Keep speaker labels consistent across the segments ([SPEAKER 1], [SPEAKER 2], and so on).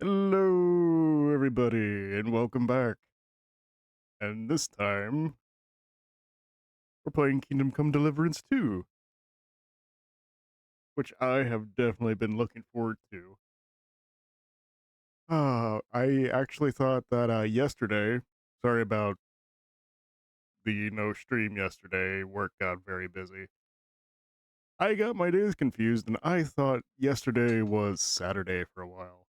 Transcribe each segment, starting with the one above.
[SPEAKER 1] Hello, everybody, and welcome back. And this time, we're playing Kingdom Come Deliverance 2, which I have definitely been looking forward to. I actually thought that yesterday, sorry about the no stream yesterday, work got very busy. I got my days confused, and I thought yesterday was Saturday for a while.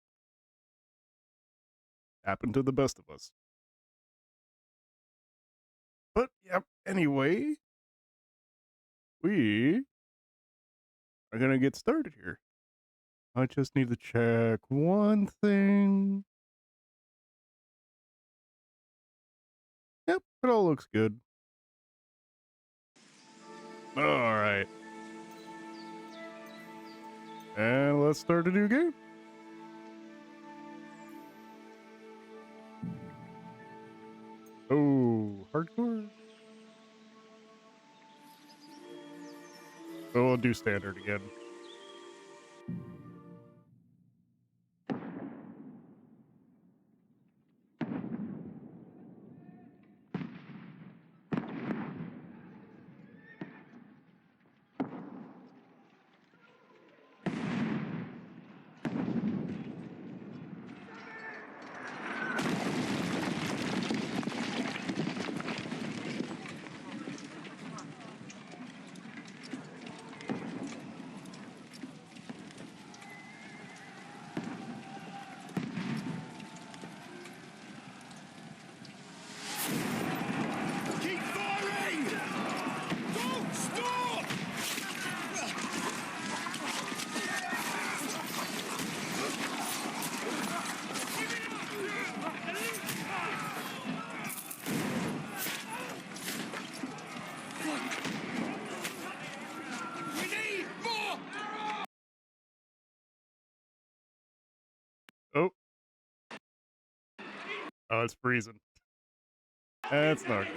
[SPEAKER 1] Happened to the best of us. But, yep, anyway, we are gonna get started here. I just need to check one thing. Yep, it all looks good. Alright. And let's start a new game. Oh, hardcore? Oh, we'll do standard again.
[SPEAKER 2] Keep firing! Don't stop! We need more!
[SPEAKER 1] Oh, oh, it's freezing. That's not good.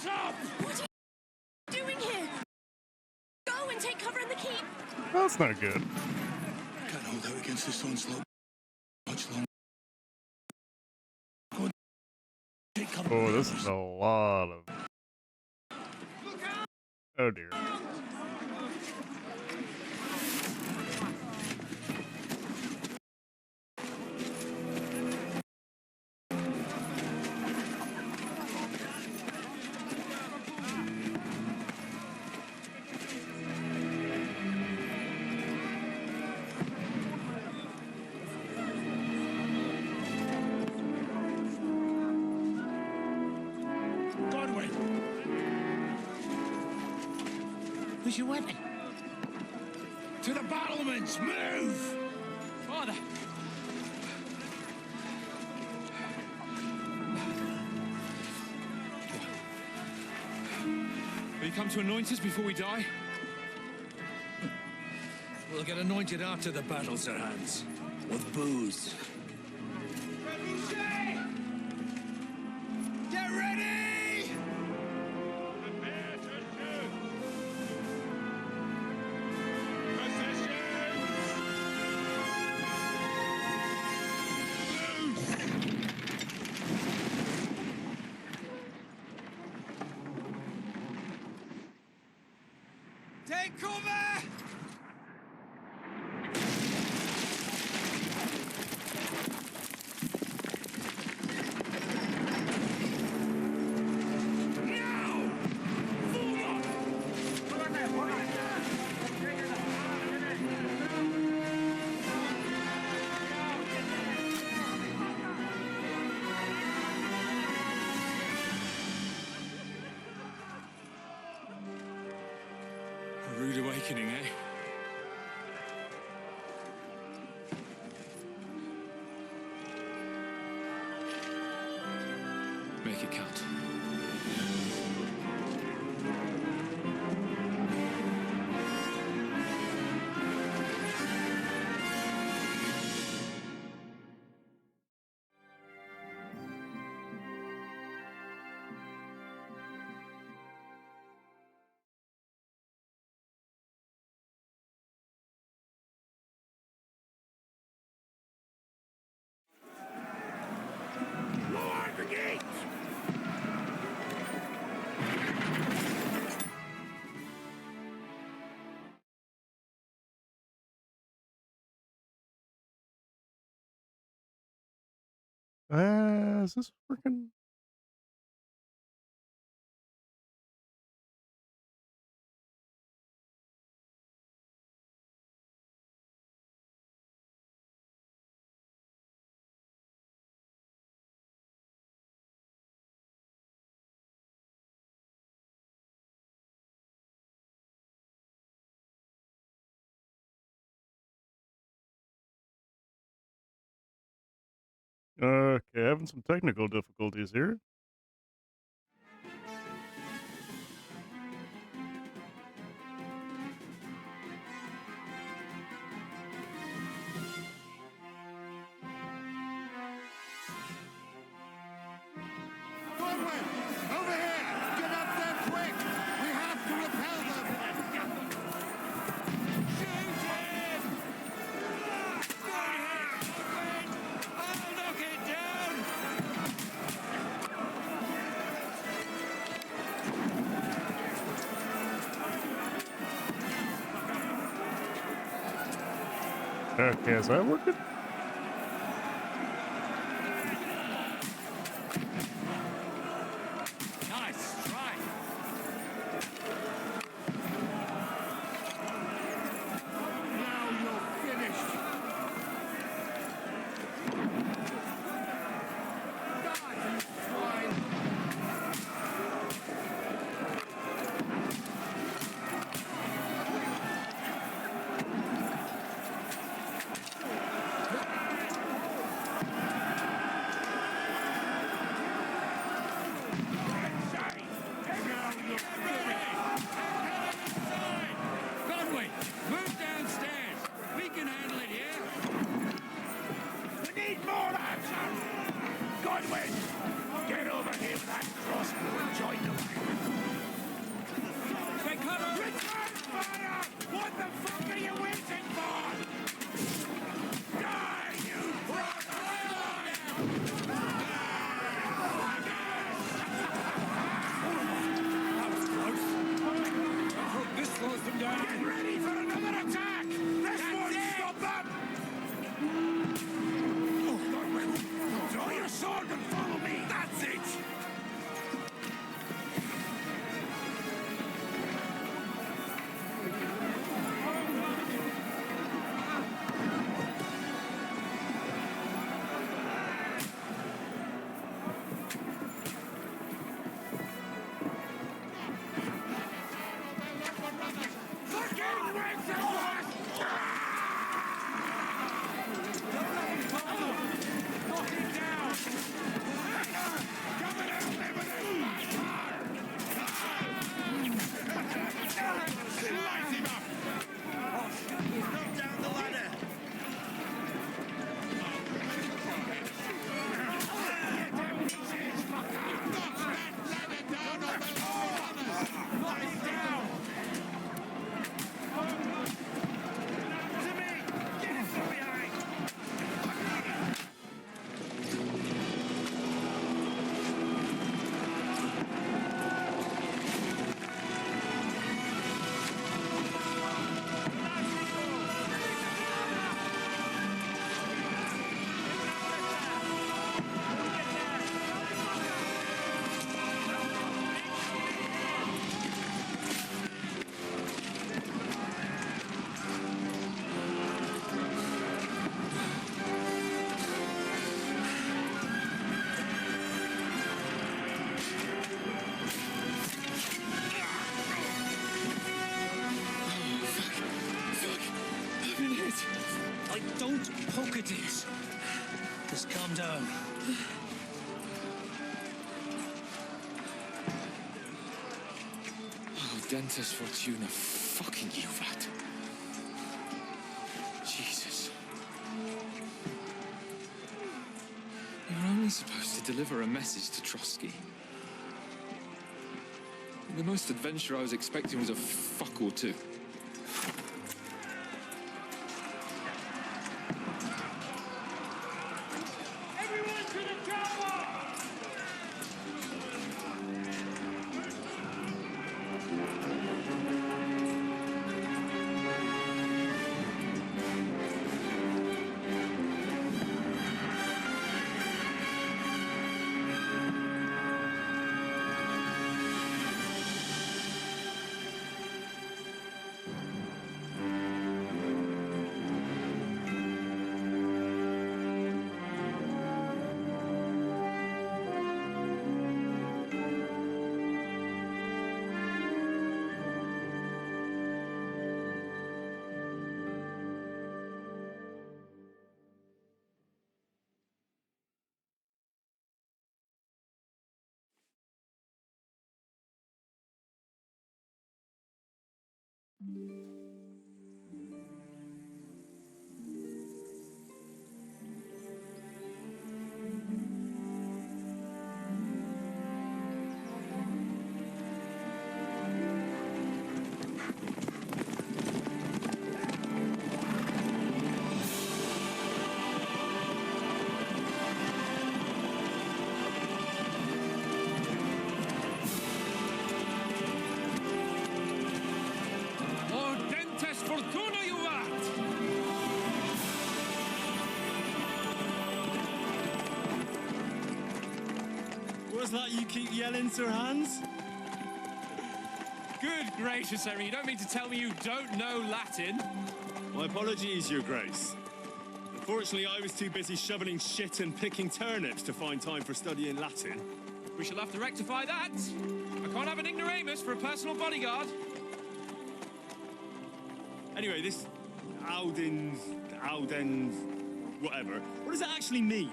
[SPEAKER 2] Top!
[SPEAKER 3] What are you doing here? Go and take cover in the keep.
[SPEAKER 1] That's not good.
[SPEAKER 2] Can't hold out against this onslaught much longer. Go on, take cover.
[SPEAKER 1] Oh, this is a lot of... Oh, dear.
[SPEAKER 2] Godwin! Where's your weapon? To the battlements! Move! Father!
[SPEAKER 4] Will you come to anoint us before we die?
[SPEAKER 2] We'll get anointed after the battles are hands. With booze. Get ready! Prepare to shoot! Take cover!
[SPEAKER 4] A rude awakening, eh? Make it count.
[SPEAKER 1] Is this working? Okay, having some technical difficulties here.
[SPEAKER 2] Goodwin! Over here! Get up there quick! We have to repel them! Shoot him! Good hit! Goodwin! I'll knock it down!
[SPEAKER 1] Okay, is that working?
[SPEAKER 2] Nice strike! Now you're finished! Die, you swine! Godwin, move downstairs. We can handle it here. We need more action. Godwin, get over here with that crossbow and join the line. Take cover. Return fire! What the fuck are you waiting for? Die, you brother! That was close. I hope this slows them down. Get ready for another attack! This won't stop them! Oh, Godwin, draw your sword and follow me! That's it! Fucking wings at last! Knock it down! Come and help me with this bastard! Light him up! Knock down the ladder! Knock it down! To me! Get it from behind!
[SPEAKER 4] I've been hit.
[SPEAKER 2] Don't poke at it. Just calm down.
[SPEAKER 4] Oh, Dentes Fortuna, fucking you, that. Jesus. You were only supposed to deliver a message to Trotsky. The most adventure I was expecting was a fuck or two.
[SPEAKER 2] Everyone to the tower! Ordentes fortuna juvat!
[SPEAKER 5] What's that you keep yelling, Sir Hans?
[SPEAKER 2] Good gracious, Henry, you don't mean to tell me you don't know Latin?
[SPEAKER 5] My apologies, Your Grace. Unfortunately, I was too busy shoveling shit and picking turnips to find time for studying Latin.
[SPEAKER 2] We shall have to rectify that. I can't have an ignoramus for a personal bodyguard.
[SPEAKER 5] Anyway, this Audens, whatever. What does that actually mean?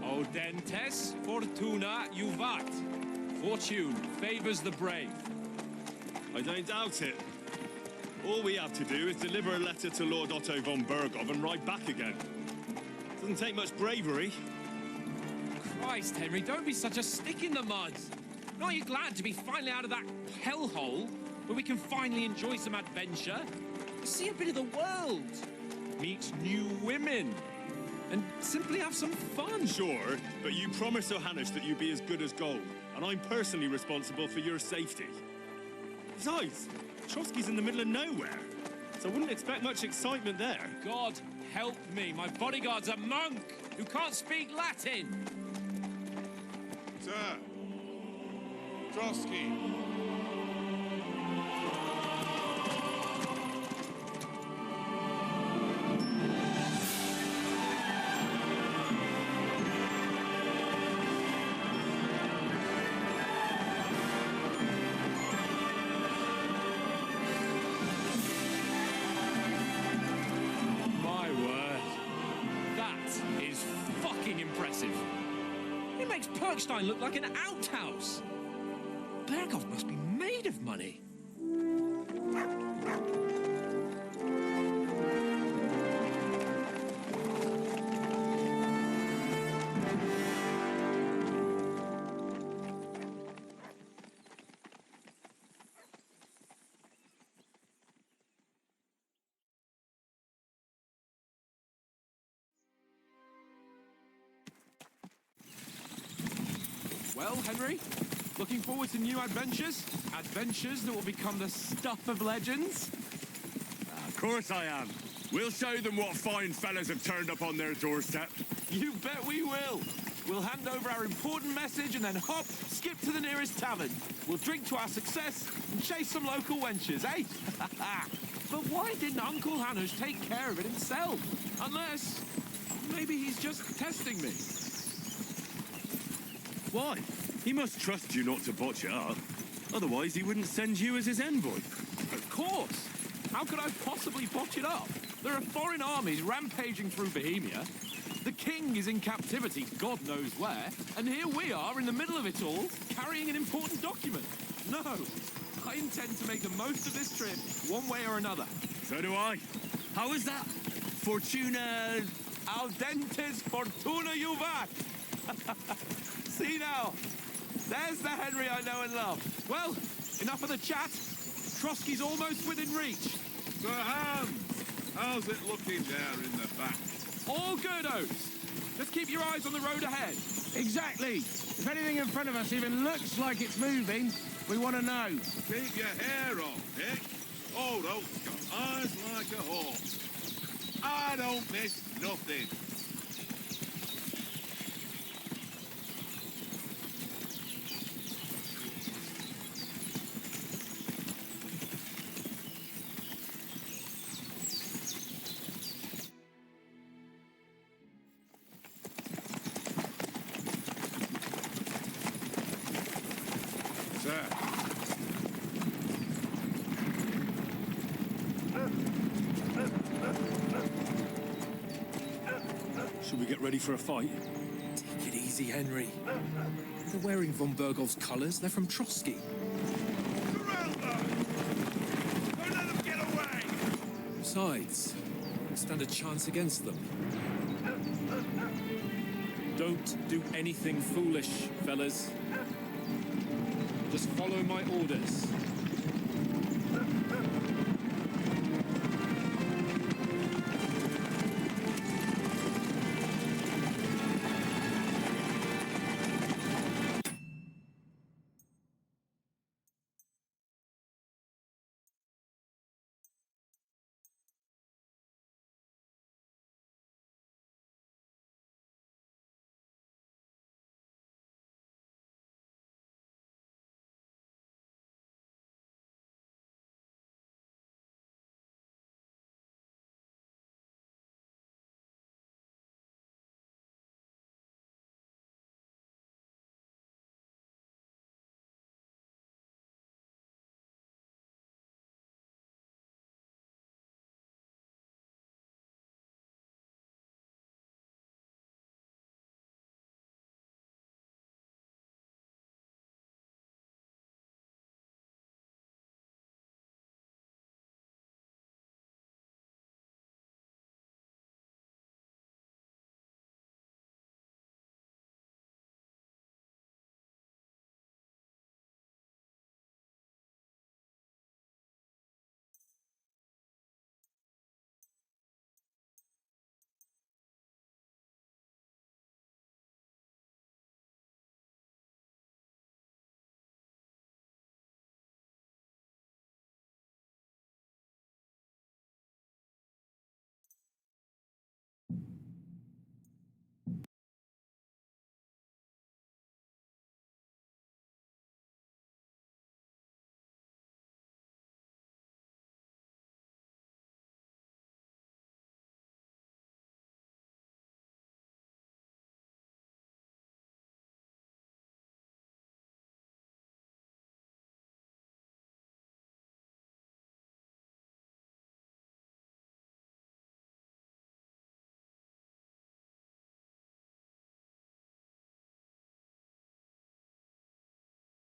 [SPEAKER 2] Audentes fortuna juvat. Fortune favors the brave.
[SPEAKER 5] I don't doubt it. All we have to do is deliver a letter to Lord Otto von Bergov and ride back again. Doesn't take much bravery.
[SPEAKER 2] Christ, Henry, don't be such a stick in the mud. Aren't you glad to be finally out of that hellhole where we can finally enjoy some adventure? See a bit of the world, meet new women, and simply have some fun.
[SPEAKER 5] Sure, but you promised Johannes that you'd be as good as gold, and I'm personally responsible for your safety. Besides, Trotsky's in the middle of nowhere, so I wouldn't expect much excitement there.
[SPEAKER 2] God help me, my bodyguard's a monk who can't speak Latin.
[SPEAKER 6] Sir, Trotsky.
[SPEAKER 2] My word, that is fucking impressive. It makes Perkstein look like an outhouse. Bergov must be made of money. Well, Henry, looking forward to new adventures? Adventures that will become the stuff of legends?
[SPEAKER 6] Of course I am. We'll show them what fine fellas have turned up on their doorstep.
[SPEAKER 2] You bet we will. We'll hand over our important message and then hop, skip to the nearest tavern. We'll drink to our success and chase some local wenches, eh? But why didn't Uncle Hanush take care of it himself? Unless, maybe he's just testing me.
[SPEAKER 5] Why? He must trust you not to botch it up. Otherwise, he wouldn't send you as his envoy.
[SPEAKER 2] Of course. How could I possibly botch it up? There are foreign armies rampaging through Bohemia. The king is in captivity, God knows where. And here we are in the middle of it all, carrying an important document. No, I intend to make the most of this trip, one way or another.
[SPEAKER 5] So do I. How is that? Fortuna...
[SPEAKER 2] Audentes fortuna juvat. See now, there's the Henry I know and love. Well, enough of the chat. Trotsky's almost within reach.
[SPEAKER 6] Sir Hans, how's it looking there in the back?
[SPEAKER 2] All good, Oates. Just keep your eyes on the road ahead.
[SPEAKER 7] Exactly. If anything in front of us even looks like it's moving, we want to know.
[SPEAKER 6] Keep your hair on, Dick. Old Oak's got eyes like a hawk. I don't miss nothing. Sir.
[SPEAKER 5] Should we get ready for a fight?
[SPEAKER 4] Take it easy, Henry. They're wearing von Bergov's colours. They're from Trotsky.
[SPEAKER 6] Surround them! Don't let them
[SPEAKER 4] Besides, stand a chance against them.
[SPEAKER 5] Don't do anything foolish, fellas. Just follow my orders.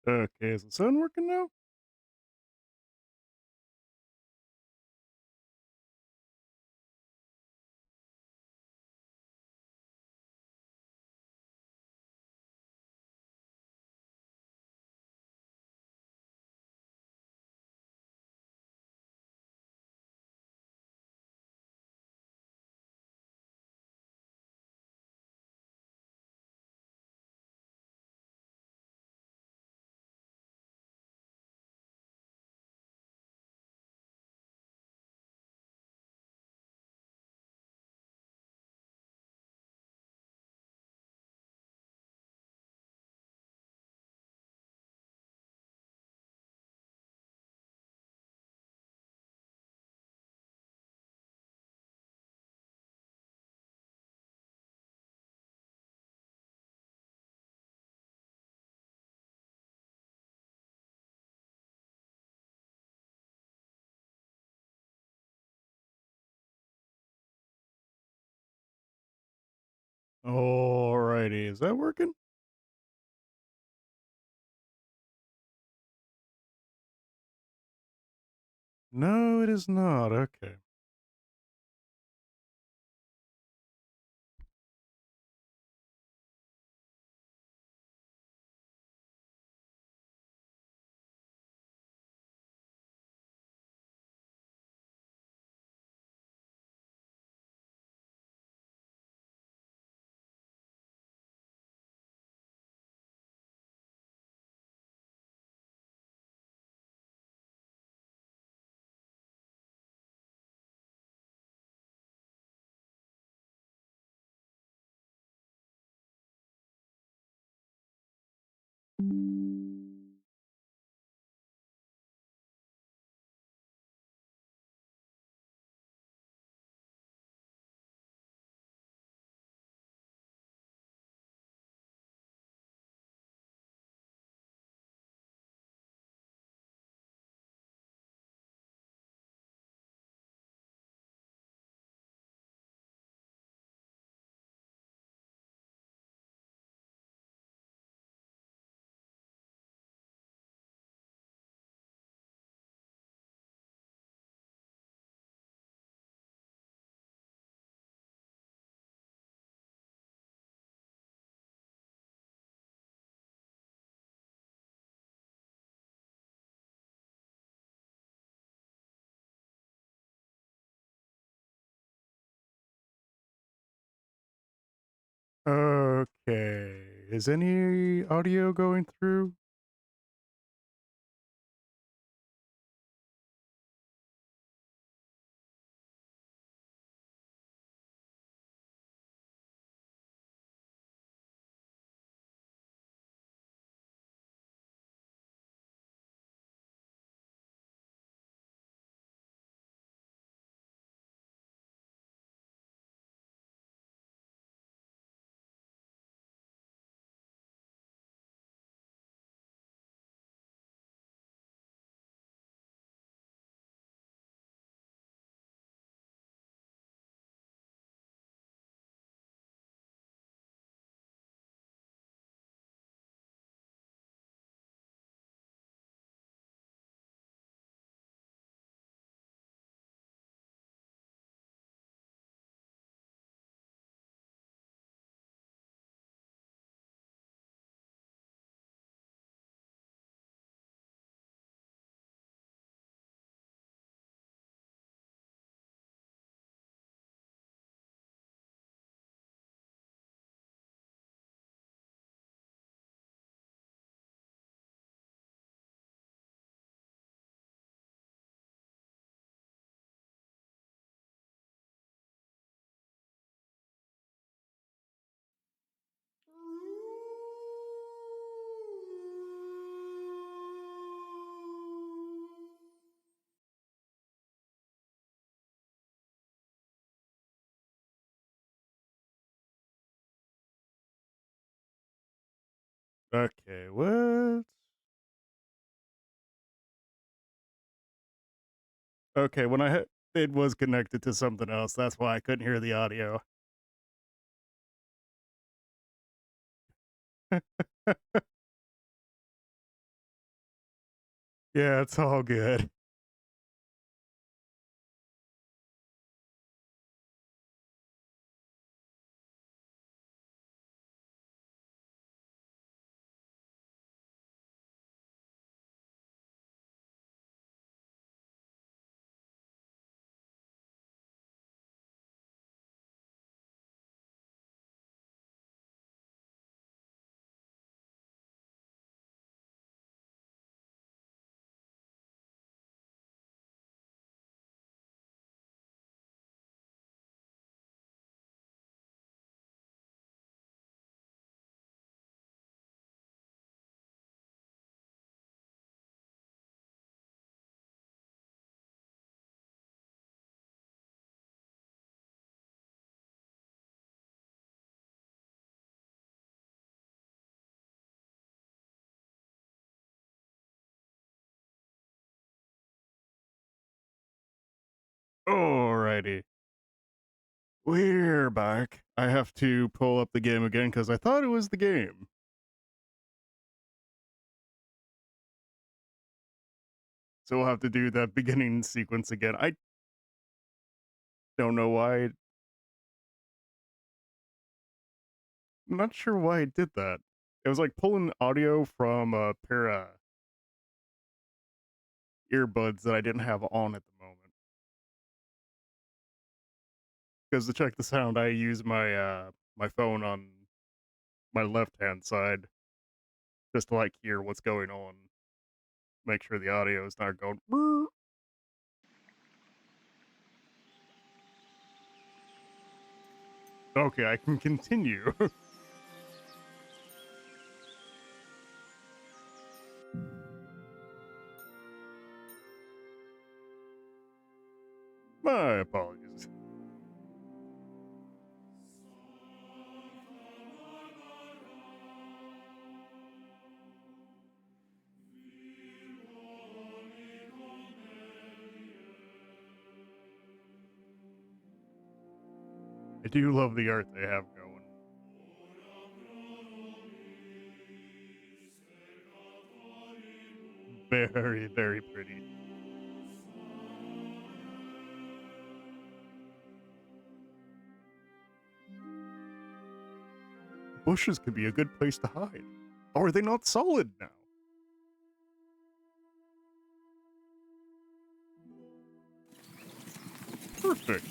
[SPEAKER 1] Okay, is the sound working now? Alrighty, is that working? No, it is not. Okay. is any audio going through? Okay, what? Okay, when I hit it was connected to something else, that's why I couldn't hear the audio. Yeah, it's all good. Alrighty. We're back. I have to pull up the game again because I thought it was the game. So we'll have to do that beginning sequence again. I don't know why. I'm not sure why it did that. It was like pulling audio from a pair of earbuds that I didn't have on at the moment. Because to check the sound, I use my phone on my left hand side just to like hear what's going on. Make sure the audio is not going. "Brr." Okay, I can continue. My apologies. I do love the art they have going. Very, very pretty. Bushes could be a good place to hide. Oh, are they not solid now? Perfect.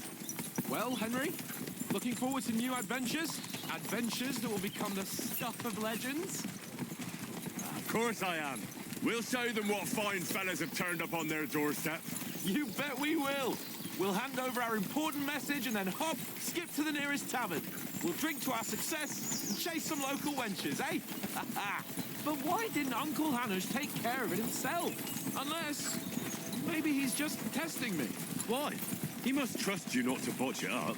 [SPEAKER 4] Well, Henry,
[SPEAKER 7] Looking forward to new adventures? Adventures that will become the stuff of legends?
[SPEAKER 6] Of course I am. We'll show them what fine fellas have turned up on their doorstep.
[SPEAKER 7] You bet we will. We'll hand over our important message and then hop, skip to the nearest tavern. We'll drink to our success and chase some local wenches, eh? But why didn't Uncle Hanush take care of it himself? Unless, maybe he's just testing me.
[SPEAKER 5] Why? He must trust you not to botch it up.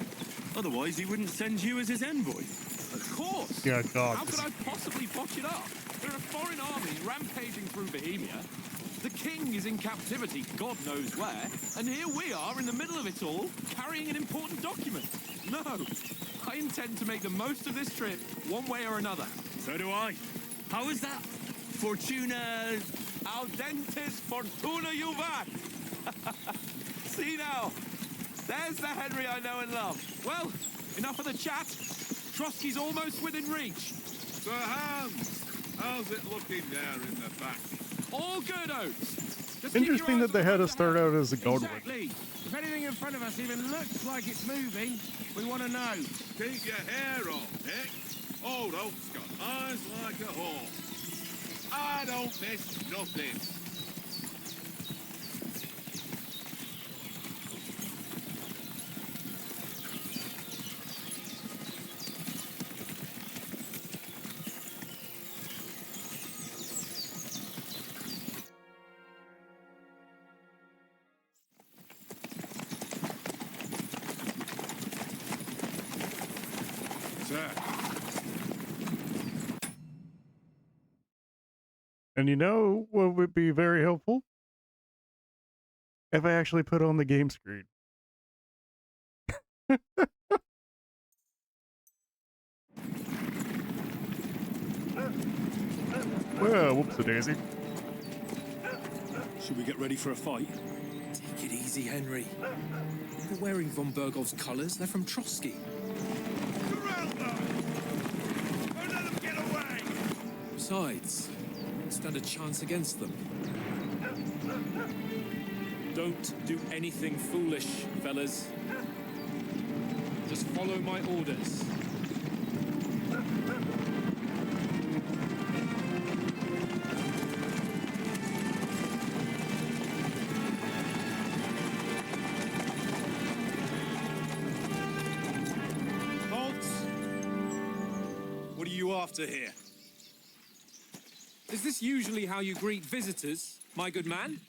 [SPEAKER 5] Otherwise, he wouldn't send you as his envoy.
[SPEAKER 7] Of course.
[SPEAKER 1] Yeah,
[SPEAKER 7] How
[SPEAKER 1] dogs.
[SPEAKER 7] could I possibly botch it up? There are foreign armies rampaging through Bohemia. The king is in captivity, God knows where, and here we are in the middle of it all, carrying an important document. No, I intend to make the most of this trip, one way or another.
[SPEAKER 5] So do I. How is that? Fortuna...
[SPEAKER 7] Audentes fortuna juvat! See now, there's the Henry I know and love. Well, enough of the chat. Trotsky's almost within reach.
[SPEAKER 6] Sir Hans, how's it looking there in the back?
[SPEAKER 7] All good, Oates. Just keep your
[SPEAKER 1] Interesting
[SPEAKER 7] eyes
[SPEAKER 1] that they
[SPEAKER 7] on the
[SPEAKER 1] had
[SPEAKER 7] road
[SPEAKER 1] to start
[SPEAKER 7] ahead.
[SPEAKER 1] out as a gold one.
[SPEAKER 7] Exactly. If anything in front of us even looks like it's moving, we want to know.
[SPEAKER 6] Keep your hair on, Dick. Old Oak's got eyes like a hawk. I don't miss nothing. Sir.
[SPEAKER 1] And you know what would be very helpful? If I actually put on the game screen. Well, whoops-a-daisy.
[SPEAKER 5] Should we get ready for a fight?
[SPEAKER 4] Take it easy, Henry. They're wearing von Bergov's colours. They're from Trotsky.
[SPEAKER 6] Corral them! Don't let them get away!
[SPEAKER 4] Besides, won't stand a chance against them.
[SPEAKER 5] Don't do anything foolish, fellas. Just follow my orders.
[SPEAKER 2] What are you after here?
[SPEAKER 7] Is this usually how you greet visitors, my good man?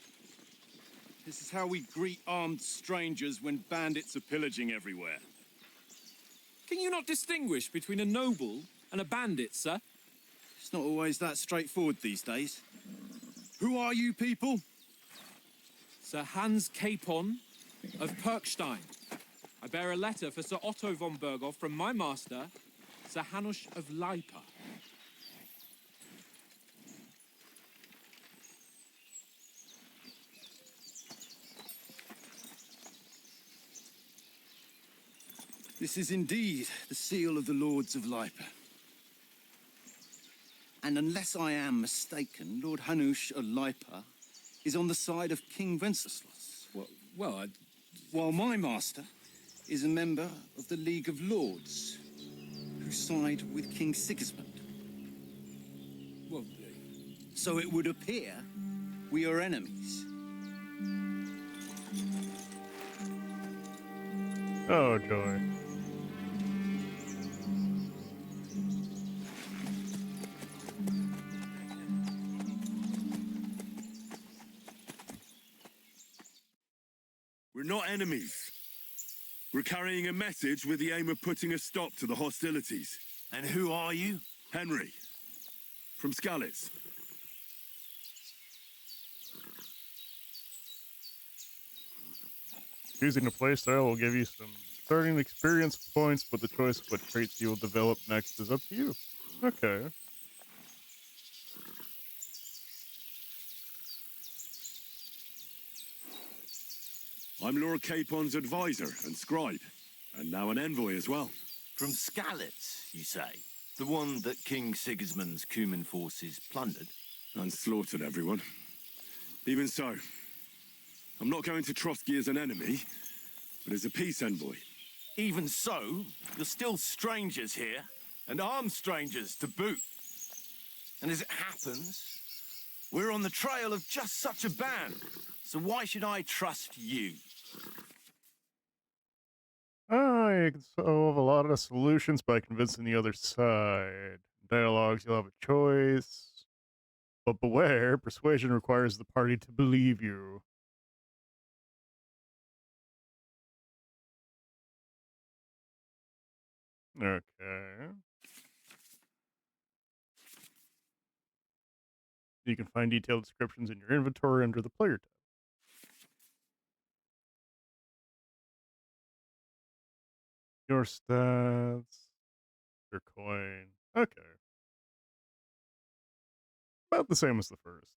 [SPEAKER 2] This is how we greet armed strangers when bandits are pillaging everywhere.
[SPEAKER 7] Can you not distinguish between a noble and a bandit, sir?
[SPEAKER 2] It's not always that straightforward these days. Who are you people?
[SPEAKER 7] Sir Hans Capon of Perkstein. I bear a letter for Sir Otto von Berghoff from my master, Sir Hanush of Lipa.
[SPEAKER 2] This is indeed the seal of the Lords of Lipa. And unless I am mistaken, Lord Hanush of Lipa is on the side of King Wenceslas,
[SPEAKER 7] Well,
[SPEAKER 2] while my master is a member of the League of Lords, who side with King Sigismund.
[SPEAKER 7] well,
[SPEAKER 2] So it would appear we are enemies.
[SPEAKER 1] Oh, joy.
[SPEAKER 6] We're not enemies. We're carrying a message with the aim of putting a stop to the hostilities.
[SPEAKER 2] And who are you?
[SPEAKER 6] Henry, from Skalitz.
[SPEAKER 1] Choosing a playstyle will give you some starting experience points, but the choice of what traits you will develop next is up to you. Okay.
[SPEAKER 6] I'm Lord Capon's advisor and scribe, and now an envoy as well.
[SPEAKER 8] From Skalitz, you say? The one that King Sigismund's Cuman forces plundered?
[SPEAKER 6] And slaughtered everyone. Even so, I'm not going to Trotsky as an enemy, but as a peace envoy.
[SPEAKER 8] Even so, you're still strangers here, and armed strangers to boot. And as it happens, we're on the trail of just such a band. So why should I trust you?
[SPEAKER 1] You can solve a lot of solutions by convincing the other side. In dialogues, you'll have a choice. But beware, persuasion requires the party to believe you. Okay. You can find detailed descriptions in your inventory under the player tab. Your stats. Your coin. Okay. About the same as the first.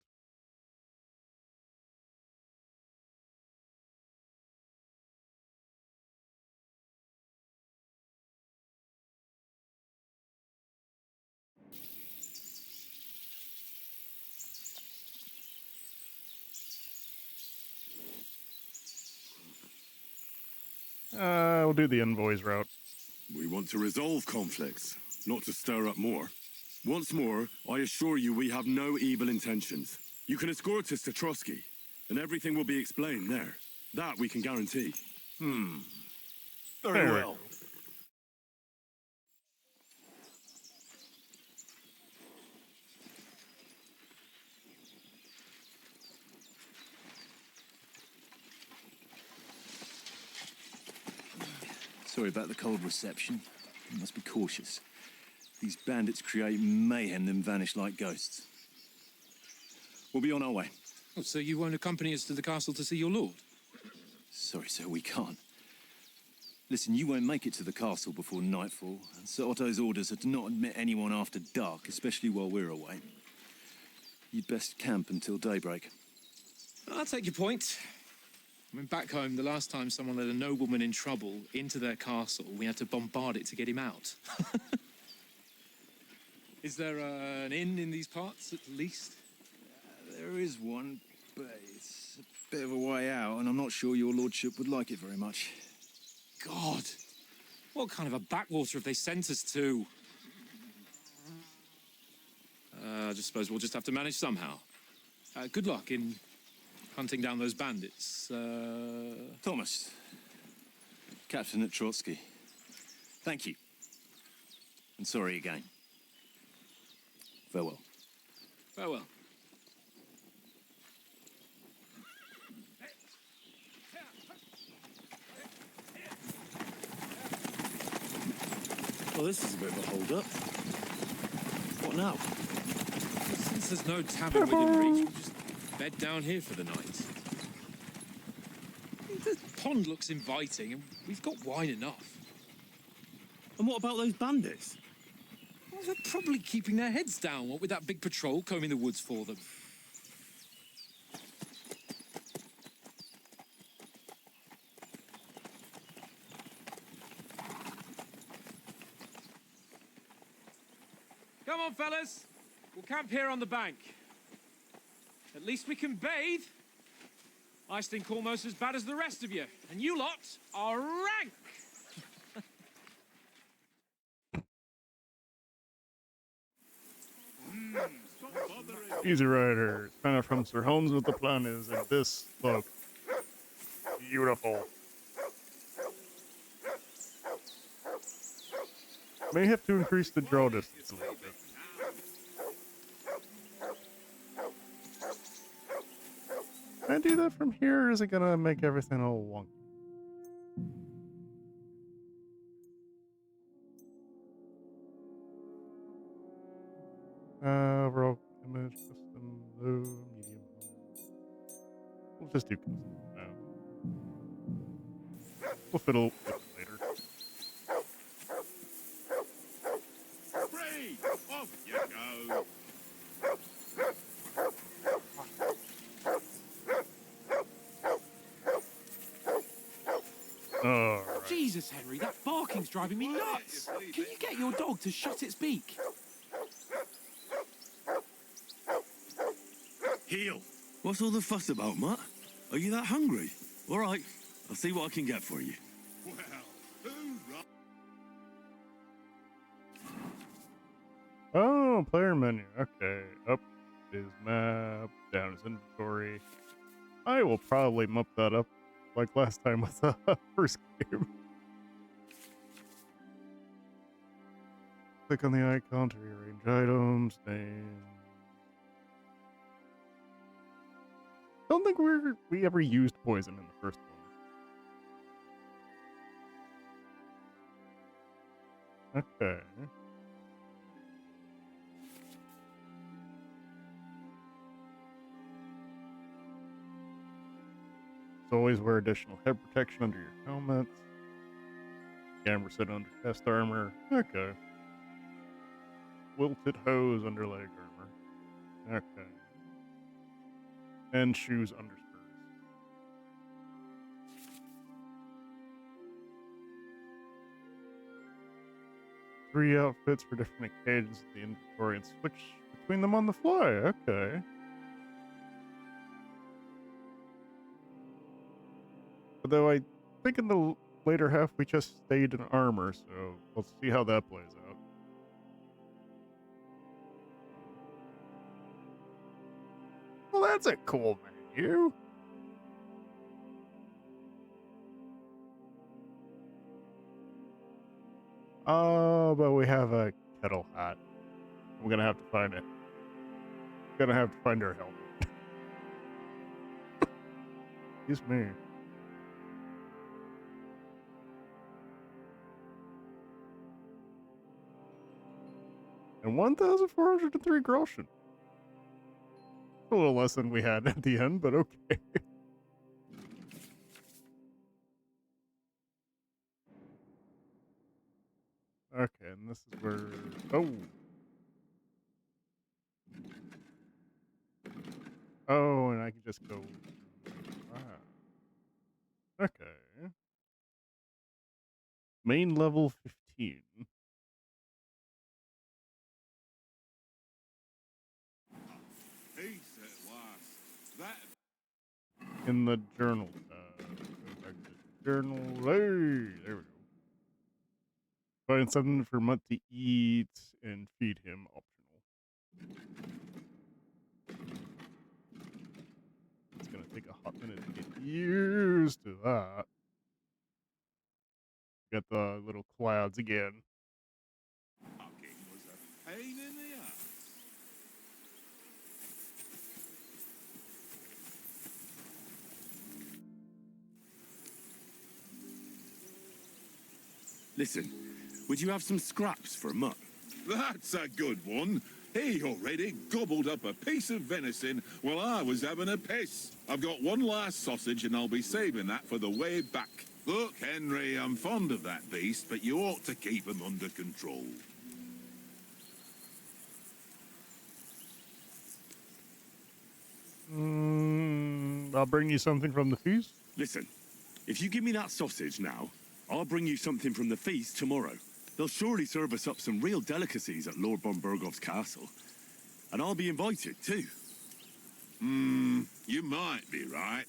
[SPEAKER 1] We'll do the envoys route.
[SPEAKER 6] We want to resolve conflicts, not to stir up more. Once more, I assure you we have no evil intentions. You can escort us to Trotsky, and everything will be explained there. That we can guarantee.
[SPEAKER 8] Very well.
[SPEAKER 9] Sorry about the cold reception. You must be cautious. These bandits create mayhem, then vanish like ghosts. We'll be on our way.
[SPEAKER 4] Oh, so you won't accompany us to the castle to see your lord?
[SPEAKER 9] Sorry, sir, we can't. Listen, you won't make it to the castle before nightfall, and Sir Otto's orders are to not admit anyone after dark, especially while we're away. You'd best camp until daybreak.
[SPEAKER 4] I'll take your point. I mean, back home, the last time someone let a nobleman in trouble into their castle, we had to bombard it to get him out. Is there an inn in these parts, at least?
[SPEAKER 9] There is one, but it's a bit of a way out, and I'm not sure your lordship would like it very much.
[SPEAKER 4] God! What kind of a backwater have they sent us to? I just suppose we'll just have to manage somehow. Good luck in hunting down those bandits.
[SPEAKER 9] Thomas, captain at Trotsky. Thank you. And sorry again. Farewell.
[SPEAKER 4] Farewell.
[SPEAKER 9] Well, this is a bit of a hold-up. What now?
[SPEAKER 4] Since there's no tavern within reach, we'll just bed down here for the night. The pond looks inviting, and we've got wine enough.
[SPEAKER 9] And what about those bandits?
[SPEAKER 4] Well, they're probably keeping their heads down, what with that big patrol combing the woods for them. Come on, fellas. We'll camp here on the bank. At least we can bathe. I stink almost as bad as the rest of you. And you lot are rank!
[SPEAKER 1] Easy Rider. Find out from Sir Holmes what the plan is, and this look. Beautiful. May have to increase the draw distance a little bit. Can I do that from here, or is it gonna make everything all wonky? Overall image, custom, low, medium. We'll just do custom now. We'll fiddle with it later.
[SPEAKER 6] Free! Off you go!
[SPEAKER 1] Alright.
[SPEAKER 7] Jesus, Henry, that barking's driving me nuts. Can you get your dog to shut its beak?
[SPEAKER 6] Heel! What's all the fuss about, Mutt? Are you that hungry? All right, I'll see what I can get for you. Well, who
[SPEAKER 1] Oh, player menu. Okay. Up is map, down is inventory. I will probably mup that up like last time with the first game. Click on the icon to rearrange items, name. Don't think we ever used poison in the first one. Okay. So always wear additional head protection under your helmets. Camera set under chest armor. Okay. Wilted hose under leg armor. Okay. And shoes under spurs. Three outfits for different occasions in the inventory and switch between them on the fly. Okay. Although I think in the later half we just stayed in armor, so let's see how that plays out. Well, that's a cool menu. Oh, but we have a kettle hat. We're gonna have to find it. Gonna have to find our helmet. Excuse me. And 1,403 groschen. A little less than we had at the end, but okay. Okay, and this is where... Oh! Oh, and I can just go... Ah. Okay. Main level 15.
[SPEAKER 2] Peace at last. That
[SPEAKER 1] In the journal tab. Go back to journal. Hey! There we go. Find something for Mutt to eat and feed him optional. It's gonna take a hot minute to get used to that. Got the little clouds again.
[SPEAKER 2] fucking was a pain in the ass.
[SPEAKER 6] Listen, would you have some scraps for Mutt?
[SPEAKER 2] That's a good one. He already gobbled up a piece of venison while I was having a piss. I've got one last sausage and I'll be saving that for the way back. Look, Henry, I'm fond of that beast, but you ought to keep him under control.
[SPEAKER 1] I'll bring you something from the feast.
[SPEAKER 6] Listen, if you give me that sausage now, I'll bring you something from the feast tomorrow. They'll surely serve us up some real delicacies at Lord von Burgov's castle. And I'll be invited, too.
[SPEAKER 2] You might be right.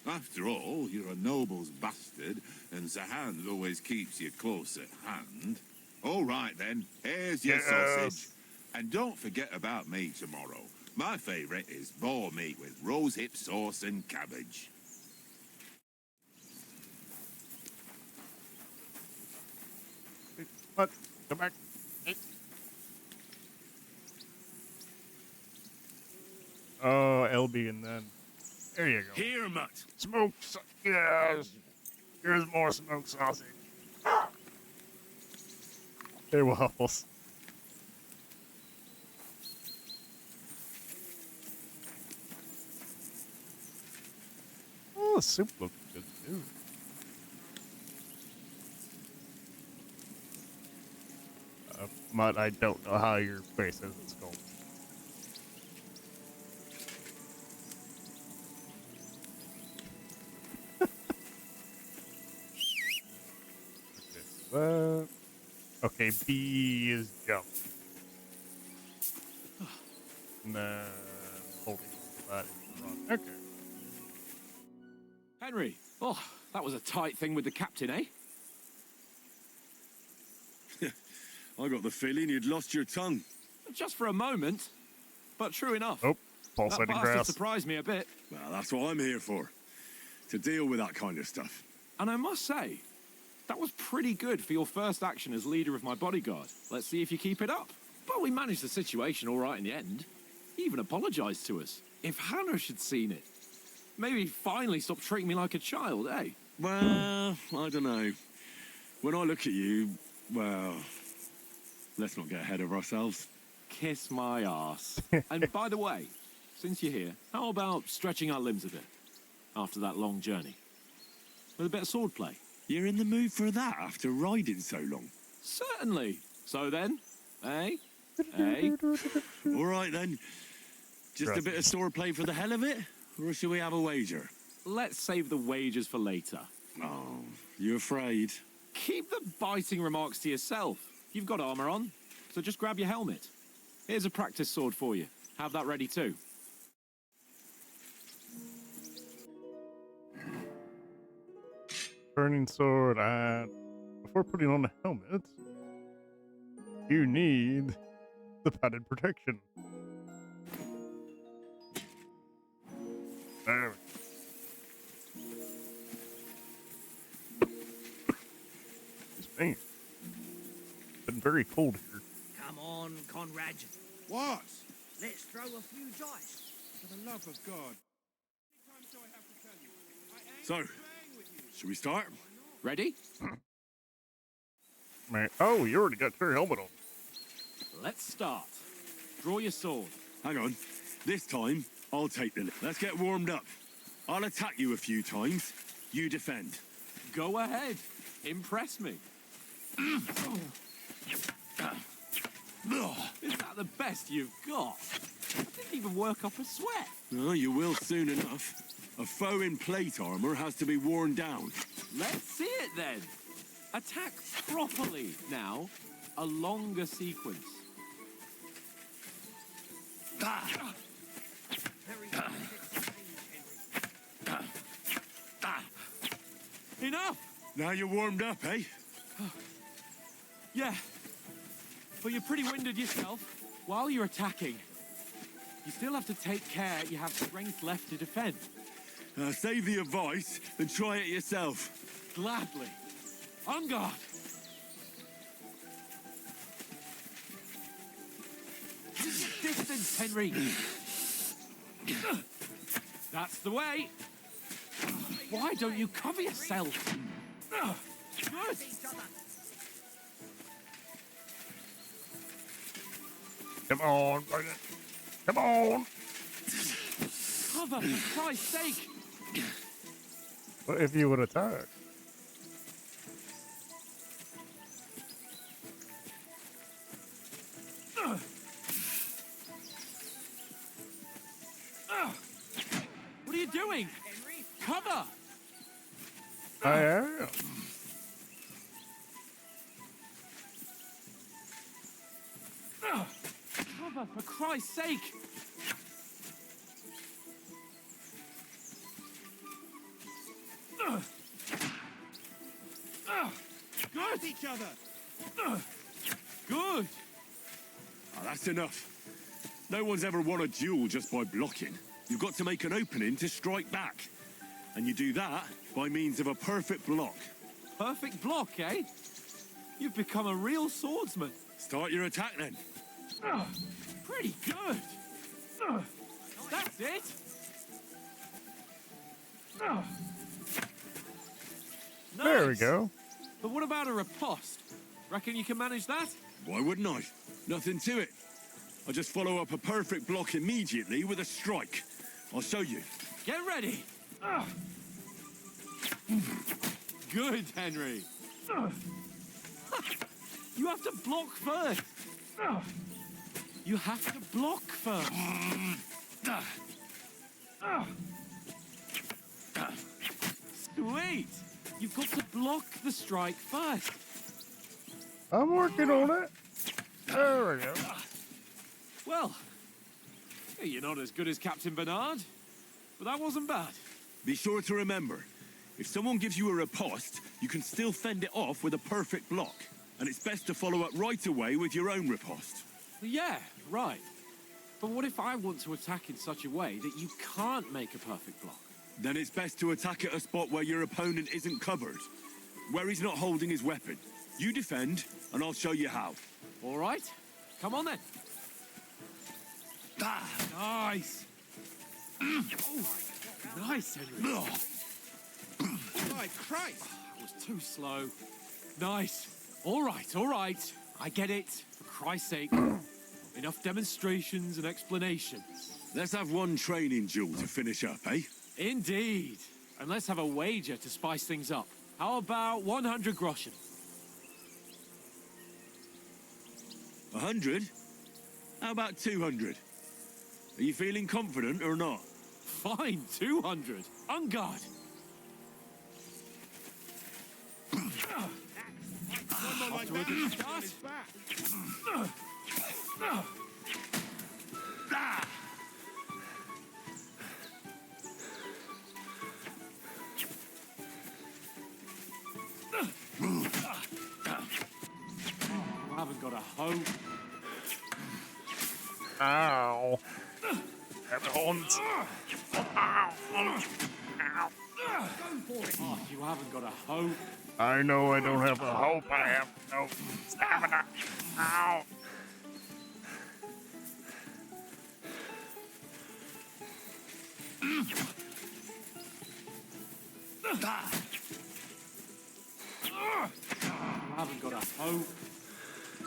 [SPEAKER 2] After all, you're a noble's bastard, and Sir Hans always keeps you close at hand. All right, then. Here's your sausage. And don't forget about me tomorrow. My favourite is boar meat with rosehip sauce and cabbage.
[SPEAKER 1] What? Come back. Hey. Oh, LB and then. There you go.
[SPEAKER 6] Here, Mutt.
[SPEAKER 1] Yes. Here's more smoked sausage. Hey, Waffles. Oh, the soup looks good too. Mutt, I don't know how your face isn't sculpted. Okay, okay, B is jump. And then holding that is wrong. Okay.
[SPEAKER 7] Henry, oh, that was a tight thing with the captain, eh?
[SPEAKER 6] I got the feeling you'd lost your tongue.
[SPEAKER 7] Just for a moment, but true enough.
[SPEAKER 1] Oh,
[SPEAKER 7] That
[SPEAKER 1] pulsating
[SPEAKER 7] bastard
[SPEAKER 1] grass.
[SPEAKER 7] surprised me a bit.
[SPEAKER 6] Well, that's what I'm here for. To deal with that kind of stuff.
[SPEAKER 7] And I must say, that was pretty good for your first action as leader of my bodyguard. Let's see if you keep it up. But we managed the situation all right in the end. He even apologized to us. If Hanosh had seen it, maybe he'd finally stop treating me like a child, eh?
[SPEAKER 6] Well, I don't know. When I look at you, well, let's not get ahead of ourselves.
[SPEAKER 7] Kiss my arse. And by the way, since you're here, how about stretching our limbs a bit after that long journey? With a bit of swordplay?
[SPEAKER 6] You're in the mood for that after riding so long?
[SPEAKER 7] Certainly. So then, eh? Eh?
[SPEAKER 6] All right then. Just a bit of swordplay for the hell of it? Or should we have a wager?
[SPEAKER 7] Let's save the wagers for later.
[SPEAKER 6] Oh, you afraid?
[SPEAKER 7] Keep the biting remarks to yourself. You've got armor on, so just grab your helmet. Here's a practice sword for you. Have that ready too.
[SPEAKER 1] Turning sword, and before putting on the helmet, you need the padded protection. There. It's me. Been very cold here.
[SPEAKER 2] Come on, Conrad.
[SPEAKER 10] What?
[SPEAKER 2] Let's throw a few dice.
[SPEAKER 10] For the love of God.
[SPEAKER 6] So, should we start?
[SPEAKER 7] Ready?
[SPEAKER 1] Man, oh, you already got your helmet on.
[SPEAKER 7] Let's start. Draw your sword.
[SPEAKER 6] Hang on. This time, I'll take the lead. Let's get warmed up. I'll attack you a few times. You defend.
[SPEAKER 7] Go ahead. Impress me. Is that the best you've got? I didn't even work up a sweat.
[SPEAKER 6] Oh, you will soon enough. A foe in plate armor has to be worn down.
[SPEAKER 7] Let's see it then. Attack properly. Now, a longer sequence. Enough!
[SPEAKER 6] Now you're warmed up, eh?
[SPEAKER 7] Yeah. But you're pretty winded yourself. While you're attacking, you still have to take care you have strength left to defend.
[SPEAKER 6] Save the advice and try it yourself.
[SPEAKER 7] Gladly. On guard. Distance, Henry. That's the way. Why don't you cover yourself? Good.
[SPEAKER 1] Come on, Brendan. Come on.
[SPEAKER 7] Cover, for Christ's sake.
[SPEAKER 1] What if you would attack?
[SPEAKER 7] What are you doing? Cover.
[SPEAKER 1] I am.
[SPEAKER 7] Cover, for Christ's sake. Good.
[SPEAKER 10] Each other.
[SPEAKER 7] Good.
[SPEAKER 6] Oh, that's enough. No one's ever won a duel just by blocking. You've got to make an opening to strike back. And you do that by means of a perfect block.
[SPEAKER 7] Perfect block, eh? You've become a real swordsman.
[SPEAKER 6] Start your attack then.
[SPEAKER 7] Pretty good. That's it.
[SPEAKER 1] There we
[SPEAKER 7] Nice.
[SPEAKER 1] go.
[SPEAKER 7] But what about a riposte? Reckon you can manage that?
[SPEAKER 6] Why wouldn't I? Nothing to it. I just follow up a perfect block immediately with a strike. I'll show you.
[SPEAKER 7] Get ready. Good, Henry. You have to block first. You have to block first. Sweet. You've got to block the strike first.
[SPEAKER 1] I'm working on it. There we go.
[SPEAKER 7] Well, you're not as good as Captain Bernard, but that wasn't bad.
[SPEAKER 6] Be sure to remember, if someone gives you a riposte, you can still fend it off with a perfect block. And it's best to follow up right away with your own riposte.
[SPEAKER 7] Yeah,
[SPEAKER 4] right. But what if I want to attack in such a way that you can't make a perfect block?
[SPEAKER 6] Then it's best to attack at a spot where your opponent isn't covered, where he's not holding his weapon. You defend, and I'll show you how.
[SPEAKER 4] All right, come on then. Nice. Oh, nice, Henry.
[SPEAKER 10] My Christ!
[SPEAKER 4] That was too slow. Nice. All right. I get it. For Christ's sake. Enough demonstrations and explanations.
[SPEAKER 6] Let's have one training duel to finish up, eh?
[SPEAKER 4] Indeed. And let's have a wager to spice things up. How about 100 groschen?
[SPEAKER 6] 100? How about 200? Are you feeling confident or not?
[SPEAKER 4] Fine, 200. On guard.
[SPEAKER 10] One more like
[SPEAKER 4] to a
[SPEAKER 10] that,
[SPEAKER 4] good
[SPEAKER 10] he's
[SPEAKER 4] start.
[SPEAKER 10] on his back.
[SPEAKER 4] You haven't got a hope.
[SPEAKER 1] Ow. Have horns.
[SPEAKER 4] Oh, you haven't got a hope.
[SPEAKER 1] I know I don't have a hope. I have no stamina. Ow.
[SPEAKER 4] You haven't got a hope.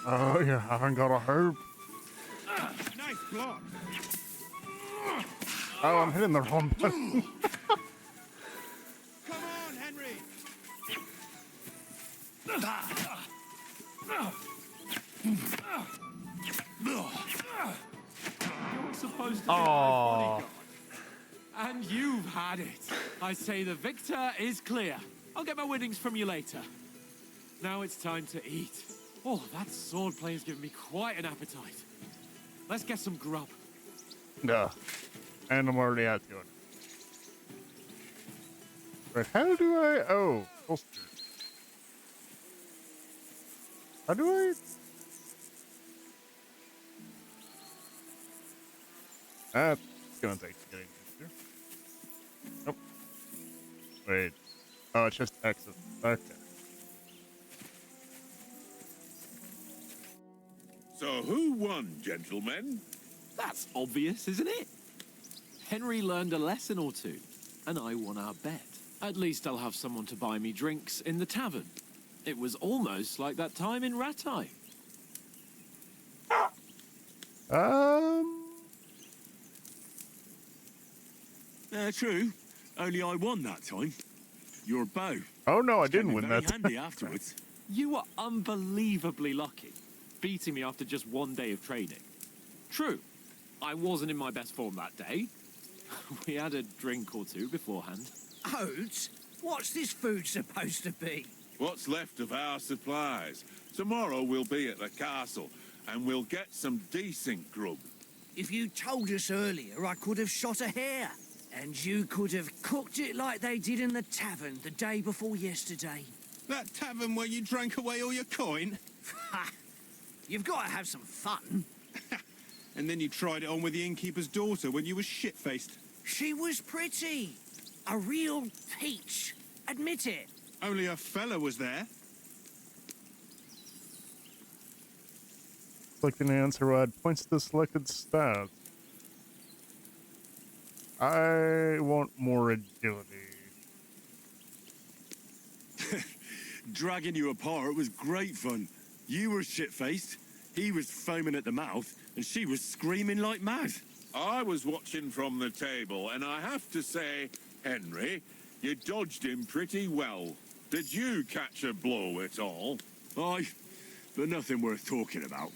[SPEAKER 1] Oh, you haven't got a hope.
[SPEAKER 10] Nice block.
[SPEAKER 1] Oh, I'm hitting the wrong button.
[SPEAKER 10] Come on, Henry.
[SPEAKER 4] You're supposed to be my
[SPEAKER 1] Aw.
[SPEAKER 4] bodyguard. And you've had it. I say the victor is clear. I'll get my winnings from you later. Now it's time to eat. Oh, that swordplay has given me quite an appetite. Let's get some grub.
[SPEAKER 1] No. And I'm already out to it. Right, how do I... Oh, holster. How do I... That's gonna take getting used to. Nope. Wait. Oh, it's just exit. Okay.
[SPEAKER 2] So who won, gentlemen?
[SPEAKER 4] That's obvious, isn't it? Henry learned a lesson or two, and I won our bet. At least I'll have someone to buy me drinks in the tavern. It was almost like that time in Rattay.
[SPEAKER 6] True. Only I won that time. Your bow.
[SPEAKER 1] Oh no, I
[SPEAKER 6] Came
[SPEAKER 1] didn't
[SPEAKER 6] in
[SPEAKER 1] win
[SPEAKER 6] very
[SPEAKER 1] that.
[SPEAKER 6] handy afterwards.
[SPEAKER 4] You were unbelievably lucky, beating me after just one day of training. True, I wasn't in my best form that day. We had a drink or two beforehand.
[SPEAKER 11] Oats? What's this food supposed to be?
[SPEAKER 2] What's left of our supplies. Tomorrow we'll be at the castle, and we'll get some decent grub.
[SPEAKER 11] If you told us earlier, I could have shot a hare. And you could have cooked it like they did in the tavern the day before yesterday.
[SPEAKER 10] That tavern where you drank away all your coin?
[SPEAKER 11] Ha! You've got to have some fun.
[SPEAKER 10] And then you tried it on with the innkeeper's daughter when you were shit-faced.
[SPEAKER 11] She was pretty. A real peach. Admit it.
[SPEAKER 10] Only a fella was there.
[SPEAKER 1] Select an answer rod points to the selected stats. I want more agility.
[SPEAKER 6] Dragging you apart was great fun. You were shit-faced, he was foaming at the mouth, and she was screaming like mad.
[SPEAKER 2] I was watching from the table, and I have to say, Henry, you dodged him pretty well. Did you catch a blow at all?
[SPEAKER 6] Aye, but nothing worth talking about.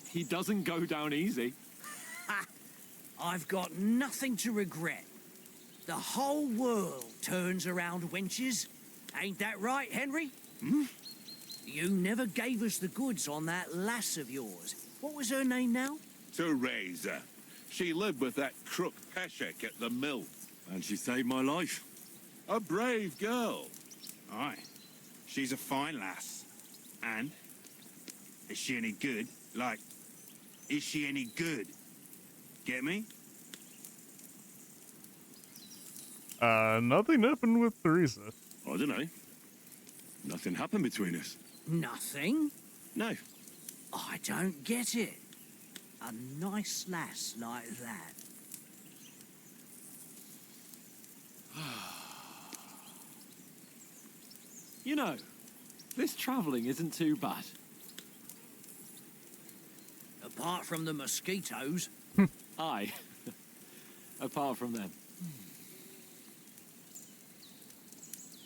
[SPEAKER 4] He doesn't go down easy.
[SPEAKER 11] Ha! I've got nothing to regret. The whole world turns around wenches. Ain't that right, Henry?
[SPEAKER 6] Hmm?
[SPEAKER 11] You never gave us the goods on that lass of yours. What was her name now?
[SPEAKER 2] Teresa. She lived with that crook Peshek at the mill.
[SPEAKER 6] And she saved my life.
[SPEAKER 2] A brave girl.
[SPEAKER 10] Aye. She's a fine lass. And? Is she any good? Like, Is she any good? Get me?
[SPEAKER 1] Nothing happened with Teresa.
[SPEAKER 6] I don't know. Nothing happened between us.
[SPEAKER 11] Nothing?
[SPEAKER 6] No.
[SPEAKER 11] I don't get it. A nice lass like that.
[SPEAKER 4] You know, this travelling isn't too bad.
[SPEAKER 11] Apart from the mosquitoes.
[SPEAKER 4] Aye. Apart from them.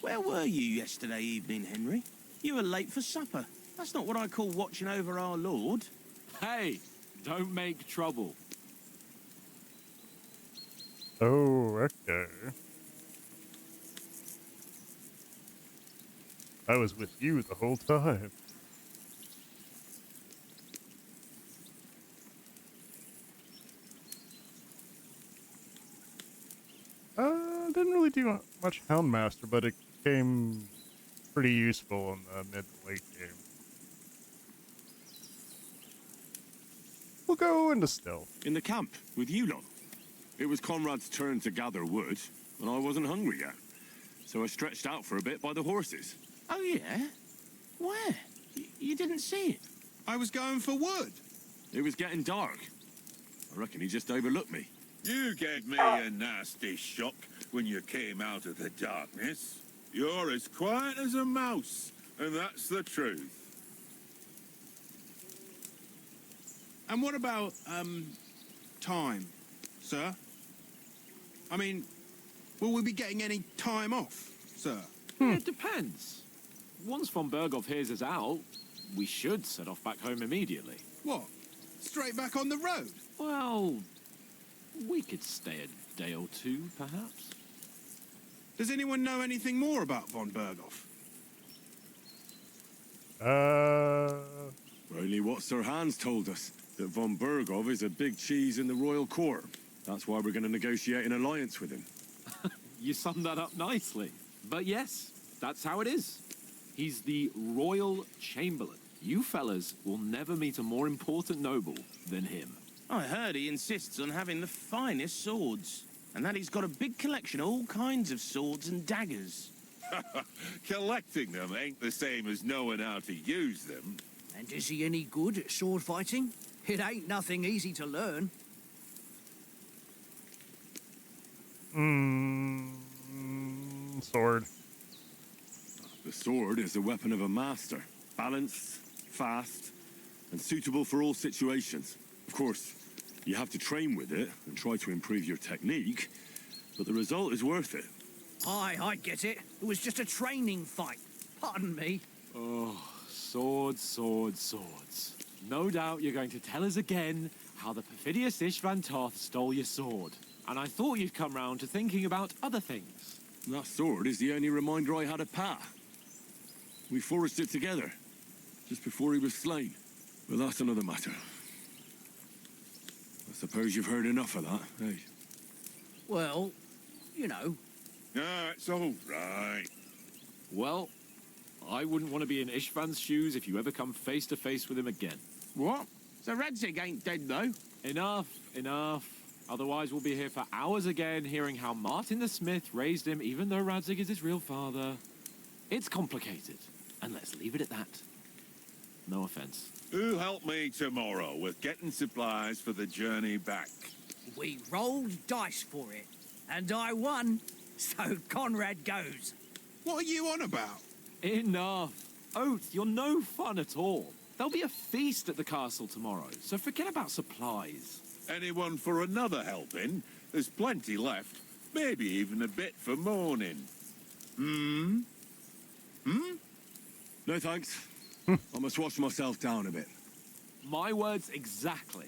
[SPEAKER 8] Where were you yesterday evening, Henry? You were late for supper. That's not what I call watching over our Lord.
[SPEAKER 4] Hey, don't make trouble.
[SPEAKER 1] Oh, okay. I was with you the whole time. Didn't really do much Houndmaster, but it became pretty useful in the mid to late game. We'll go into stealth.
[SPEAKER 6] In the camp, with you lot. It was Conrad's turn to gather wood, and I wasn't hungry yet. So I stretched out for a bit by the horses.
[SPEAKER 8] Oh, yeah? Where? You didn't see it?
[SPEAKER 10] I was going for wood.
[SPEAKER 6] It was getting dark. I reckon he just overlooked me.
[SPEAKER 2] You gave me a nasty shock when you came out of the darkness. You're as quiet as a mouse, and that's the truth.
[SPEAKER 10] And what about, time, sir? I mean, will we be getting any time off, sir?
[SPEAKER 4] It depends. Once von Berghoff hears us out, we should set off back home immediately.
[SPEAKER 10] What? Straight back on the road?
[SPEAKER 4] Well, we could stay a day or two, perhaps.
[SPEAKER 10] Does anyone know anything more about von Berghoff?
[SPEAKER 6] Only what Sir Hans told us, that von Berghoff is a big cheese in the royal court. That's why we're going to negotiate an alliance with him.
[SPEAKER 4] You summed that up nicely. But yes, that's how it is. He's the royal chamberlain. You fellas will never meet a more important noble than him.
[SPEAKER 8] I heard he insists on having the finest swords, and that he's got a big collection of all kinds of swords and daggers.
[SPEAKER 2] Collecting them ain't the same as knowing how to use them.
[SPEAKER 11] And is he any good at sword fighting? It ain't nothing easy to learn.
[SPEAKER 1] Sword.
[SPEAKER 6] The sword is the weapon of a master. Balanced, fast, and suitable for all situations. Of course, you have to train with it and try to improve your technique, but the result is worth it.
[SPEAKER 11] Aye, I get it. It was just a training fight. Pardon me.
[SPEAKER 4] Oh, swords, swords, swords. No doubt you're going to tell us again how the perfidious Ishvan Toth stole your sword. And I thought you'd come round to thinking about other things.
[SPEAKER 6] That sword is the only reminder I had of Pa. We forged it together, just before he was slain. But that's another matter. I suppose you've heard enough of that, eh?
[SPEAKER 11] Well, you know.
[SPEAKER 2] Ah, it's all right.
[SPEAKER 4] Well, I wouldn't want to be in Ishvan's shoes if you ever come face to face with him again.
[SPEAKER 8] What? So Radzig ain't dead, though?
[SPEAKER 4] Enough, enough. Otherwise we'll be here for hours again hearing how Martin the Smith raised him even though Radzig is his real father. It's complicated, and let's leave it at that. No offense.
[SPEAKER 2] Who'll help me tomorrow with getting supplies for the journey back?
[SPEAKER 11] We rolled dice for it, and I won. So Conrad goes.
[SPEAKER 10] What are you on about?
[SPEAKER 4] Enough. Oath, you're no fun at all. There'll be a feast at the castle tomorrow, so forget about supplies.
[SPEAKER 2] Anyone for another helping? There's plenty left. Maybe even a bit for morning. Hmm?
[SPEAKER 6] No thanks. I must wash myself down a bit.
[SPEAKER 4] My words exactly.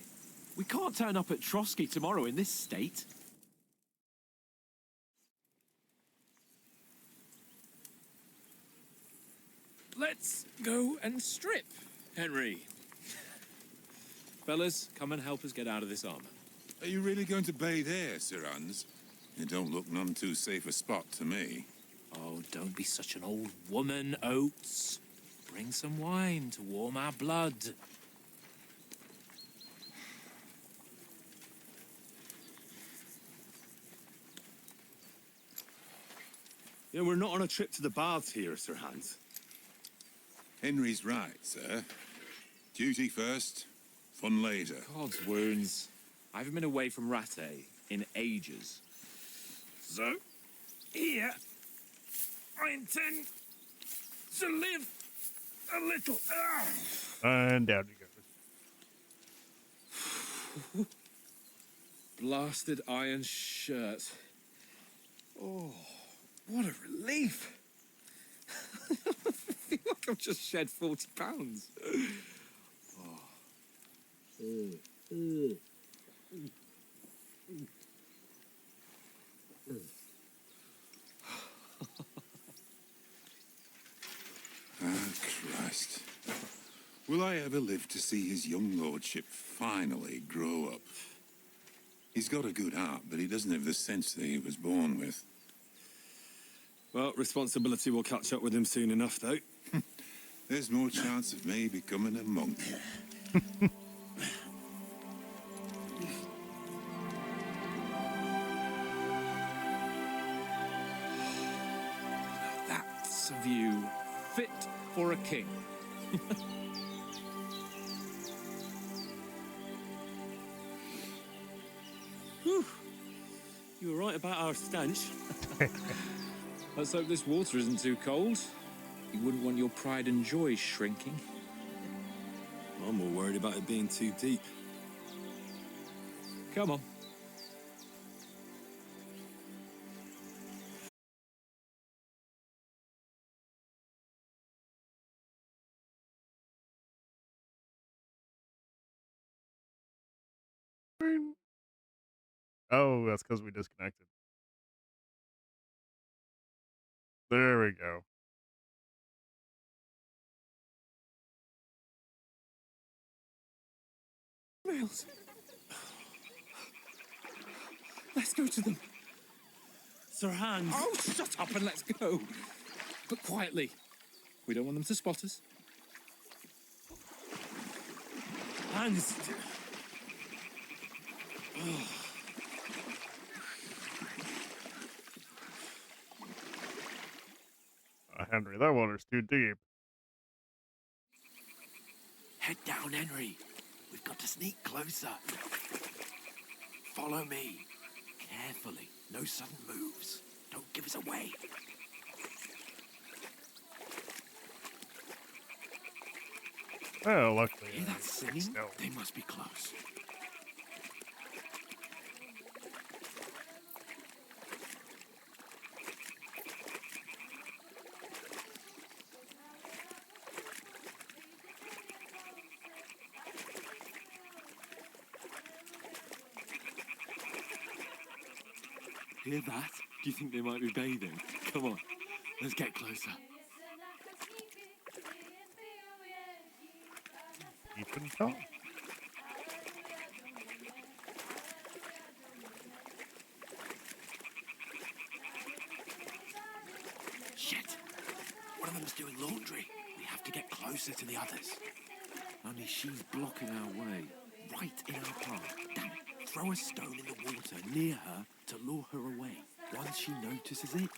[SPEAKER 4] We can't turn up at Trotsky tomorrow in this state.
[SPEAKER 12] Let's go and strip, Henry. Fellas, come and help us get out of this armor.
[SPEAKER 13] Are you really going to bathe here, Sir Hans? It don't look none too safe a spot to me.
[SPEAKER 12] Oh, don't be such an old woman, Oates. Bring some wine to warm our blood.
[SPEAKER 5] You know, we're not on a trip to the baths here, Sir Hans.
[SPEAKER 13] Henry's right, sir. Duty first, fun later.
[SPEAKER 12] God's wounds. I haven't been away from Rattay in ages.
[SPEAKER 2] So, here, I intend to live a little.
[SPEAKER 1] And down you go.
[SPEAKER 4] Blasted iron shirt. Oh, what a relief. I feel like I've just shed 40 pounds.
[SPEAKER 13] Ah, Christ. Will I ever live to see his young lordship finally grow up? He's got a good heart, but he doesn't have the sense that he was born with.
[SPEAKER 5] Well, responsibility will catch up with him soon enough, though.
[SPEAKER 13] There's more chance of me becoming a monk.
[SPEAKER 12] That's a view fit for a king.
[SPEAKER 5] Whew. You were right about our stench.
[SPEAKER 12] Let's hope this water isn't too cold. You wouldn't want your pride and joy shrinking.
[SPEAKER 5] I'm more worried about it being too deep.
[SPEAKER 12] Come on.
[SPEAKER 1] Oh, that's because we disconnected. There we go.
[SPEAKER 4] Rails. Let's go to them.
[SPEAKER 5] Sir Hans.
[SPEAKER 12] Oh, shut up and let's go. But quietly. We don't want them to spot us.
[SPEAKER 5] Hans.
[SPEAKER 1] Henry, that water's too deep.
[SPEAKER 7] Head down, Henry. We've got to sneak closer. Follow me. Carefully. No sudden moves. Don't give us away.
[SPEAKER 1] Oh, luckily.
[SPEAKER 7] Hear that singing?
[SPEAKER 1] No.
[SPEAKER 7] They must be close. Hear that? Do you think they might be bathing? Come on, let's get closer.
[SPEAKER 1] Deep and tall.
[SPEAKER 7] Shit! One of them's doing laundry. We have to get closer to the others. Only she's blocking our way, right in our path. Damn it! Throw a stone in the water near her to lure her away. Once she notices it,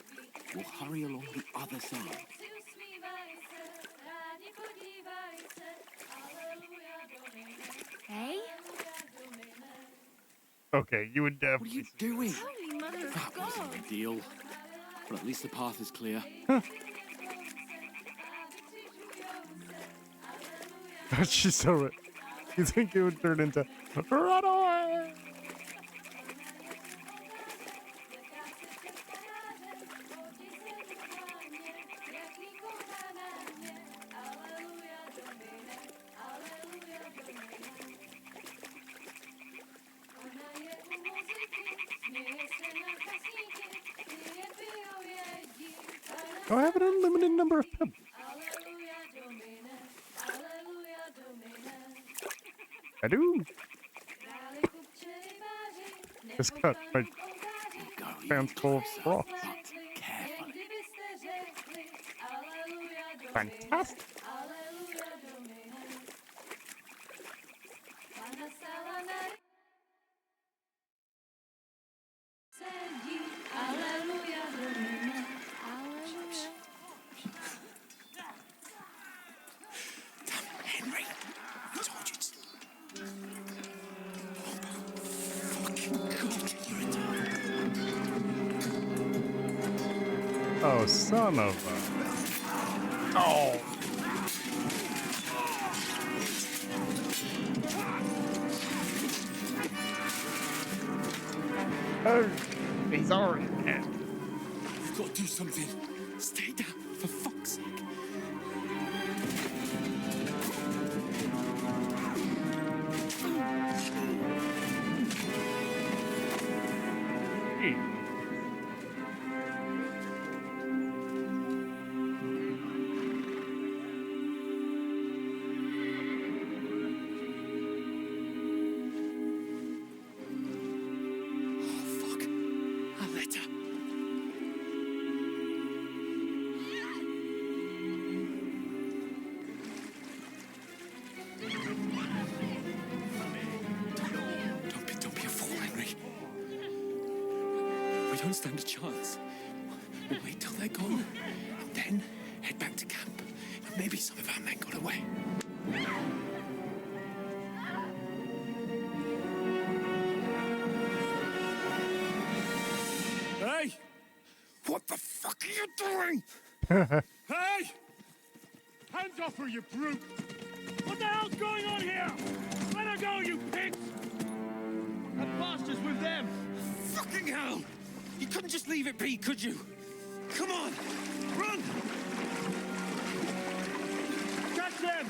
[SPEAKER 7] we'll hurry along the other side.
[SPEAKER 3] Hey?
[SPEAKER 1] Okay, you would definitely.
[SPEAKER 7] What are you doing?
[SPEAKER 3] Holy mother of
[SPEAKER 7] That
[SPEAKER 3] God!
[SPEAKER 7] wasn't ideal. But at least the path is clear.
[SPEAKER 1] She's so. You think it would turn into run away? Oh, I have an unlimited number of pebbles. I do. Just got my pants full of rocks.
[SPEAKER 7] Carefully.
[SPEAKER 1] Fantastic. son of a... Oh. Oh, he's already dead.
[SPEAKER 7] We've got to do something. Stay down, for fuck's sake.
[SPEAKER 1] Hey.
[SPEAKER 4] Don't be a fool, Henry. We don't stand a chance. We'll wait till they're gone, and then head back to camp. Maybe some of our men got away.
[SPEAKER 7] Hey! What the fuck are you doing? Hey! Hands off her, you brute! What the hell's going on here? Let her go, you pigs! That bastard's with them! Fucking hell! You couldn't just leave it be, could you? Come on! Run! Catch them!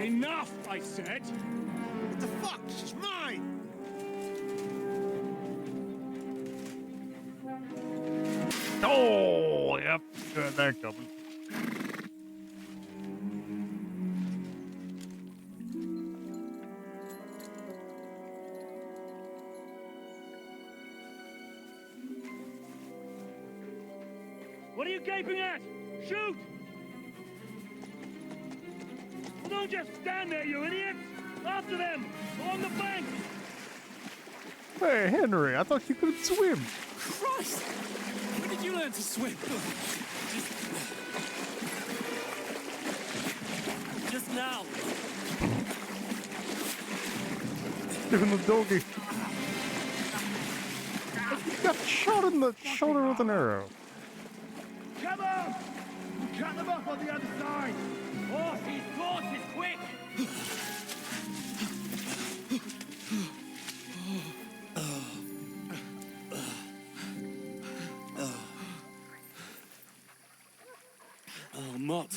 [SPEAKER 7] Enough, I said! What the fuck? She's mine!
[SPEAKER 1] Oh, yep. Got that coming.
[SPEAKER 7] What are you gaping at? Shoot! Well, don't just stand there, you idiots! After them! Along the bank!
[SPEAKER 1] Hey, Henry, I thought you could swim.
[SPEAKER 4] Christ! When did you learn to swim? Just now.
[SPEAKER 1] Give him the doggy. He got shot in the shoulder with an arrow.
[SPEAKER 7] Come on! Cut them off on the other side! Oh, he's horses, quick!
[SPEAKER 4] Oh, Mott.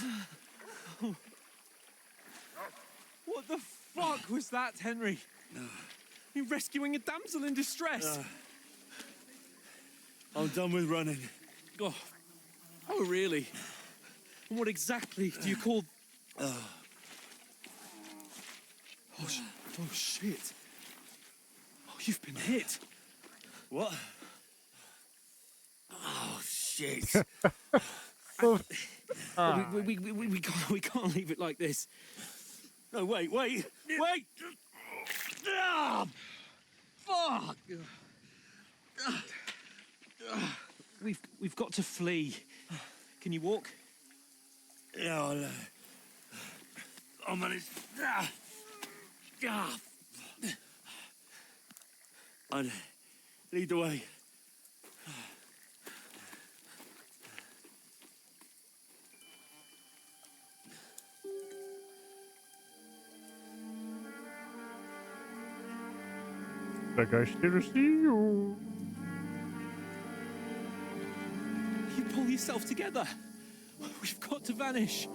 [SPEAKER 4] What the fuck was that, Henry? You rescuing a damsel in distress?
[SPEAKER 5] I'm done with running.
[SPEAKER 4] Oh, really? And what exactly do you call... Oh, shit. Oh, you've been hit.
[SPEAKER 5] What? Oh, shit.
[SPEAKER 4] We can't leave it like this.
[SPEAKER 5] No, wait! Ah, fuck!
[SPEAKER 4] We've got to flee. Can you walk?
[SPEAKER 5] Yeah, I'll manage. I'd lead the way.
[SPEAKER 1] Like I still see you.
[SPEAKER 4] You pull yourself together. We've got to vanish.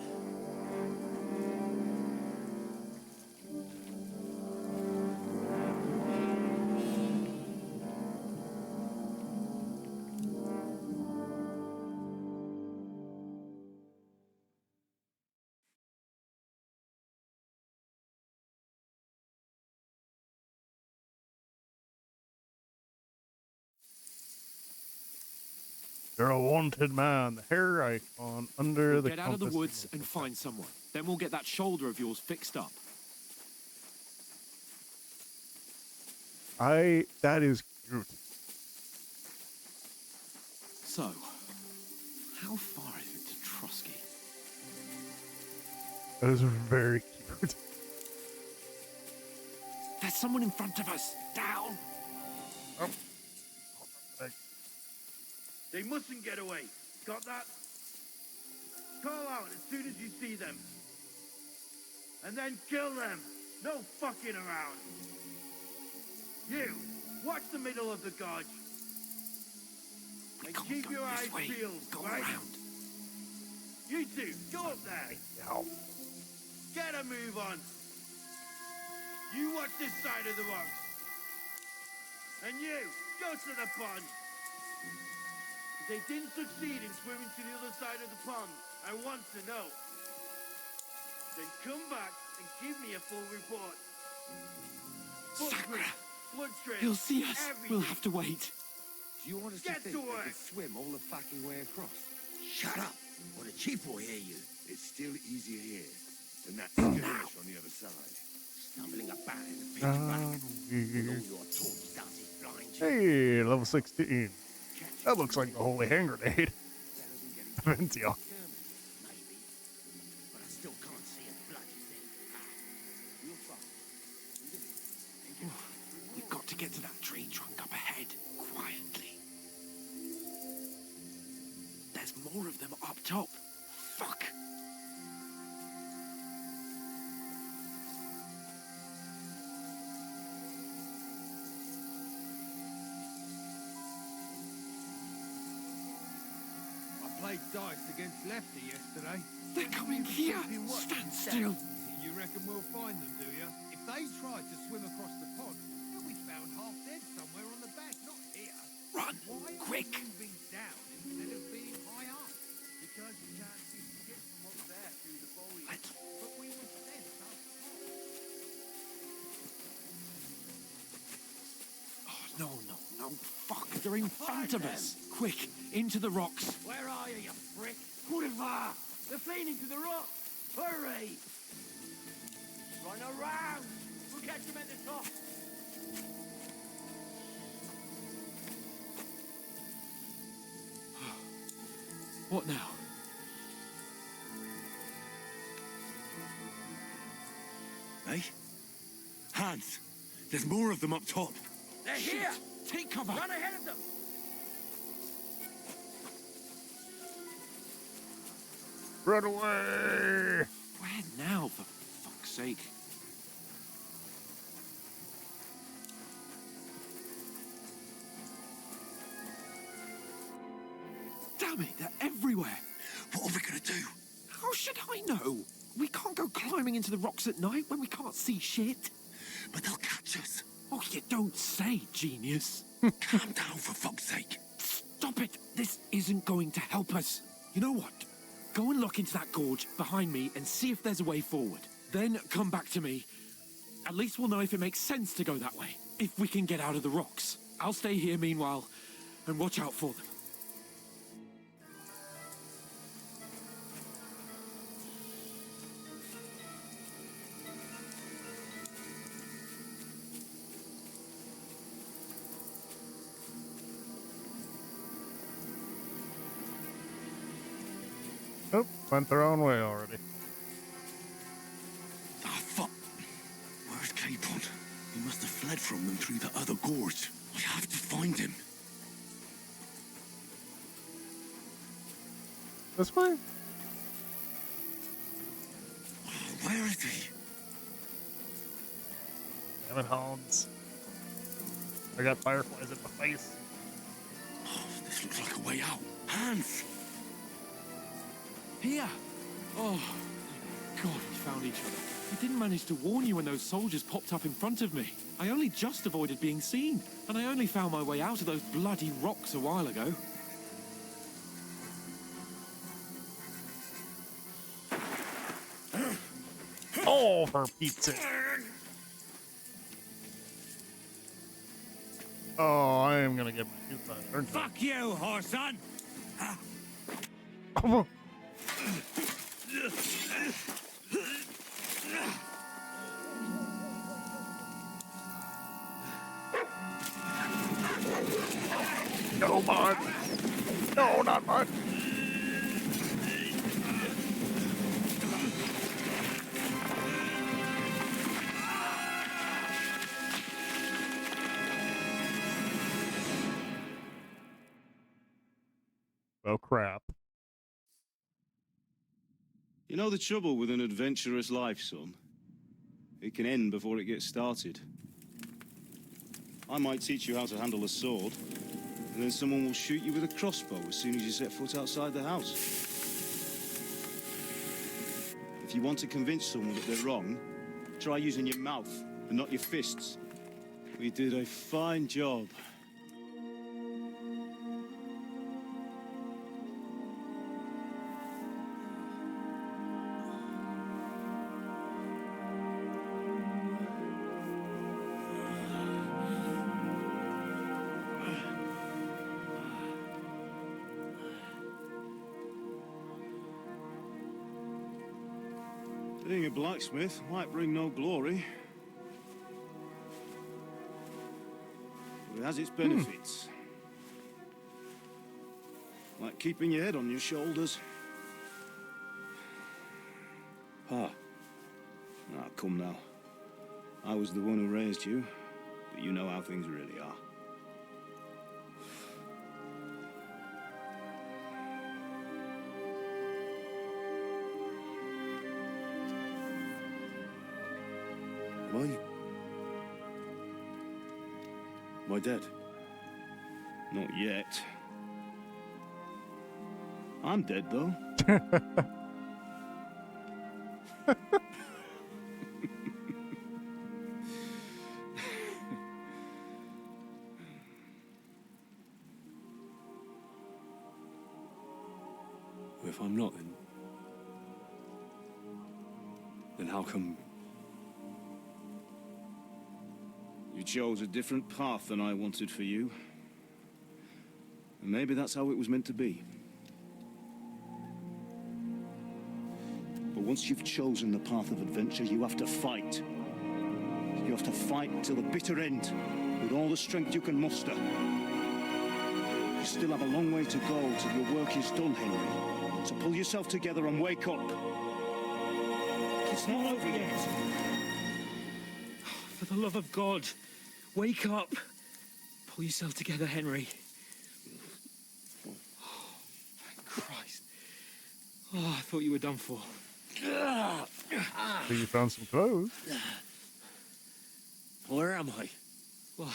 [SPEAKER 1] You're a wanted man. The hair icon under
[SPEAKER 4] We'll
[SPEAKER 1] the
[SPEAKER 4] get out of the
[SPEAKER 1] compass
[SPEAKER 4] woods and find someone. Then we'll get that shoulder of yours fixed up.
[SPEAKER 1] That is cute.
[SPEAKER 4] So, how far is it to Trusky?
[SPEAKER 1] That is very cute.
[SPEAKER 4] There's someone in front of us. Down.
[SPEAKER 1] Oh.
[SPEAKER 14] They mustn't get away. Got that? Call out as soon as you see them. And then kill them. No fucking around. You, watch the middle of the gorge. And keep your eyes peeled, right? You two, go up there. Get a move on. You watch this side of the rocks. And you, go to the pond. If they didn't succeed in swimming to the other side of the pond, I want to know. Then come back and give me a full report.
[SPEAKER 4] Sakura!
[SPEAKER 14] Blood trail.
[SPEAKER 4] He'll see us.
[SPEAKER 14] Everything.
[SPEAKER 4] We'll have to wait.
[SPEAKER 2] Do you want us
[SPEAKER 14] Get
[SPEAKER 2] to
[SPEAKER 14] to
[SPEAKER 2] think they
[SPEAKER 14] work.
[SPEAKER 2] could swim all the fucking way across?
[SPEAKER 8] Shut up, or the chief will hear you.
[SPEAKER 2] It's still easier here than that skirmish on the other side.
[SPEAKER 8] Stumbling about in the pitch black. With all your torch darted blind you.
[SPEAKER 1] Hey, level 16. That looks like the holy hand grenade. Ventio.
[SPEAKER 8] Maybe, but I still can't see a bloody thing. We'll find.
[SPEAKER 4] We've got to get to that tree trunk up ahead, quietly. There's more of them up top. Fuck!
[SPEAKER 10] Played dice against Lefty yesterday.
[SPEAKER 4] They're coming here! Stand still!
[SPEAKER 10] You reckon we'll find them, do you? If they tried to swim across the pond, they'll be found half dead somewhere on the bank, not here.
[SPEAKER 4] Run!
[SPEAKER 10] Why
[SPEAKER 4] Quick!
[SPEAKER 10] are we moving down instead of being high up? Because you can't see shit from up there through the foliage. But we were sent up top.
[SPEAKER 4] Oh, no. Fuck, they're in front of us! Quick, into the rocks!
[SPEAKER 14] Where are you, you prick? Boulevard! They're fleeing into the rock! Hurry! Run around! We'll catch them at the top!
[SPEAKER 4] What now?
[SPEAKER 6] Hey? Hans! There's more of them up top.
[SPEAKER 14] They're here!
[SPEAKER 4] Take cover!
[SPEAKER 14] Run ahead of them!
[SPEAKER 1] Run away!
[SPEAKER 4] Where now, for fuck's sake? Damn it, they're everywhere!
[SPEAKER 6] What are we gonna do?
[SPEAKER 4] How should I know? We can't go climbing into the rocks at night when we can't see shit.
[SPEAKER 6] But they'll catch us.
[SPEAKER 4] Oh, you don't say, genius.
[SPEAKER 6] Calm down, for fuck's sake.
[SPEAKER 4] Stop it! This isn't going to help us. You know what? Go and look into that gorge behind me and see if there's a way forward. Then come back to me. At least we'll know if it makes sense to go that way. If we can get out of the rocks. I'll stay here meanwhile and watch out for them.
[SPEAKER 1] Oh, went their own way already.
[SPEAKER 6] Ah, fuck. Where's Capon? He must have fled from them through the other gorge. I have to find him.
[SPEAKER 1] This way?
[SPEAKER 6] Where is he?
[SPEAKER 1] Damn it, Hans. I got fireflies in my face.
[SPEAKER 6] Oh, this looks like a way out. Hans!
[SPEAKER 4] Here! Oh, God, we found each other. I didn't manage to warn you when those soldiers popped up in front of me. I only just avoided being seen, and I only found my way out of those bloody rocks a while ago.
[SPEAKER 1] Oh, for Pete's sake. Oh, I am gonna get my tooth on. Turn to
[SPEAKER 2] Fuck you, whoreson!
[SPEAKER 1] Oh, no, bud. No, not bud. crap.
[SPEAKER 5] You know the trouble with an adventurous life, son? It can end before it gets started. I might teach you how to handle a sword, and then someone will shoot you with a crossbow as soon as you set foot outside the house. If you want to convince someone that they're wrong, try using your mouth and not your fists. We did a fine job. Being a blacksmith might bring no glory, but it has its benefits. Like keeping your head on your shoulders. Ah, come now. I was the one who raised you, but you know how things really are. Am I dead? Not yet. I'm dead, though.
[SPEAKER 15] If I'm not, then how come...
[SPEAKER 5] You chose a different path than I wanted for you. And maybe that's how it was meant to be. But once you've chosen the path of adventure, you have to fight. You have to fight till the bitter end, with all the strength you can muster. You still have a long way to go till your work is done, Henry. So pull yourself together and wake up. It's not over yet.
[SPEAKER 12] For the love of God, wake up. Pull yourself together, Henry. Oh, thank Christ. Oh, I thought you were done for.
[SPEAKER 1] So you found some clothes.
[SPEAKER 12] Where am I? Well,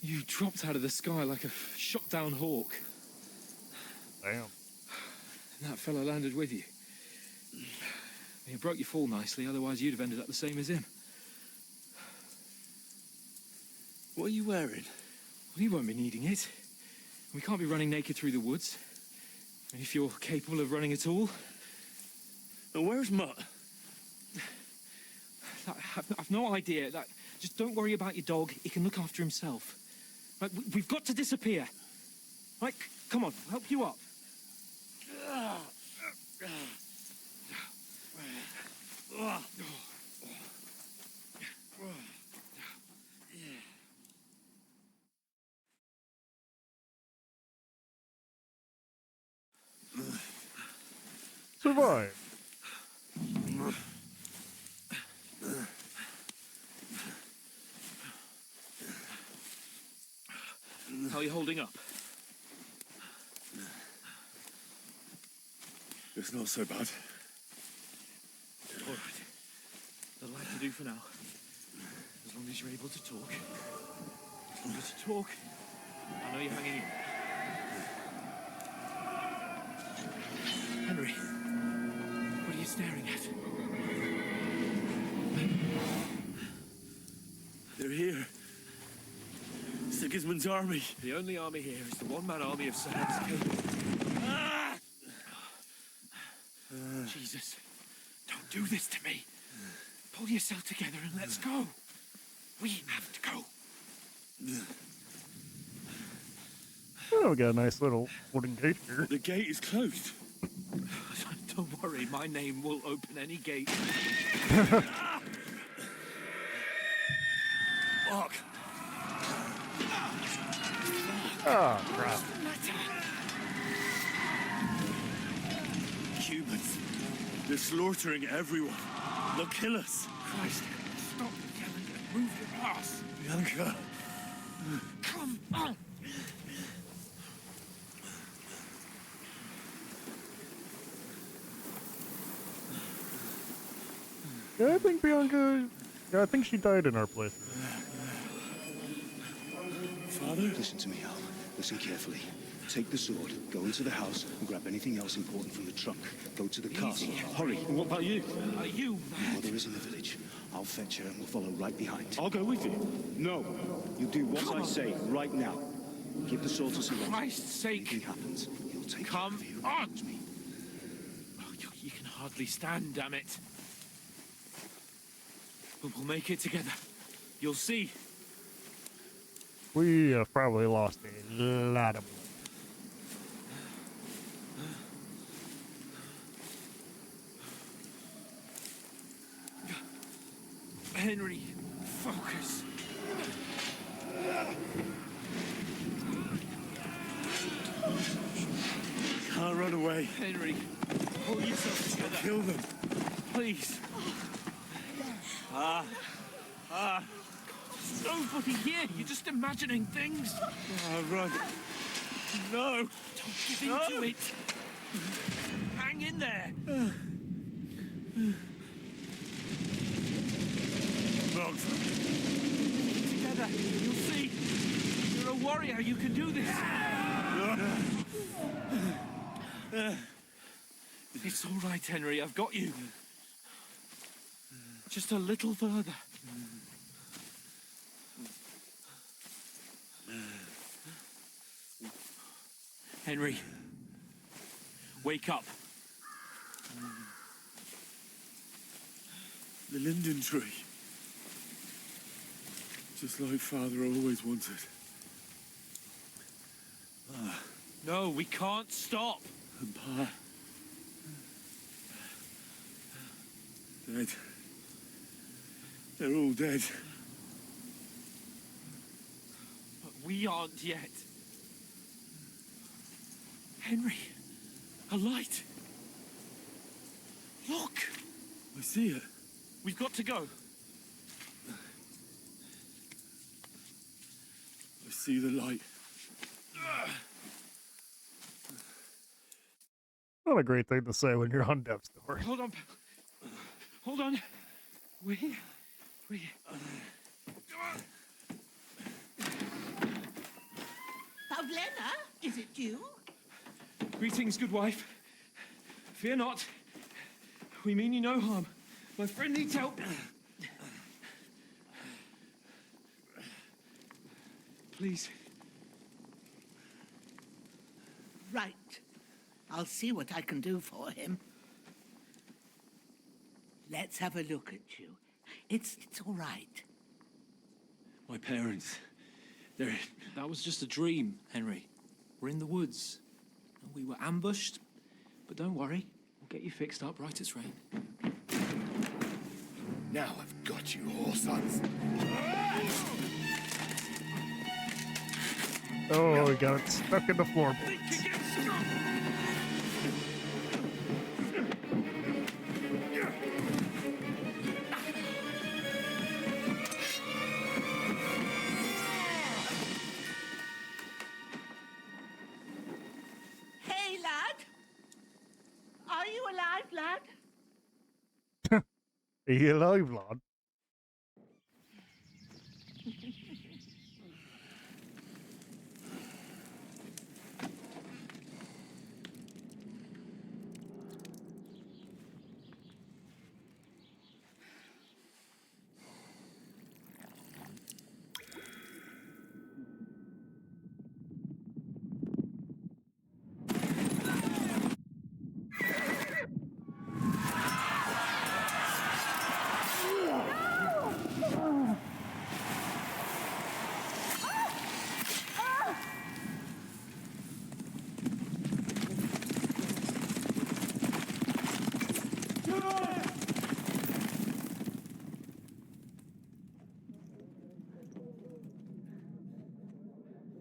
[SPEAKER 12] you dropped out of the sky like a shot-down hawk.
[SPEAKER 1] Damn.
[SPEAKER 12] And that fella landed with you. You broke your fall nicely, otherwise you'd have ended up the same as him.
[SPEAKER 15] What are you wearing?
[SPEAKER 12] Well, you won't be needing it. We can't be running naked through the woods. And if you're capable of running at all...
[SPEAKER 15] And where's Mutt?
[SPEAKER 12] I've no idea. Just don't worry about your dog. He can look after himself. Right, we've got to disappear. Right, come on, I'll help you up.
[SPEAKER 1] Survive.
[SPEAKER 12] How are you holding up?
[SPEAKER 15] It's not so bad.
[SPEAKER 12] All right. That'll have to do for now. As long as you're able to talk. As long as you talk, I know you're hanging in. Henry, what are you staring at?
[SPEAKER 15] They're here. Sigismund's army.
[SPEAKER 12] The only army here is the one-man army of Sir Hans. Jesus, don't do this to me. Pull yourself together and let's go. We have to go.
[SPEAKER 1] Oh, we got a nice little wooden gate here.
[SPEAKER 15] The gate is closed.
[SPEAKER 12] Don't worry, my name will open any gate.
[SPEAKER 15] Fuck.
[SPEAKER 1] Oh, crap.
[SPEAKER 15] Humans. They're slaughtering everyone. They'll kill us.
[SPEAKER 12] Christ, stop yelling and move your ass.
[SPEAKER 15] Bianca.
[SPEAKER 12] Come on.
[SPEAKER 1] Yeah, I think Bianca. Yeah, I think she died in our playthrough.
[SPEAKER 16] Father? Listen to me, Al. Listen carefully. Take the sword, go into the house, and grab anything else important from the trunk. Go to the castle. Hurry.
[SPEAKER 5] And what about you?
[SPEAKER 16] Are you mad? Your mother is in the village. I'll fetch her and we'll follow right behind.
[SPEAKER 5] I'll go with you.
[SPEAKER 16] No. You do what I say right now. Give the sword to someone.
[SPEAKER 7] For Christ's sake.
[SPEAKER 16] Anything happens, he'll take
[SPEAKER 7] Come
[SPEAKER 16] care of you.
[SPEAKER 7] on.
[SPEAKER 16] Me.
[SPEAKER 7] Oh, you can hardly stand, damn it. But we'll make it together. You'll see.
[SPEAKER 1] We have probably lost a lot of blood.
[SPEAKER 7] Henry, focus.
[SPEAKER 15] Can't run away.
[SPEAKER 7] Henry, pull yourself together.
[SPEAKER 15] Kill them.
[SPEAKER 7] Please. There's nobody here. You're just imagining things.
[SPEAKER 15] Run. No.
[SPEAKER 7] Don't give in to it. Hang in there.
[SPEAKER 15] Not.
[SPEAKER 7] Together, you'll see. You're a warrior. You can do this. It's all right, Henry. I've got you. Just a little further. Henry, wake up.
[SPEAKER 15] The linden tree. Just like Father always wanted.
[SPEAKER 7] No, we can't stop.
[SPEAKER 15] And Pa. Dead. They're all dead.
[SPEAKER 7] But we aren't yet. Henry, a light. Look.
[SPEAKER 15] I see it.
[SPEAKER 7] We've got to go.
[SPEAKER 15] I see the light.
[SPEAKER 1] Not a great thing to say when you're on death's door.
[SPEAKER 7] Hold on. Hold on. We're here. We're here.
[SPEAKER 11] Pavlena, is it you?
[SPEAKER 12] Greetings, good wife. Fear not. We mean you no harm. My friend needs help. Please.
[SPEAKER 11] Right. I'll see what I can do for him. Let's have a look at you. It's all right.
[SPEAKER 12] My parents. That was just a dream, Henry. We're in the woods. We were ambushed, but don't worry. We'll get you fixed up right as rain.
[SPEAKER 15] Now I've got you, whore sons.
[SPEAKER 1] Oh, we got it stuck in the floorboards.
[SPEAKER 11] Hey, lad. Are you alive, lad?
[SPEAKER 1] Are you alive, lad?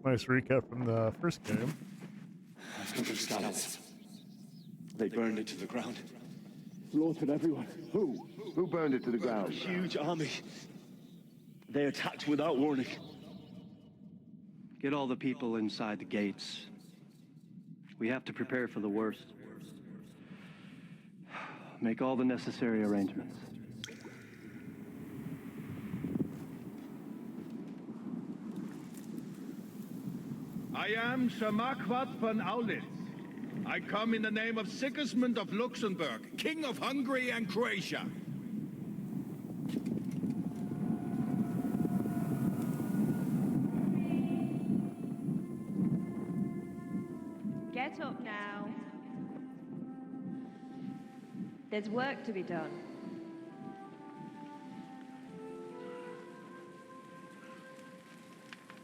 [SPEAKER 1] Nice recap from the first game.
[SPEAKER 16] Scouts. They burned it to the ground. Slaughtered everyone. Who? Who burned it to the ground? A huge army. They attacked without warning.
[SPEAKER 17] Get all the people inside the gates. We have to prepare for the worst. Make all the necessary arrangements.
[SPEAKER 14] I am Sir Marquardt von Aulitz. I come in the name of Sigismund of Luxembourg, King of Hungary and Croatia.
[SPEAKER 18] Get up now. There's work to be done.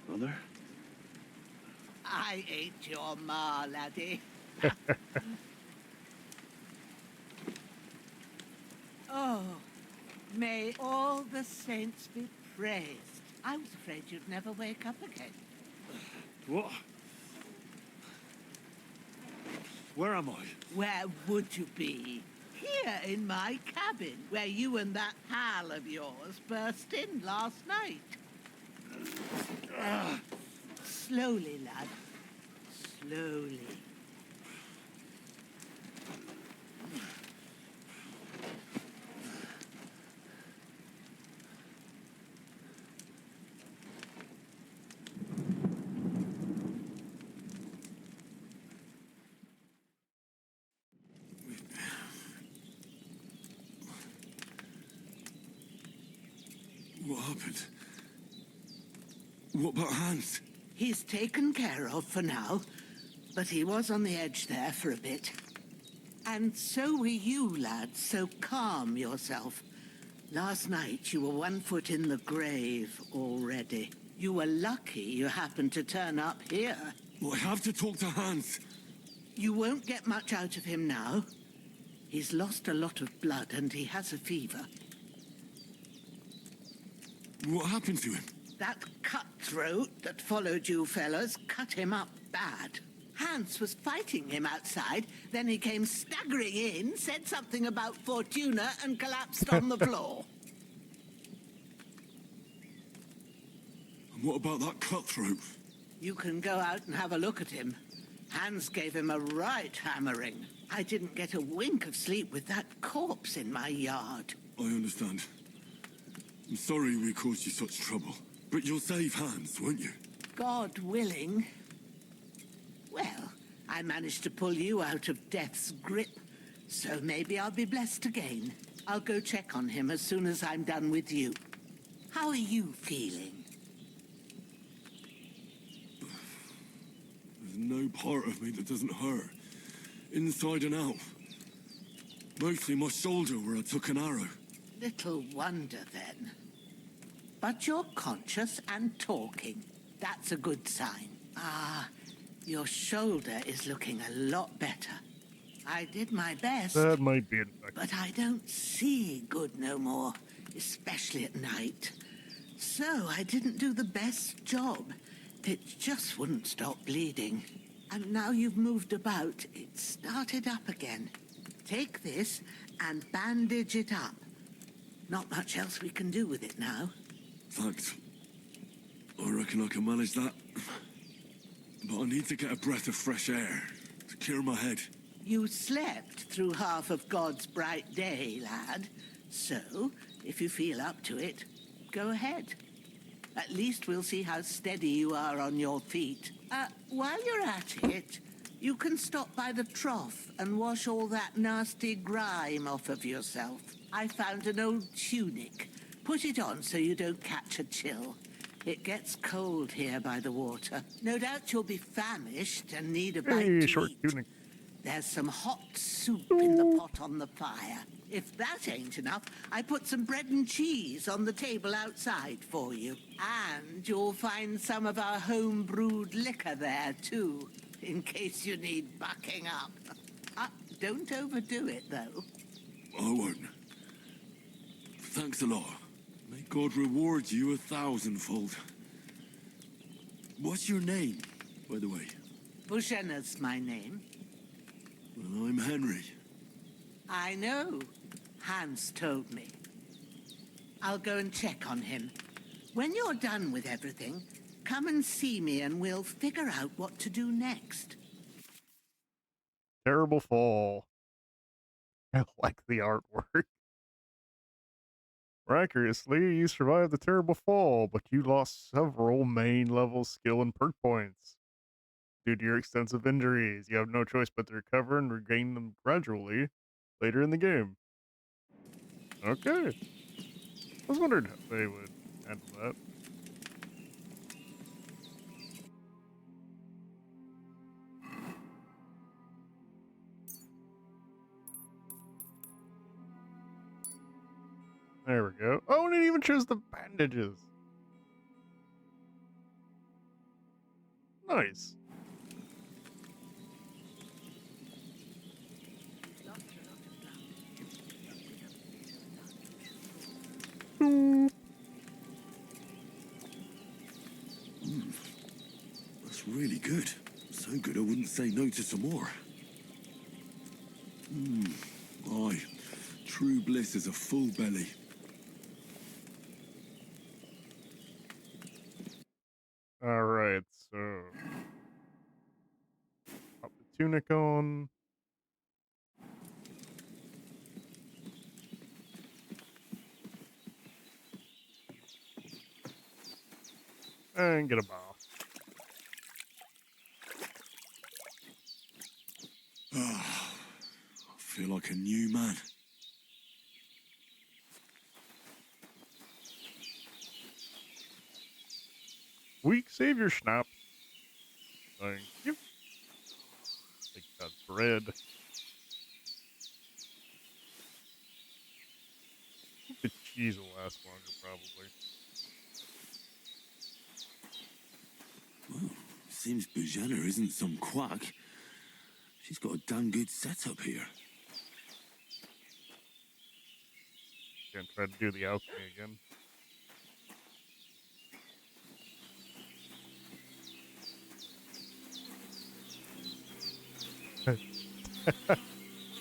[SPEAKER 9] Mother?
[SPEAKER 19] I ain't your ma, laddie. Oh, may all the saints be praised. I was afraid you'd never wake up again.
[SPEAKER 15] What? Where am I?
[SPEAKER 19] Where would you be? Here in my cabin, where you and that pal of yours burst in last night. Slowly, lad. Slowly.
[SPEAKER 6] What happened? What about Hans?
[SPEAKER 19] He's taken care of for now, but he was on the edge there for a bit. And so were you, lad, so calm yourself. Last night you were 1 foot in the grave already. You were lucky you happened to turn up here.
[SPEAKER 6] Well, I have to talk to Hans.
[SPEAKER 19] You won't get much out of him now. He's lost a lot of blood and he has a fever.
[SPEAKER 6] What happened to him?
[SPEAKER 19] That cutthroat that followed you fellas cut him up bad. Hans was fighting him outside, then he came staggering in, said something about Fortuna, and collapsed on the floor.
[SPEAKER 6] And what about that cutthroat?
[SPEAKER 19] You can go out and have a look at him. Hans gave him a right hammering. I didn't get a wink of sleep with that corpse in my yard.
[SPEAKER 6] I understand. I'm sorry we caused you such trouble. But you'll save Hans, won't you?
[SPEAKER 19] God willing. Well, I managed to pull you out of death's grip, so maybe I'll be blessed again. I'll go check on him as soon as I'm done with you. How are you feeling?
[SPEAKER 6] There's no part of me that doesn't hurt. Inside and out. Mostly my shoulder where I took an arrow.
[SPEAKER 19] Little wonder, then. But you're conscious and talking. That's a good sign. Ah, your shoulder is looking a lot better. I did my best.
[SPEAKER 1] That might be infected.
[SPEAKER 19] But I don't see good no more, especially at night. So I didn't do the best job. It just wouldn't stop bleeding. And now you've moved about, it started up again. Take this and bandage it up. Not much else we can do with it now.
[SPEAKER 6] Thanks. I reckon I can manage that. But I need to get a breath of fresh air to clear my head.
[SPEAKER 19] You slept through half of God's bright day, lad. So, if you feel up to it, go ahead. At least we'll see how steady you are on your feet. While you're at it, you can stop by the trough and wash all that nasty grime off of yourself. I found an old tunic. Put it on so you don't catch a chill. It gets cold here by the water. No doubt you'll be famished and need a bite to
[SPEAKER 1] short
[SPEAKER 19] eat.
[SPEAKER 1] tunic.
[SPEAKER 19] There's some hot soup in the pot on the fire. If that ain't enough, I put some bread and cheese on the table outside for you. And you'll find some of our home-brewed liquor there, too, in case you need bucking up. Don't overdo it, though.
[SPEAKER 6] I won't. Thanks a lot. May God reward you 1,000-fold. What's your name, by the way?
[SPEAKER 19] Bushenna's my name.
[SPEAKER 6] Well, I'm Henry.
[SPEAKER 19] I know. Hans told me. I'll go and check on him. When you're done with everything, come and see me and we'll figure out what to do next.
[SPEAKER 1] Terrible fall. I like the artwork. Miraculously, you survived the terrible fall, but you lost several main level skill and perk points. Due to your extensive injuries, you have no choice but to recover and regain them gradually later in the game. Okay. I was wondering how they would handle that. There we go. Oh, and it even shows the bandages. Nice.
[SPEAKER 6] That's really good. So good I wouldn't say no to some more. Aye. True bliss is a full belly.
[SPEAKER 1] All right, so pop the tunic on. And get a bath.
[SPEAKER 6] Ah, I feel like a new man.
[SPEAKER 1] Weak savior schnapps. Thank you. Take that bread. I think the cheese will last longer, probably.
[SPEAKER 6] Well, seems Bujana isn't some quack. She's got a damn good setup here.
[SPEAKER 1] Gonna try to do the alchemy again.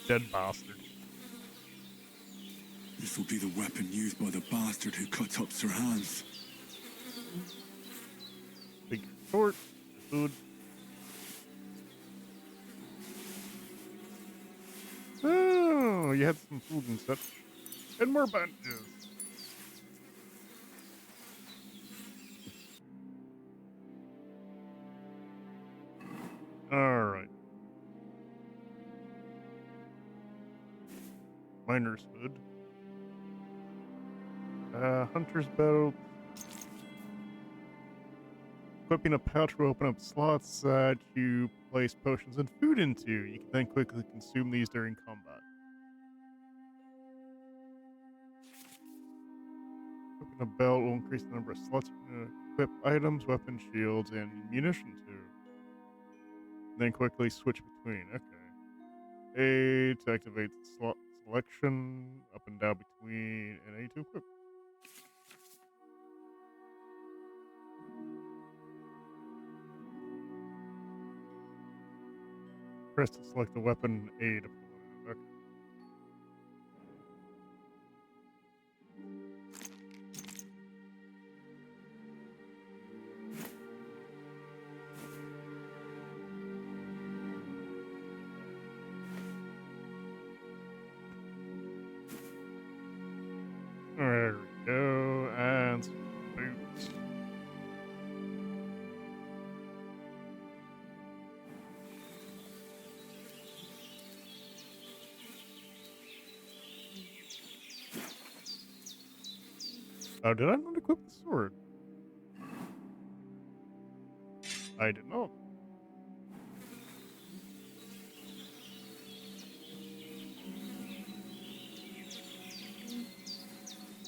[SPEAKER 1] Dead bastard.
[SPEAKER 6] This will be the weapon used by the bastard who cut up Sir Hans.
[SPEAKER 1] Take your sword, your food. Oh, you had some food and such. And more bandages. Alright. Miner's hood. Hunter's belt. Equipping a pouch will open up slots that you place potions and food into. You can then quickly consume these during combat. Equipping a belt will increase the number of slots you can equip items, weapons, shields, and munition to. And then quickly switch between. Okay. A to activate slot selection, up and down between, and A to equip. Press to select the weapon, A to pull it. Okay. There we go, and some boots. Oh, did I not equip the sword? I did not.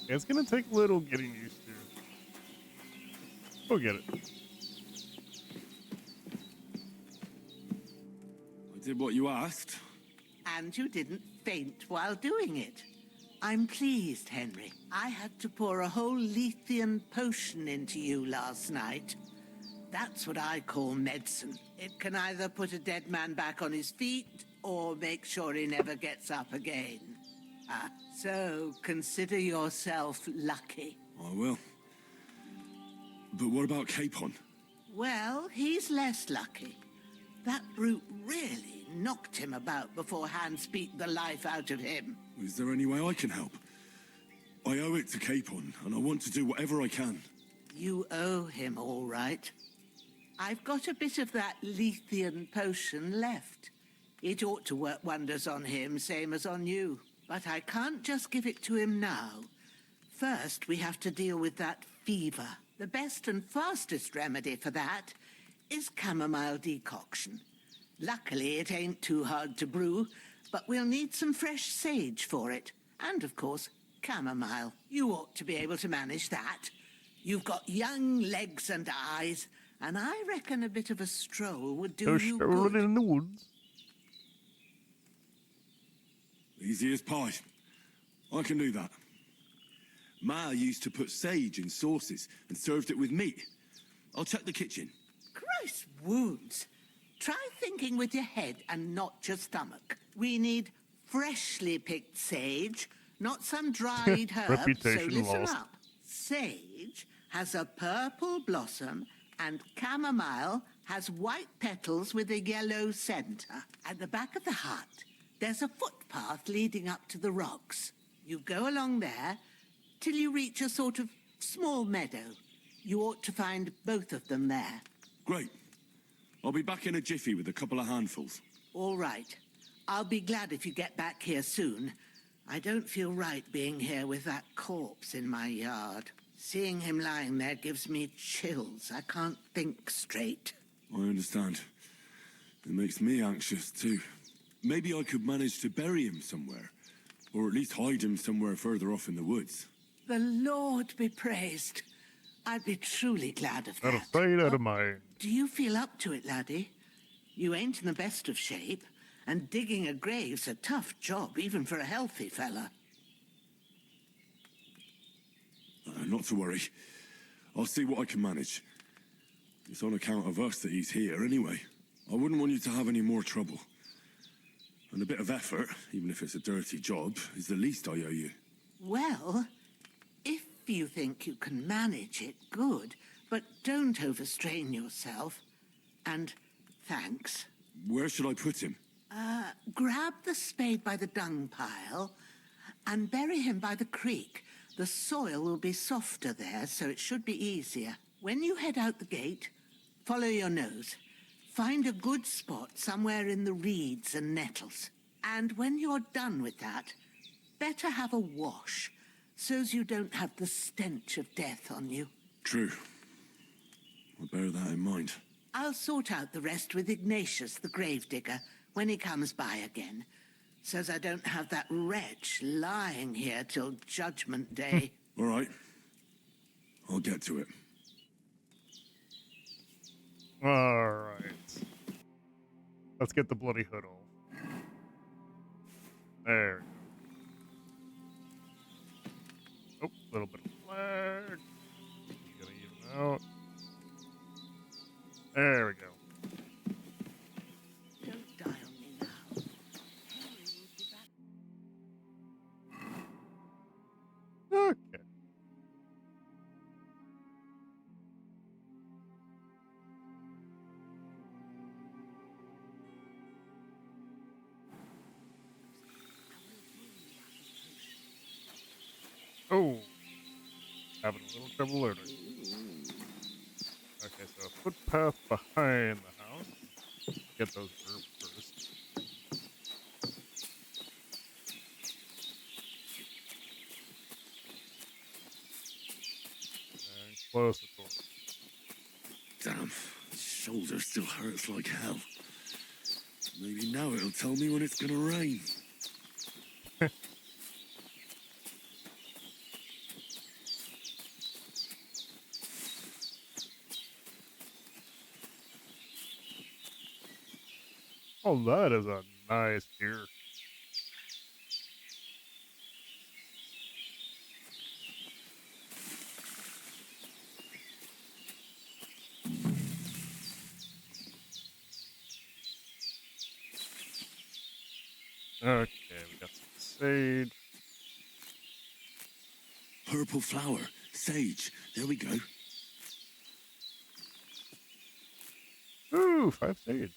[SPEAKER 1] It's gonna take a little getting used to. We'll get it.
[SPEAKER 6] I did what you asked.
[SPEAKER 19] And you didn't faint while doing it. I'm pleased, Henry. I had to pour a whole Lethean potion into you last night. That's what I call medicine. It can either put a dead man back on his feet or make sure he never gets up again. So consider yourself lucky.
[SPEAKER 6] I will. But what about Capon?
[SPEAKER 19] Well, he's less lucky. That brute really knocked him about before Hans beat the life out of him.
[SPEAKER 6] Is there any way I can help? I owe it to Capon, and I want to do whatever I can.
[SPEAKER 19] You owe him, all right. I've got a bit of that Lethean potion left. It ought to work wonders on him, same as on you. But I can't just give it to him now. First, we have to deal with that fever. The best and fastest remedy for that is chamomile decoction. Luckily, it ain't too hard to brew, but we'll need some fresh sage for it. And, of course, chamomile. You ought to be able to manage that. You've got young legs and eyes, and I reckon a bit of a stroll would do you good.
[SPEAKER 1] In the woods.
[SPEAKER 6] Easy as pie. I can do that. Ma used to put sage in sauces and served it with meat. I'll check the kitchen.
[SPEAKER 19] Gross wounds. Try thinking with your head and not your stomach. We need freshly picked sage, not some dried herb, so
[SPEAKER 1] Reputation
[SPEAKER 19] listen
[SPEAKER 1] lost.
[SPEAKER 19] up. Sage has a purple blossom and chamomile has white petals with a yellow center. At the back of the hut, there's a footpath leading up to the rocks. You go along there till you reach a sort of small meadow. You ought to find both of them there.
[SPEAKER 6] Great. I'll be back in a jiffy with a couple of handfuls.
[SPEAKER 19] All right. I'll be glad if you get back here soon. I don't feel right being here with that corpse in my yard. Seeing him lying there gives me chills. I can't think straight.
[SPEAKER 6] I understand. It makes me anxious too. Maybe I could manage to bury him somewhere. Or at least hide him somewhere further off in the woods.
[SPEAKER 19] The Lord be praised. I'd be truly glad of that.
[SPEAKER 1] Out of sight, out of mind.
[SPEAKER 19] Do you feel up to it, laddie? You ain't in the best of shape, and digging a grave's a tough job, even for a healthy fella.
[SPEAKER 6] Not to worry. I'll see what I can manage. It's on account of us that he's here anyway. I wouldn't want you to have any more trouble. And a bit of effort, even if it's a dirty job, is the least I owe you.
[SPEAKER 19] Well, if you think you can manage it, good. But don't overstrain yourself. And thanks.
[SPEAKER 6] Where should I put him?
[SPEAKER 19] Grab the spade by the dung pile and bury him by the creek. The soil will be softer there, so it should be easier. When you head out the gate, follow your nose. Find a good spot somewhere in the reeds and nettles. And when you're done with that, better have a wash, so's you don't have the stench of death on you.
[SPEAKER 6] True. I'll bear that in mind.
[SPEAKER 19] I'll sort out the rest with Ignatius, the gravedigger, when he comes by again, so's I don't have that wretch lying here till Judgment Day.
[SPEAKER 6] All right. I'll get to it.
[SPEAKER 1] All right. Let's get the bloody hood off. There we go. Oh, a little bit of flag. You gotta even out. There we go.
[SPEAKER 19] Don't die on me now.
[SPEAKER 1] Okay. Oh, having a little trouble learning. Okay, so a footpath behind the house. Get those herbs first. And close the door.
[SPEAKER 6] Damn, shoulder still hurts like hell. Maybe now it'll tell me when it's gonna rain.
[SPEAKER 1] Oh, that is a nice deer. Okay, we got some sage.
[SPEAKER 6] Purple flower, sage. There we go.
[SPEAKER 1] Ooh, 5 sage.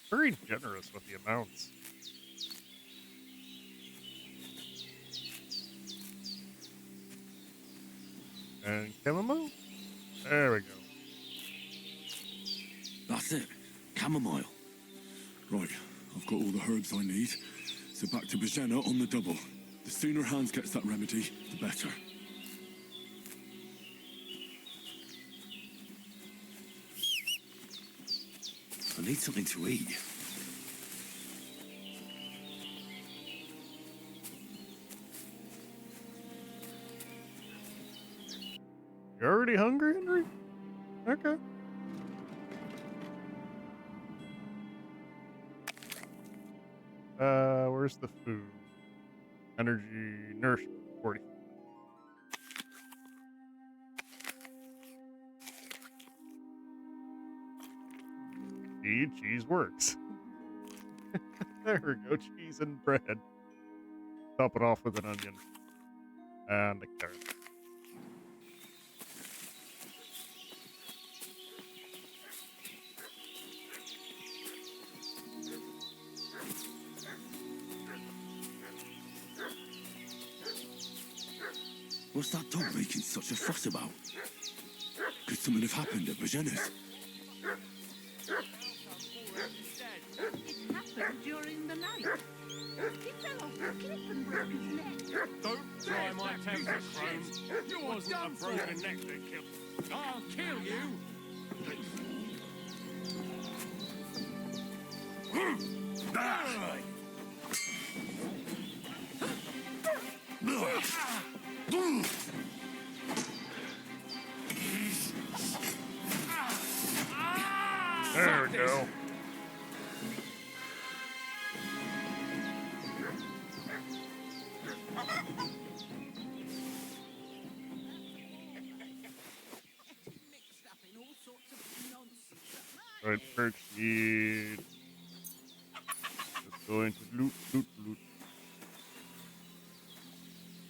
[SPEAKER 1] Very generous with the amounts. And chamomile? There we go.
[SPEAKER 6] That's it. Chamomile. Right, I've got all the herbs I need. So back to Bajena on the double. The sooner Hans gets that remedy, the better. I need something to eat.
[SPEAKER 1] You're already hungry, Henry? Okay. Where's the food? Energy, nourishment, 40. See, cheese works. There we go, cheese and bread. Top it off with an onion. And a carrot.
[SPEAKER 6] What's that dog making such a fuss about? Could something have happened at Bajena's?
[SPEAKER 19] It happened during the night. He fell off the cliff and broke his neck.
[SPEAKER 4] Don't try my temper, Crone. It wasn't a broken neck that killed. I'll kill you!
[SPEAKER 1] There we go. Right, perch feed. Just going to loot, loot, loot.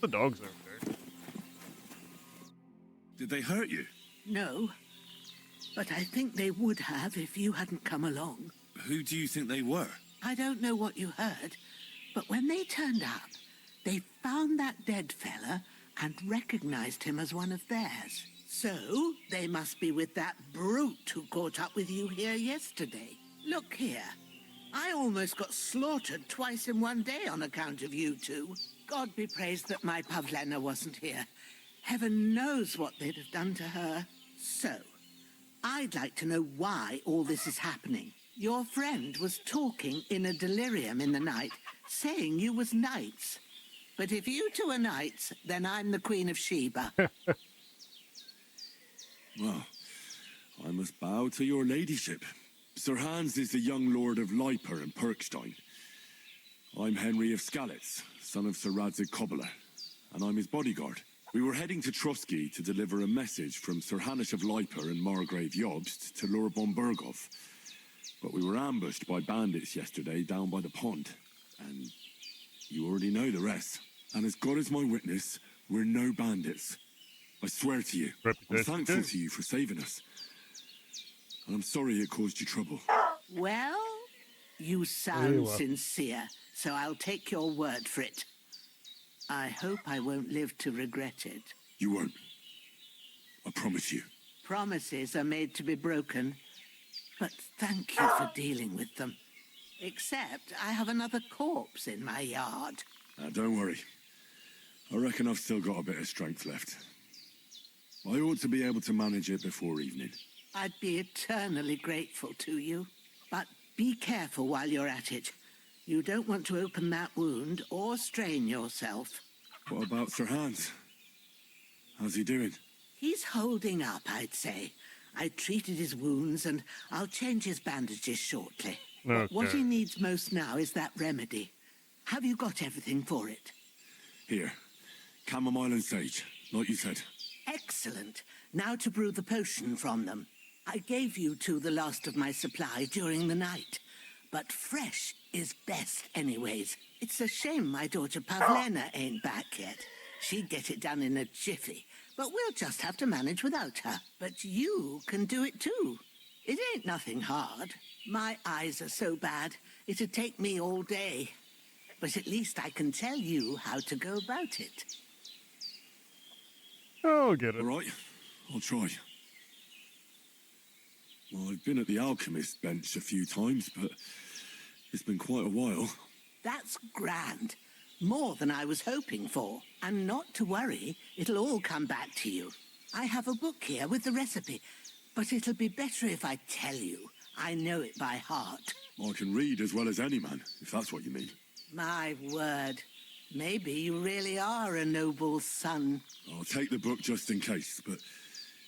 [SPEAKER 1] The dogs out there.
[SPEAKER 6] Did they hurt you?
[SPEAKER 19] No, but I think they would have if you hadn't come along.
[SPEAKER 6] Who do you think they were?
[SPEAKER 19] I don't know what you heard, but when they turned up, they found that dead fella and recognized him as one of theirs. So, they must be with that brute who caught up with you here yesterday. Look here. I almost got slaughtered twice in one day on account of you two. God be praised that my Pavlena wasn't here. Heaven knows what they'd have done to her. So, I'd like to know why all this is happening. Your friend was talking in a delirium in the night, saying you was knights. But if you two are knights, then I'm the Queen of Sheba.
[SPEAKER 6] Well, I must bow to your ladyship. Sir Hans is the young lord of Leiper and Perkstein. I'm Henry of Skalitz, son of Sir Radzig Kobyla, and I'm his bodyguard. We were heading to Trotsky to deliver a message from Sir Hanish of Leiper and Margrave Jobst to Lord Bombergov. But we were ambushed by bandits yesterday down by the pond, and you already know the rest. And as God is my witness, we're no bandits. I swear to you, I'm thankful to you for saving us. And I'm sorry it caused you trouble.
[SPEAKER 19] Well, you sound sincere, so I'll take your word for it. I hope I won't live to regret it.
[SPEAKER 6] You won't. I promise you.
[SPEAKER 19] Promises are made to be broken, but thank you for dealing with them. Except I have another corpse in my yard.
[SPEAKER 6] Don't worry. I reckon I've still got a bit of strength left. I ought to be able to manage it before evening.
[SPEAKER 19] I'd be eternally grateful to you. But be careful while you're at it. You don't want to open that wound or strain yourself.
[SPEAKER 6] What about Sir Hans? How's he doing?
[SPEAKER 19] He's holding up, I'd say. I treated his wounds and I'll change his bandages shortly.
[SPEAKER 1] Okay.
[SPEAKER 19] What he needs most now is that remedy. Have you got everything for it?
[SPEAKER 6] Here. Chamomile and sage, like you said.
[SPEAKER 19] Excellent. Now to brew the potion from them. I gave you two the last of my supply during the night. But fresh is best anyways. It's a shame my daughter Pavlena ain't back yet. She'd get it done in a jiffy. But we'll just have to manage without her. But you can do it too. It ain't nothing hard. My eyes are so bad, it'd take me all day. But at least I can tell you how to go about it.
[SPEAKER 1] Oh, get it.
[SPEAKER 6] All right, I'll try. Well, I've been at the alchemist bench a few times, but it's been quite a while.
[SPEAKER 19] That's grand. More than I was hoping for. And not to worry, it'll all come back to you. I have a book here with the recipe, but it'll be better if I tell you. I know it by heart.
[SPEAKER 6] I can read as well as any man, if that's what you mean.
[SPEAKER 19] My word. Maybe you really are a noble son.
[SPEAKER 6] I'll take the book just in case, but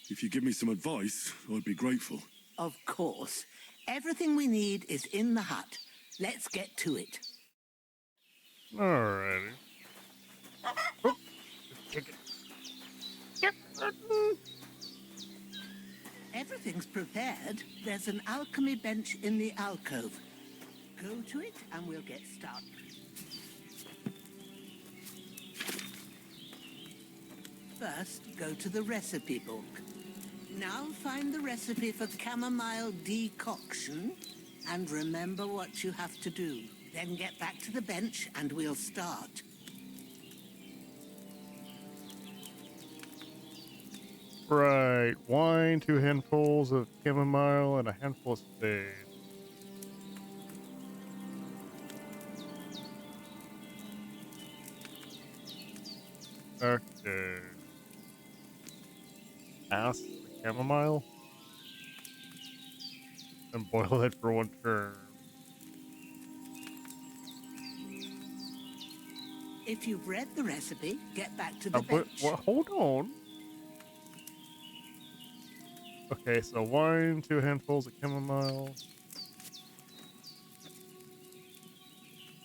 [SPEAKER 6] if you give me some advice, I'd be grateful.
[SPEAKER 19] Of course. Everything we need is in the hut. Let's get to it.
[SPEAKER 1] Alrighty. Oh, take it.
[SPEAKER 19] Everything's prepared. There's an alchemy bench in the alcove. Go to it and we'll get started. First, go to the recipe book. Now find the recipe for chamomile decoction and remember what you have to do. Then get back to the bench and we'll start.
[SPEAKER 1] Right. Wine, 2 handfuls of chamomile, and a handful of sage. Okay. Ask the chamomile and boil it for 1 turn.
[SPEAKER 19] If you've read the recipe, get back to the bench.
[SPEAKER 1] Hold on. Okay, so wine, 2 handfuls of chamomile.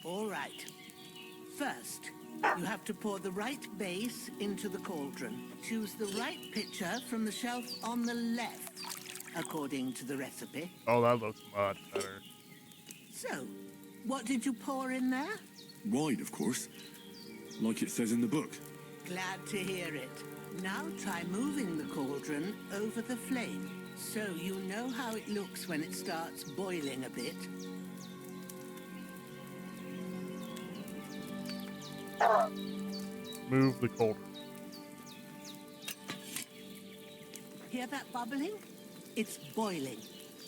[SPEAKER 19] All right. First, you have to pour the right base into the cauldron. Choose the right pitcher from the shelf on the left, according to the recipe.
[SPEAKER 1] Oh, that looks much better.
[SPEAKER 19] So, what did you pour in there?
[SPEAKER 6] Wine, of course. Like it says in the book.
[SPEAKER 19] Glad to hear it. Now try moving the cauldron over the flame, so you know how it looks when it starts boiling a bit.
[SPEAKER 1] Move the cauldron.
[SPEAKER 19] Hear that bubbling? It's boiling.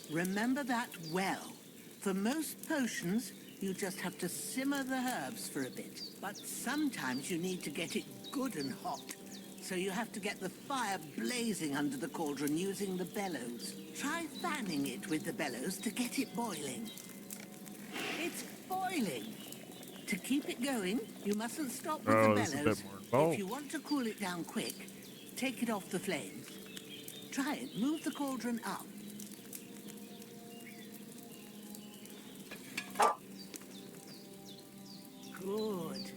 [SPEAKER 19] Remember that well. For most potions, you just have to simmer the herbs for a bit. But sometimes you need to get it good and hot. So you have to get the fire blazing under the cauldron using the bellows. Try fanning it with the bellows to get it boiling. It's boiling. To keep it going, you mustn't stop with the
[SPEAKER 1] this is a
[SPEAKER 19] bellows.
[SPEAKER 1] bit more involved.
[SPEAKER 19] If you want to cool it down quick, take it off the flames. Try it. Move the cauldron up. Good.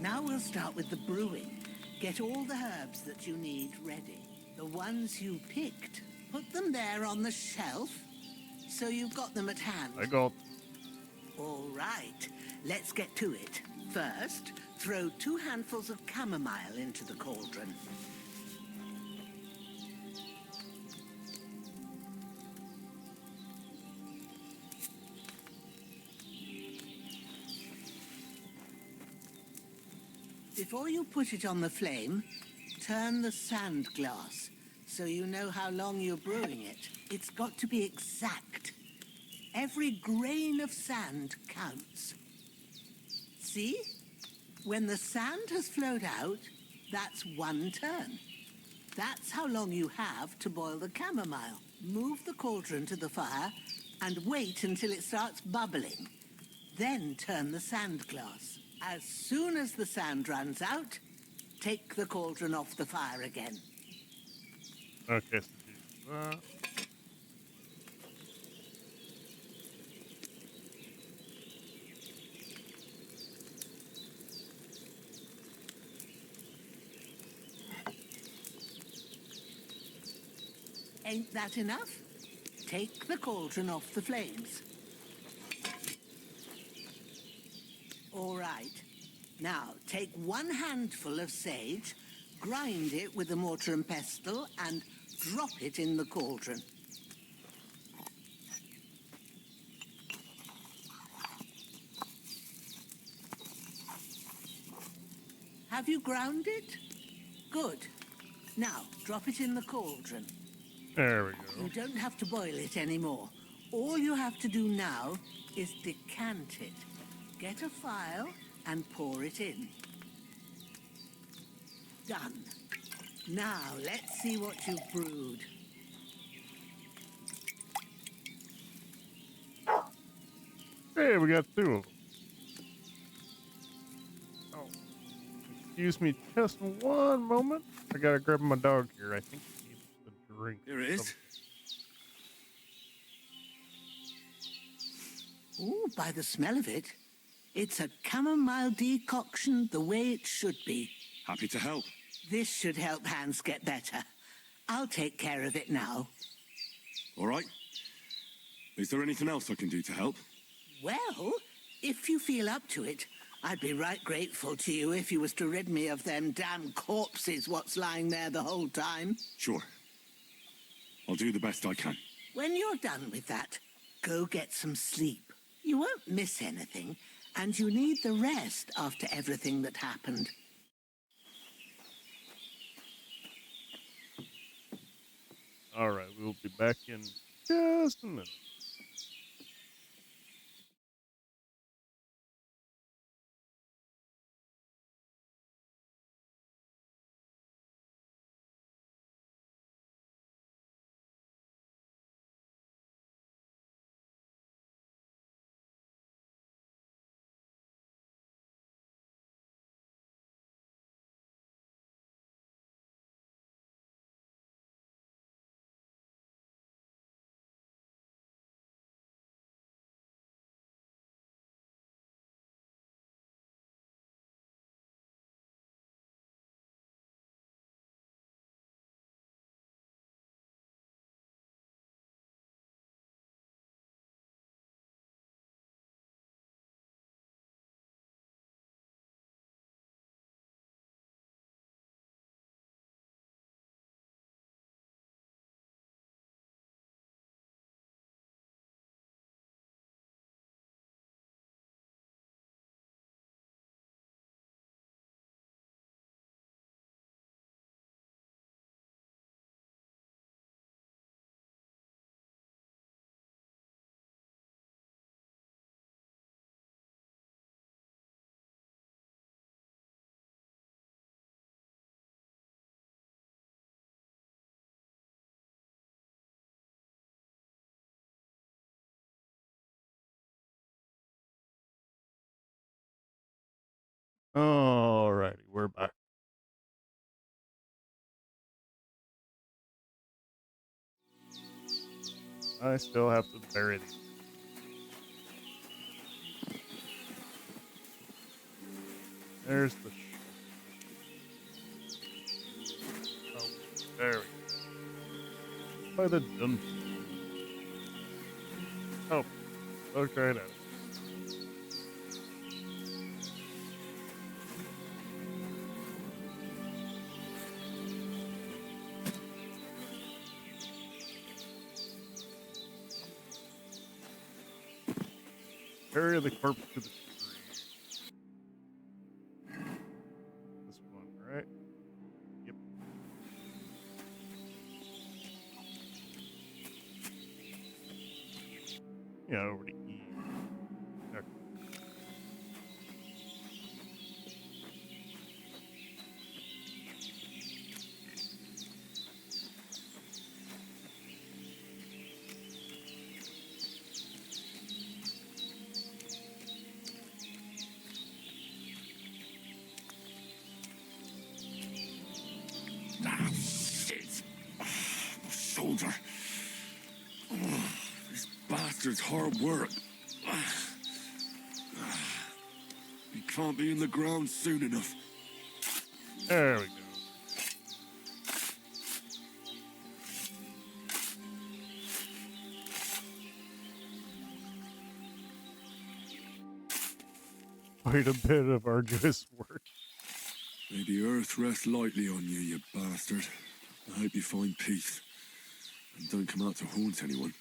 [SPEAKER 19] Now we'll start with the brewing. Get all the herbs that you need ready. The ones you picked. Put them there on the shelf, so you've got them at hand.
[SPEAKER 1] I got.
[SPEAKER 19] All right, let's get to it. First, throw 2 handfuls of chamomile into the cauldron. Before you put it on the flame, turn the sand glass so you know how long you're brewing it. It's got to be exact. Every grain of sand counts. See? When the sand has flowed out, that's 1 turn. That's how long you have to boil the chamomile. Move the cauldron to the fire and wait until it starts bubbling. Then turn the sand glass. As soon as the sand runs out, take the cauldron off the fire again.
[SPEAKER 1] Okay, so do that.
[SPEAKER 19] Ain't that enough? Take the cauldron off the flames. All right. Now, take 1 handful of sage, grind it with a mortar and pestle, and drop it in the cauldron. Have you ground it? Good. Now, drop it in the cauldron.
[SPEAKER 1] There we go.
[SPEAKER 19] You don't have to boil it anymore. All you have to do now is decant it. Get a phial and pour it in. Done. Now, let's see what you've brewed.
[SPEAKER 1] Hey, we got 2 of them. Oh, excuse me just one moment. I gotta grab my dog here. I think he needs a drink.
[SPEAKER 6] Here it is.
[SPEAKER 19] Ooh, by the smell of it, it's a chamomile decoction the way it should be.
[SPEAKER 6] Happy to help.
[SPEAKER 19] This should help Hans get better. I'll take care of it now.
[SPEAKER 6] All right. Is there anything else I can do to help?
[SPEAKER 19] Well, if you feel up to it, I'd be right grateful to you if you was to rid me of them damn corpses what's lying there the whole time.
[SPEAKER 6] Sure. I'll do the best I can.
[SPEAKER 19] When you're done with that, go get some sleep. You won't miss anything, and you need the rest after everything that happened.
[SPEAKER 1] All right, we'll be back in just a minute. Alrighty, we're back. I still have to bury these. There's the oh, there we go. By the dungeon. Oh, look right at it. Carry the corpse to the tree. This one, right? Yep. Yeah, over to E. Okay.
[SPEAKER 6] Ah, shit! My shoulder. This bastard's hard work. He can't be in the ground soon enough.
[SPEAKER 1] There we go. Quite a bit of arduous work.
[SPEAKER 6] May the earth rest lightly on you, you bastard. I hope you find peace. And don't come out to haunt anyone.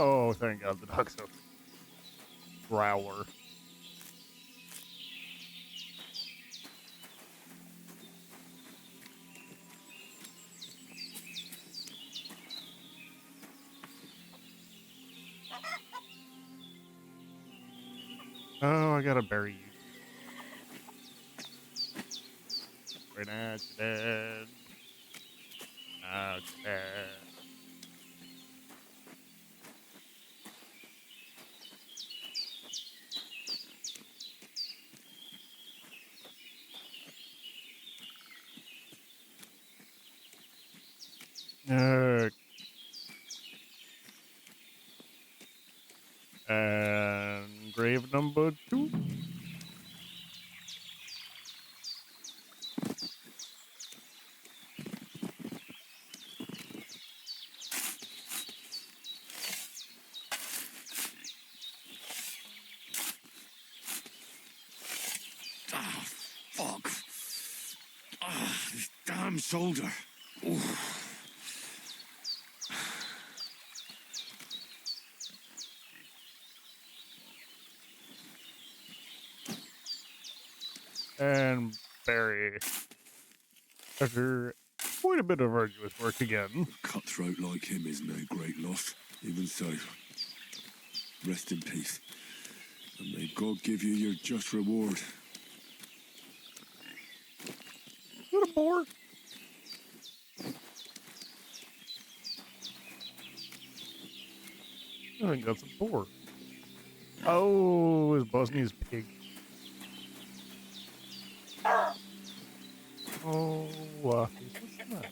[SPEAKER 1] Oh, thank God the dog's a growler. Oh, I gotta bury you. Right now, you're dead. Now you're dead. And grave number 2.
[SPEAKER 15] Ah, fuck. Ah, this damn shoulder. Oof.
[SPEAKER 1] And bury. After quite a bit of arduous work again.
[SPEAKER 6] A cutthroat like him is no great loss. Even so, rest in peace. And may God give you your just reward.
[SPEAKER 1] Is that a boar? I think that's a boar. Oh, is Bosnia's pig. Oh, what's that?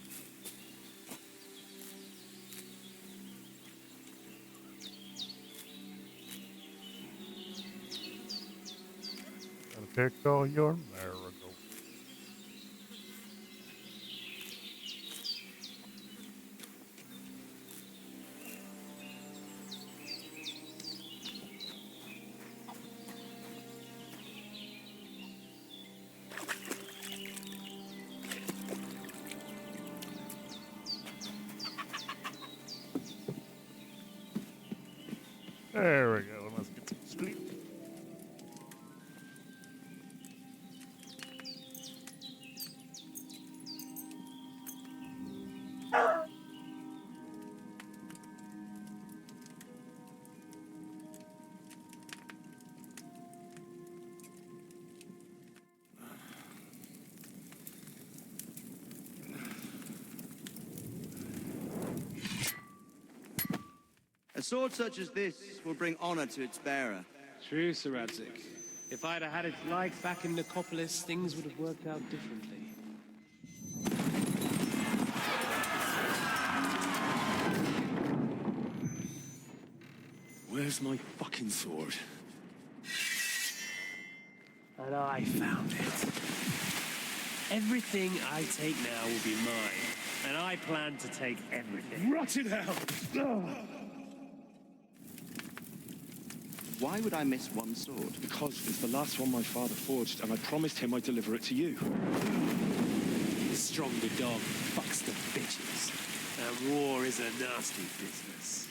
[SPEAKER 1] Gonna pick all your marigolds. There we go. Let's get some sleep.
[SPEAKER 20] A sword such as this will bring honor to its bearer.
[SPEAKER 12] True, Sir Radzik. If I'd have had its like back in Nicopolis, things would have worked out differently.
[SPEAKER 6] Where's my fucking sword?
[SPEAKER 12] And I found it. Everything I take now will be mine, and I plan to take everything.
[SPEAKER 15] Rot in hell!
[SPEAKER 20] Why would I miss one sword?
[SPEAKER 16] Because it's the last one my father forged, and I promised him I'd deliver it to you.
[SPEAKER 12] Stronger dog fucks the bitches. And war is a nasty business.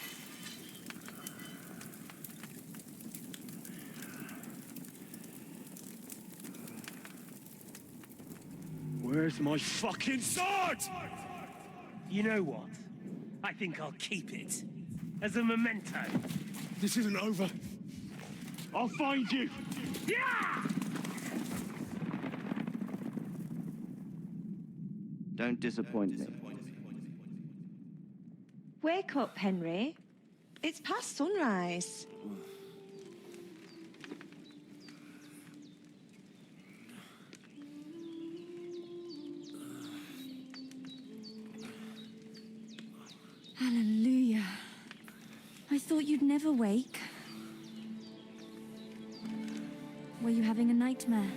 [SPEAKER 16] Where's my fucking sword?
[SPEAKER 12] You know what? I think I'll keep it. As a memento.
[SPEAKER 16] This isn't over. I'll find you.
[SPEAKER 12] Yeah!
[SPEAKER 20] Don't disappoint me.
[SPEAKER 18] Wake up, Henry. It's past sunrise.
[SPEAKER 3] Hallelujah. I thought you'd never wake. Were you having a nightmare?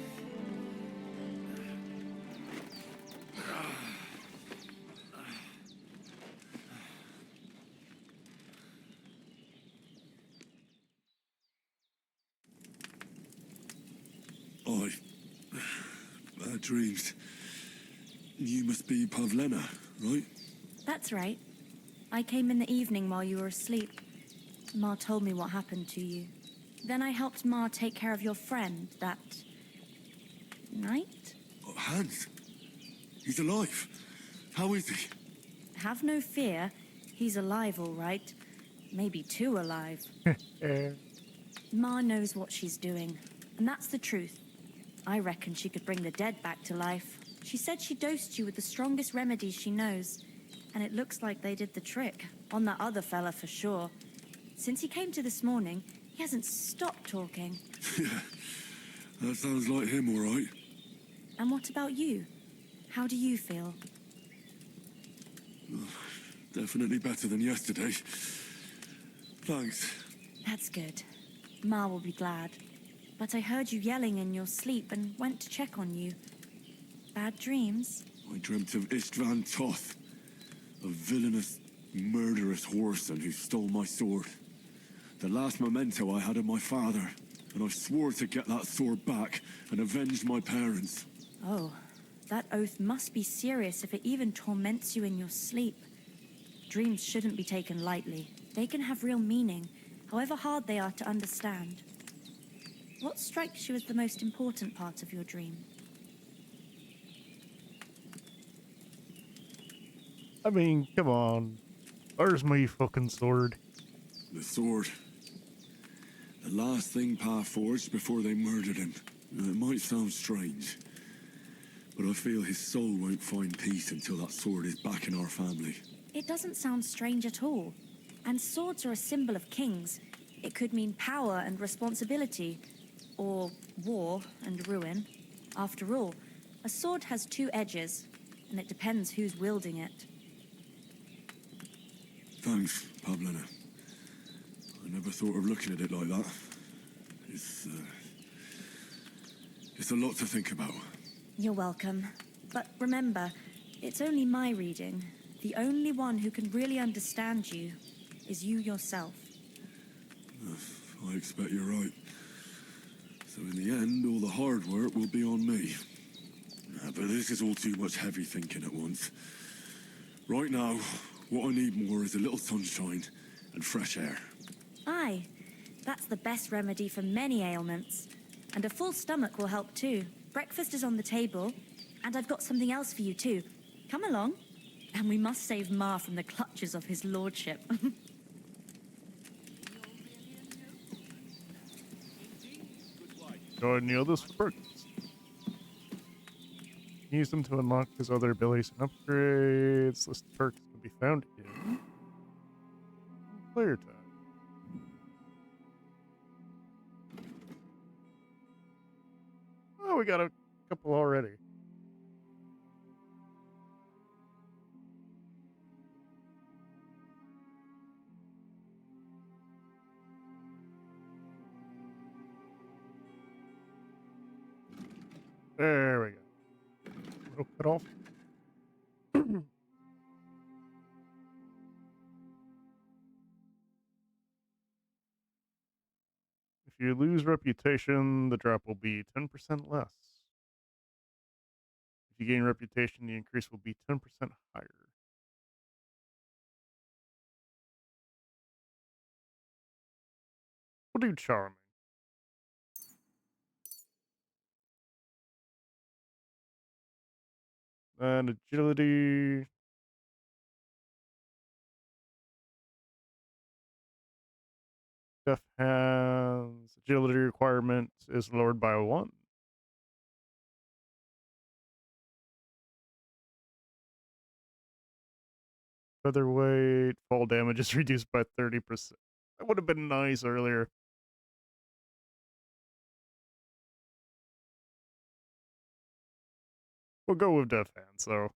[SPEAKER 6] Bad dreams. You must be Pavlena, right?
[SPEAKER 3] That's right. I came in the evening while you were asleep.
[SPEAKER 21] Ma told me what happened to you. Then I helped Ma take care of your friend that night?
[SPEAKER 6] Oh, Hans. He's alive. How is he?
[SPEAKER 21] Have no fear. He's alive, all right. Maybe too alive. Ma knows what she's doing, and that's the truth. I reckon she could bring the dead back to life. She said she dosed you with the strongest remedies she knows, and it looks like they did the trick. On that other fella for sure. Since he came to this morning, he hasn't stopped talking.
[SPEAKER 6] Yeah, that sounds like him, all right.
[SPEAKER 21] And what about you? How do you feel?
[SPEAKER 6] Definitely better than yesterday. Thanks.
[SPEAKER 21] That's good. Ma will be glad. But I heard you yelling in your sleep and went to check on you. Bad dreams?
[SPEAKER 6] I dreamt of Istvan Toth, a villainous, murderous whoreson who stole my sword. The last memento I had of my father, and I swore to get that sword back and avenge my parents.
[SPEAKER 21] Oh, that oath must be serious if it even torments you in your sleep. Dreams shouldn't be taken lightly. They can have real meaning, however hard they are to understand. What strikes you as the most important part of your dream?
[SPEAKER 1] I mean, come on. Where's my fucking sword?
[SPEAKER 6] The sword. The last thing Pa forged before they murdered him. It might sound strange, but I feel his soul won't find peace until that sword is back in our family.
[SPEAKER 21] It doesn't sound strange at all. And swords are a symbol of kings. It could mean power and responsibility, or war and ruin. After all, a sword has two edges, and it depends who's wielding it.
[SPEAKER 6] Thanks, Pavlina. I never thought of looking at it like that. It's a lot to think about.
[SPEAKER 21] You're welcome. But remember, it's only my reading. The only one who can really understand you is you yourself.
[SPEAKER 6] I expect you're right. So in the end, all the hard work will be on me. But this is all too much heavy thinking at once. Right now, what I need more is a little sunshine and fresh air.
[SPEAKER 21] Aye, that's the best remedy for many ailments. And a full stomach will help too. Breakfast is on the table, and I've got something else for you too. Come along. And we must save Ma from the clutches of his lordship.
[SPEAKER 1] Join the others for perks. Use them to unlock his other abilities and upgrades. List of perks can be found in player time. Oh, we got a couple already. There we go. Little cut off. If you lose reputation, the drop will be 10% less. If you gain reputation, the increase will be 10% higher. We'll do charming. And agility. Death Hands. Agility requirement is lowered by 1. Featherweight. Fall damage is reduced by 30%. That would have been nice earlier. We'll go with Death Hands, so.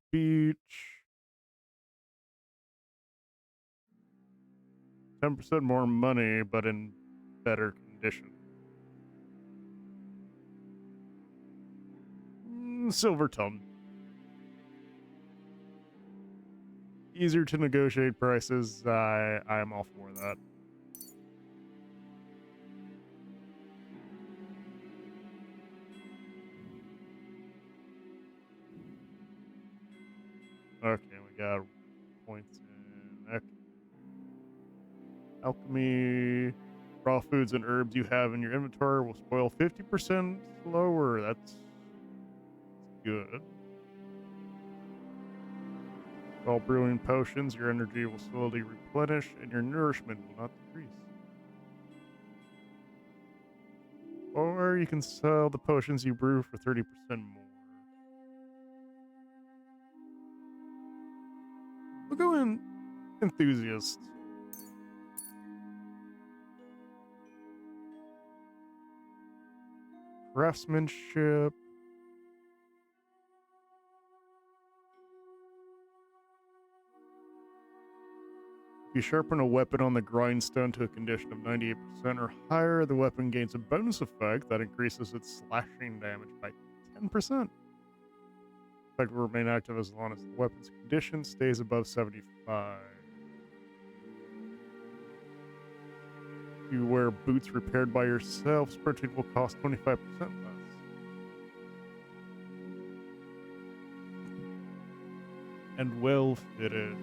[SPEAKER 1] Speech. 10% more money, but in better condition. Silver Tongue. Easier to negotiate prices. I'm all for that. Okay, we got points in alchemy. Raw foods and herbs you have in your inventory will spoil 50% slower. That's good. While brewing potions, your energy will slowly replenish and your nourishment will not decrease. Or you can sell the potions you brew for 30% more. We'll go in enthusiast. Craftsmanship. If you sharpen a weapon on the grindstone to a condition of 98% or higher, the weapon gains a bonus effect that increases its slashing damage by 10%. Effect will remain active as long as the weapon's condition stays above 75. If you wear boots repaired by yourself, sprinting will cost 25% less. And well fitted.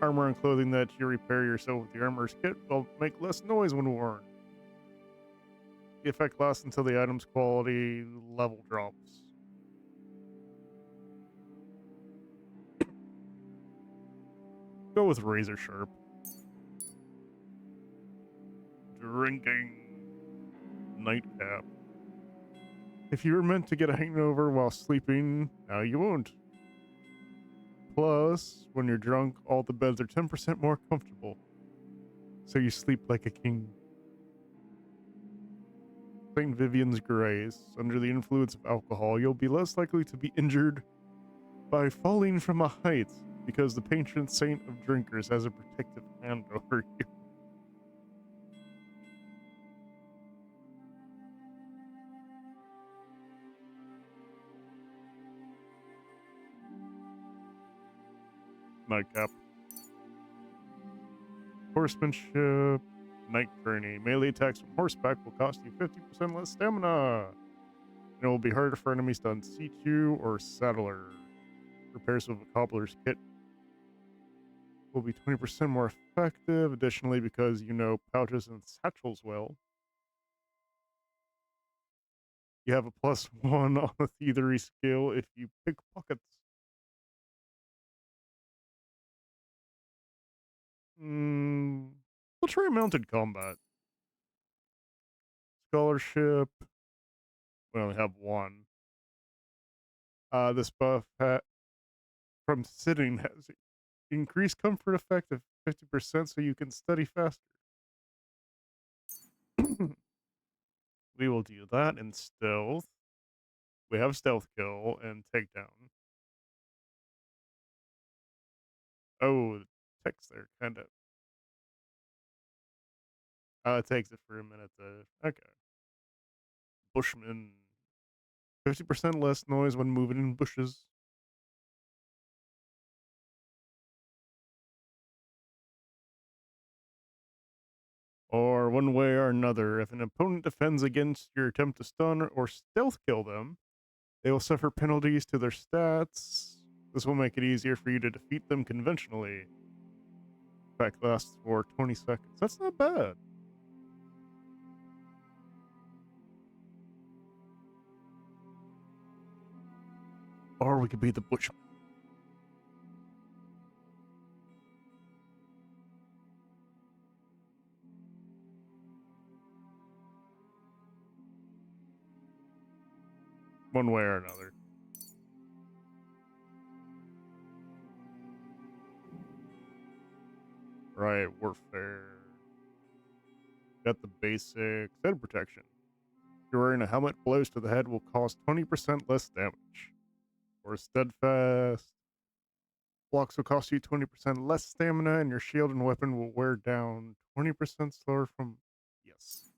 [SPEAKER 1] Armor and clothing that you repair yourself with the armorer's kit will make less noise when worn. The effect lasts until the item's quality level drops. Go with razor sharp. Drinking nightcap. If you were meant to get a hangover while sleeping, now you won't. Plus, when you're drunk, all the beds are 10% more comfortable. So you sleep like a king. St. Vivian's Grace. Under the influence of alcohol, you'll be less likely to be injured by falling from a height because the patron saint of drinkers has a protective hand over you. Nightcap. Horsemanship. Night journey. Melee attacks from horseback will cost you 50% less stamina. And it will be harder for enemies to unseat you or saddler. Repairs of a cobbler's kit will be 20% more effective. Additionally, because you know pouches and satchels well, you have a +1 on the thievery skill if you pick pockets. We'll try mounted combat. Scholarship. We only have one. This buff from sitting has increased comfort effect of 50% so you can study faster. We will do that in stealth. We have stealth kill and takedown. Oh, the text there kind of. It takes it for a minute to. Okay. Bushman. 50% less noise when moving in bushes. Or one way or another, if an opponent defends against your attempt to stun or stealth kill them, they will suffer penalties to their stats. This will make it easier for you to defeat them conventionally. Effect lasts for 20 seconds. That's not bad. Or we could be the Bushman. One way or another. Right, warfare. Got the basic head protection. If you're wearing a helmet, blows to the head will cost 20% less damage. Or steadfast. Blocks will cost you 20% less stamina, and your shield and weapon will wear down 20% slower from. Yes.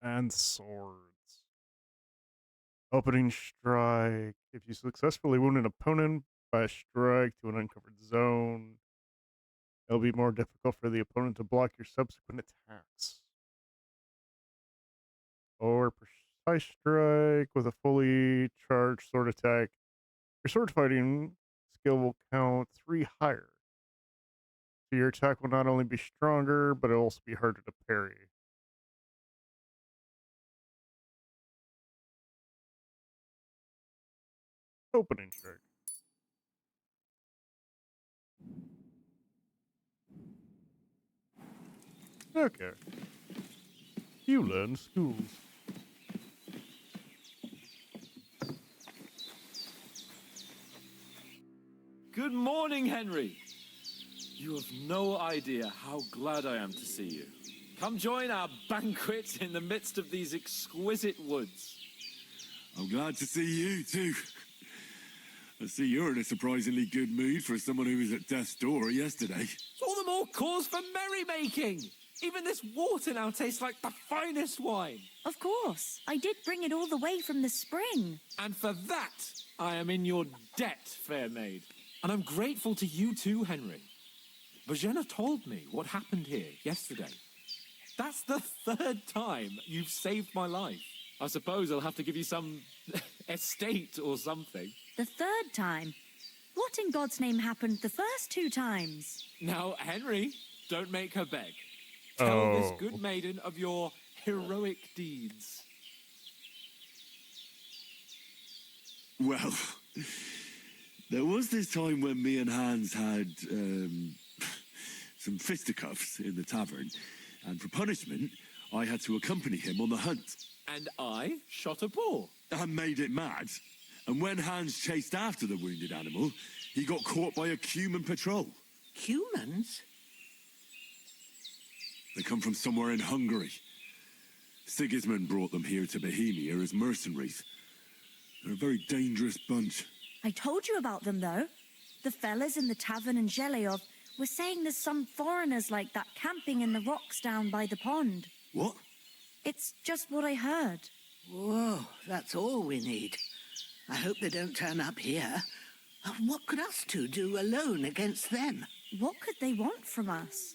[SPEAKER 1] And swords. Opening strike. If you successfully wound an opponent by a strike to an uncovered zone, it'll be more difficult for the opponent to block your subsequent attacks. or precise strike with a fully charged sword attack. Your sword fighting skill will count 3 higher. So your attack will not only be stronger, but it'll also be harder to parry. Opening strike. Okay. You learn schools.
[SPEAKER 4] Good morning, Henry. You have no idea how glad I am to see you. Come join our banquet in the midst of these exquisite woods.
[SPEAKER 6] I'm glad to see you, too. I see you're in a surprisingly good mood for someone who was at death's door yesterday.
[SPEAKER 4] It's all the more cause for merrymaking. Even this water now tastes like the finest wine.
[SPEAKER 21] Of course. I did bring it all the way from the spring.
[SPEAKER 4] And for that, I am in your debt, fair maid. And I'm grateful to you too, Henry. Bajena told me what happened here yesterday. That's the 3rd time you've saved my life. I suppose I'll have to give you some estate or something.
[SPEAKER 21] The 3rd time? What in God's name happened the first 2 times?
[SPEAKER 4] Now, Henry, don't make her beg. Tell this good maiden of your heroic deeds.
[SPEAKER 6] Well, there was this time when me and Hans had some fisticuffs in the tavern, and for punishment, I had to accompany him on the hunt.
[SPEAKER 4] And I shot a boar.
[SPEAKER 6] And made it mad. And when Hans chased after the wounded animal, he got caught by a Cuman patrol.
[SPEAKER 19] Cumans?
[SPEAKER 6] They come from somewhere in Hungary. Sigismund brought them here to Bohemia as mercenaries. They're a very dangerous bunch.
[SPEAKER 21] I told you about them, though. The fellas in the tavern in Zheleyov were saying there's some foreigners like that camping in the rocks down by the pond.
[SPEAKER 6] What?
[SPEAKER 21] It's just what I heard.
[SPEAKER 19] Whoa, that's all we need. I hope they don't turn up here. What could us two do alone against them?
[SPEAKER 21] What could they want from us?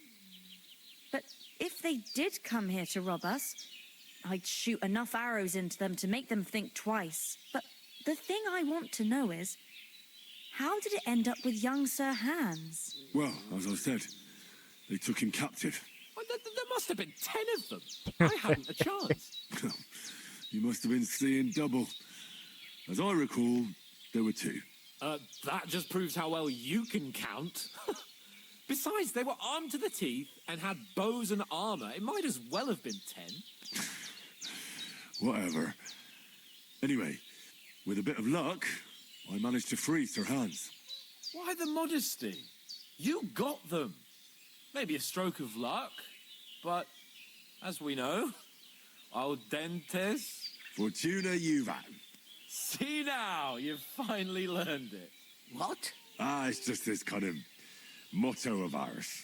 [SPEAKER 21] But if they did come here to rob us, I'd shoot enough arrows into them to make them think twice. But the thing I want to know is, how did it end up with young Sir Hans?
[SPEAKER 6] Well, as I said, they took him captive.
[SPEAKER 4] Well, there must have been 10 of them. I hadn't a chance.
[SPEAKER 6] You must have been seeing double. As I recall, there were 2.
[SPEAKER 4] That just proves how well you can count. Besides, they were armed to the teeth and had bows and armor. It might as well have been 10.
[SPEAKER 6] Whatever. Anyway, with a bit of luck, I managed to free Sir Hans.
[SPEAKER 4] Why the modesty? You got them. Maybe a stroke of luck, but as we know, audentes
[SPEAKER 6] Fortuna juvat.
[SPEAKER 4] See now, you've finally learned it.
[SPEAKER 19] What?
[SPEAKER 6] It's just this kind of motto of ours.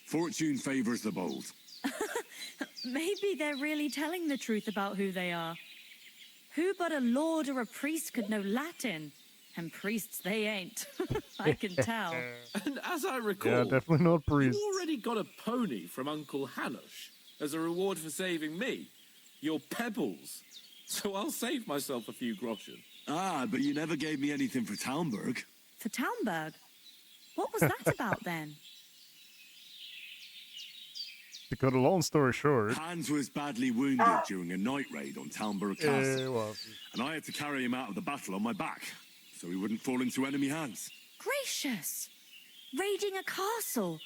[SPEAKER 6] Fortune favors the bold.
[SPEAKER 21] Maybe they're really telling the truth about who they are. Who but a lord or a priest could know Latin? And priests they ain't. I can tell.
[SPEAKER 4] And as I recall,
[SPEAKER 1] Yeah, definitely not priests.
[SPEAKER 4] you already got a pony from Uncle Hanush as a reward for saving me. Your pebbles. So I'll save myself a few groschen.
[SPEAKER 6] But you never gave me anything for Talmberg.
[SPEAKER 21] For Talmberg? What was that about then?
[SPEAKER 1] To cut a long story short,
[SPEAKER 6] Hans was badly wounded during a night raid on Talmberg Castle. And I had to carry him out of the battle on my back, so he wouldn't fall into enemy hands.
[SPEAKER 21] Gracious! Raiding a castle?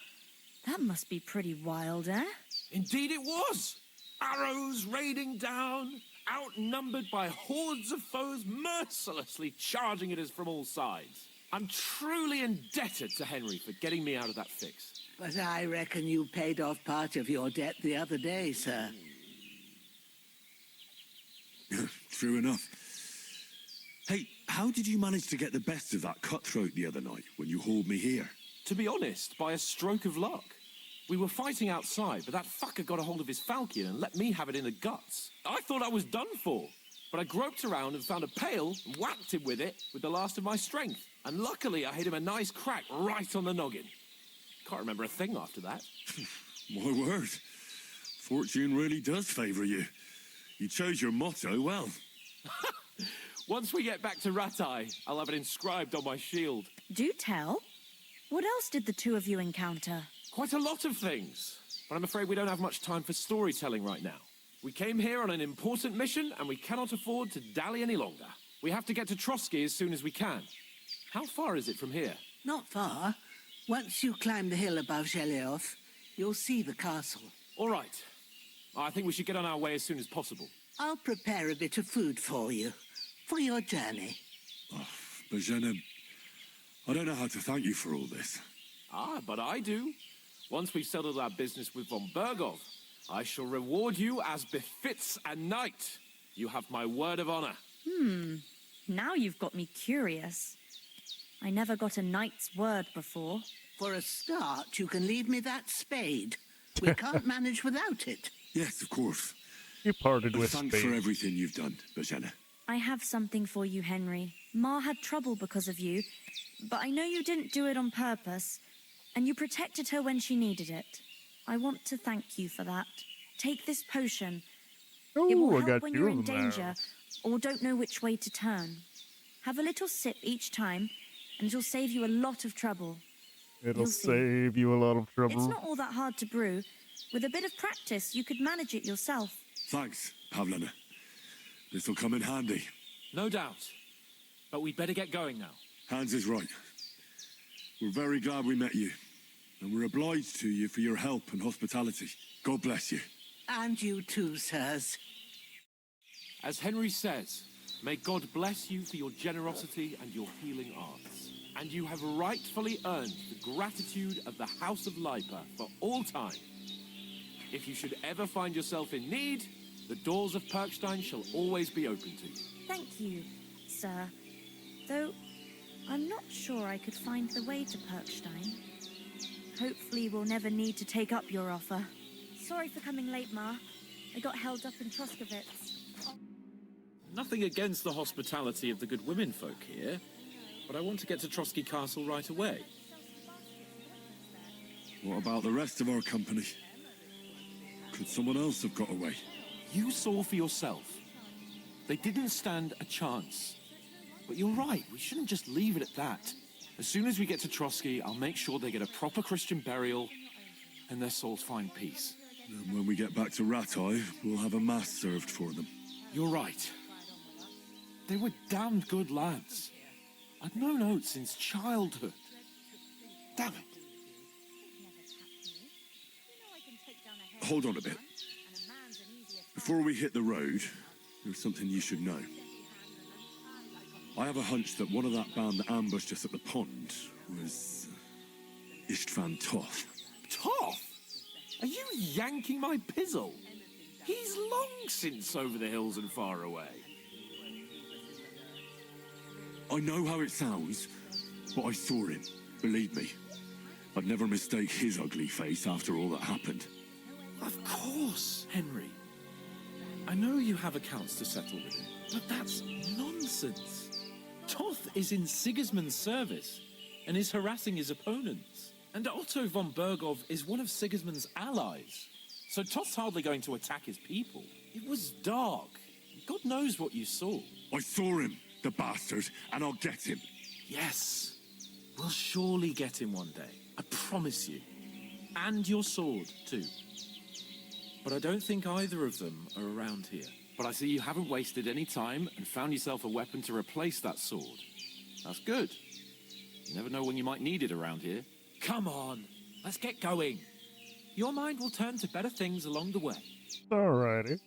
[SPEAKER 21] That must be pretty wild, eh?
[SPEAKER 4] Indeed it was. Arrows raining down, outnumbered by hordes of foes mercilessly charging at us from all sides. I'm truly indebted to Henry for getting me out of that fix.
[SPEAKER 19] But I reckon you paid off part of your debt the other day, sir.
[SPEAKER 6] True enough. Hey, how did you manage to get the best of that cutthroat the other night when you hauled me here?
[SPEAKER 4] To be honest, by a stroke of luck. We were fighting outside, but that fucker got a hold of his falchion and let me have it in the guts. I thought I was done for, but I groped around and found a pail and whacked him with it with the last of my strength. And luckily, I hit him a nice crack right on the noggin. Can't remember a thing after that.
[SPEAKER 6] My word. Fortune really does favor you. You chose your motto well.
[SPEAKER 4] Once we get back to Ratai, I'll have it inscribed on my shield.
[SPEAKER 21] Do tell. What else did the two of you encounter?
[SPEAKER 4] Quite a lot of things, but I'm afraid we don't have much time for storytelling right now. We came here on an important mission, and we cannot afford to dally any longer. We have to get to Trotsky as soon as we can. How far is it from here?
[SPEAKER 19] Not far. Once you climb the hill above Zhelioth, you'll see the castle.
[SPEAKER 4] All right. I think we should get on our way as soon as possible.
[SPEAKER 19] I'll prepare a bit of food for you, for your journey.
[SPEAKER 6] Oh, Bozhena, I don't know how to thank you for all this.
[SPEAKER 4] Ah, but I do. Once we've settled our business with von Bergov, I shall reward you as befits a knight. You have my word of honor.
[SPEAKER 21] Now you've got me curious. I never got a knight's word before.
[SPEAKER 19] For a start, you can leave me that spade. We can't manage without it.
[SPEAKER 6] Yes, of course.
[SPEAKER 1] You parted with
[SPEAKER 6] Thanks
[SPEAKER 1] spades.
[SPEAKER 6] for everything you've done, Bozhena.
[SPEAKER 21] I have something for you, Henry. Ma had trouble because of you, but I know you didn't do it on purpose, and you protected her when she needed it. I want to thank you for that. Take this potion. It will
[SPEAKER 1] Ooh, I
[SPEAKER 21] help
[SPEAKER 1] got
[SPEAKER 21] when
[SPEAKER 1] two
[SPEAKER 21] you're
[SPEAKER 1] of
[SPEAKER 21] in
[SPEAKER 1] them now.
[SPEAKER 21] danger or don't know which way to turn. Have a little sip each time, and it'll save you a lot of trouble.
[SPEAKER 1] It'll
[SPEAKER 21] You'll see.
[SPEAKER 1] save you a lot of trouble.
[SPEAKER 21] It's not all that hard to brew. With a bit of practice, you could manage it yourself.
[SPEAKER 6] Thanks, Pavlena. This'll come in handy.
[SPEAKER 4] No doubt. But we'd better get going now.
[SPEAKER 6] Hans is right. We're very glad we met you. And we're obliged to you for your help and hospitality. God bless you.
[SPEAKER 19] And you too, sirs.
[SPEAKER 4] As Henry says, may God bless you for your generosity and your healing arts. And you have rightfully earned the gratitude of the House of Lipa for all time. If you should ever find yourself in need, the doors of Perkstein shall always be open to you.
[SPEAKER 21] Thank you, sir. Though, I'm not sure I could find the way to Perkstein. Hopefully we'll never need to take up your offer. Sorry for coming late, Ma. I got held up in Troskowitz.
[SPEAKER 4] Nothing against the hospitality of the good women folk here, but I want to get to Trotsky Castle right away.
[SPEAKER 6] What about the rest of our company? Could someone else have got away?
[SPEAKER 4] You saw for yourself. They didn't stand a chance. But you're right, we shouldn't just leave it at that. As soon as we get to Trotsky, I'll make sure they get a proper Christian burial and their souls find peace.
[SPEAKER 6] And when we get back to Ratai, we'll have a mass served for them.
[SPEAKER 4] You're right. They were damned good lads. I'd known Oates since childhood. Damn it.
[SPEAKER 6] Hold on a bit. Before we hit the road, there's something you should know. I have a hunch that one of that band that ambushed us at the pond was Istvan Toth.
[SPEAKER 4] Toth? Are you yanking my pizzle? He's long since over the hills and far away.
[SPEAKER 6] I know how it sounds, but I saw him. Believe me. I'd never mistake his ugly face after all that happened.
[SPEAKER 4] Of course, Henry. I know you have accounts to settle with him, but that's nonsense. Toth is in Sigismund's service and is harassing his opponents. And Otto von Bergov is one of Sigismund's allies. So Toth's hardly going to attack his people. It was dark. God knows what you saw.
[SPEAKER 6] I saw him, the bastard, and I'll get him.
[SPEAKER 4] Yes. We'll surely get him one day. I promise you. And your sword, too. But I don't think either of them are around here. But I see you haven't wasted any time and found yourself a weapon to replace that sword. That's good. You never know when you might need it around here. Come on, let's get going. Your mind will turn to better things along the way.
[SPEAKER 1] Alrighty.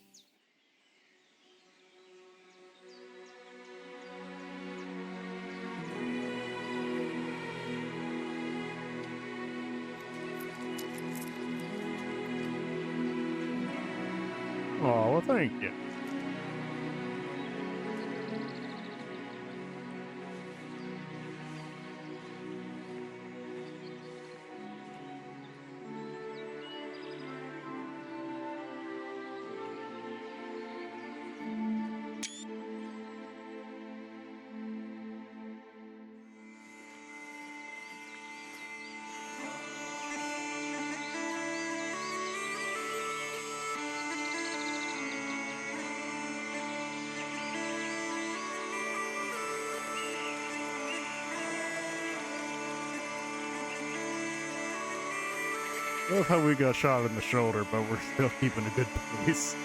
[SPEAKER 1] Oh, well, thank you. love how we got shot in the shoulder, but we're still keeping a good pace.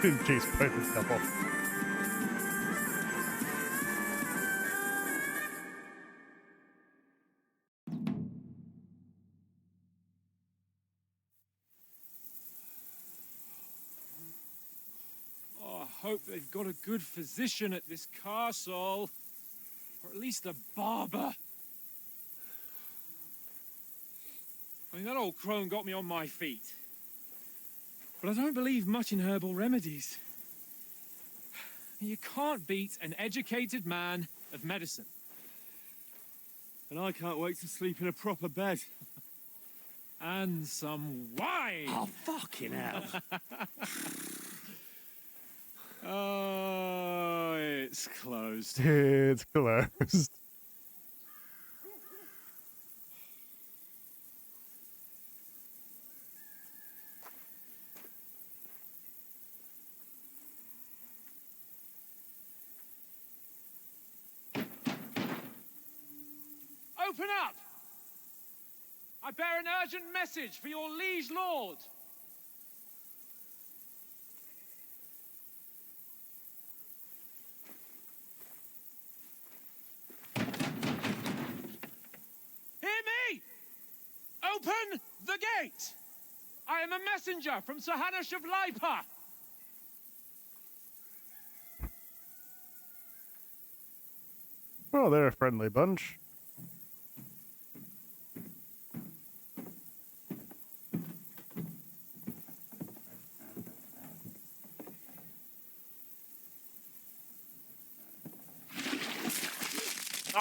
[SPEAKER 1] Being chased by the devil.
[SPEAKER 4] Oh, I hope they've got a good physician at this castle. Or at least a barber. I mean, that old crone got me on my feet. But I don't believe much in herbal remedies. You can't beat an educated man of medicine.
[SPEAKER 5] And I can't wait to sleep in a proper bed.
[SPEAKER 4] And some wine!
[SPEAKER 11] Oh, fucking hell.
[SPEAKER 4] Oh, it's closed.
[SPEAKER 1] It's closed.
[SPEAKER 4] Open up! I bear an urgent message for your liege lord. Hear me! Open the gate! I am a messenger from Sir Hanush of Lipa.
[SPEAKER 1] Oh, they're a friendly bunch.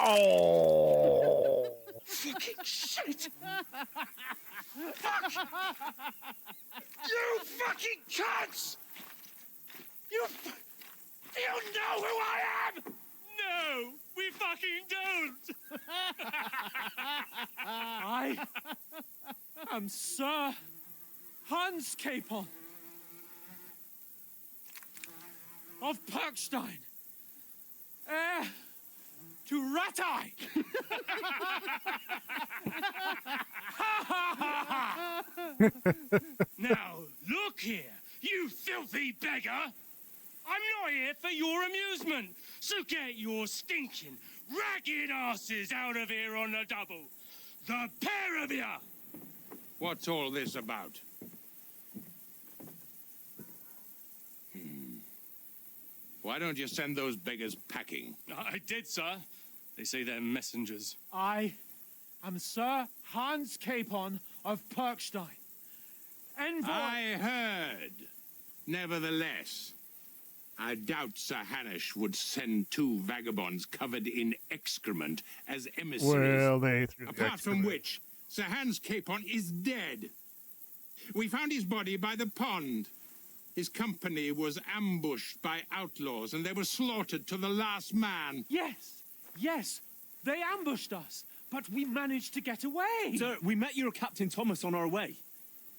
[SPEAKER 1] Oh!
[SPEAKER 2] Fucking shit! Fuck! You fucking cunts! You know who I am?
[SPEAKER 4] No, we fucking don't! I am Sir Hans Capon of Perkstein, heir to Ratai.
[SPEAKER 2] Now, look here, you filthy beggar! I'm not here for your amusement, so get your stinking, ragged asses out of here on the double. The pair of you!
[SPEAKER 14] What's all this about? Why don't you send those beggars packing?
[SPEAKER 2] I did, sir. They say they're messengers.
[SPEAKER 4] I am Sir Hans Capon of Perkstein, envoy.
[SPEAKER 14] I heard. Nevertheless, I doubt Sir Hanush would send two vagabonds covered in excrement as emissaries.
[SPEAKER 1] Well, they threw the
[SPEAKER 14] Apart from
[SPEAKER 1] excrement.
[SPEAKER 14] which, Sir Hans Capon is dead.
[SPEAKER 10] We found his body by the pond. His company was ambushed by outlaws, and they were slaughtered to the last man.
[SPEAKER 4] Yes, yes, they ambushed us, but we managed to get away.
[SPEAKER 5] Sir, we met your Captain Thomas on our way.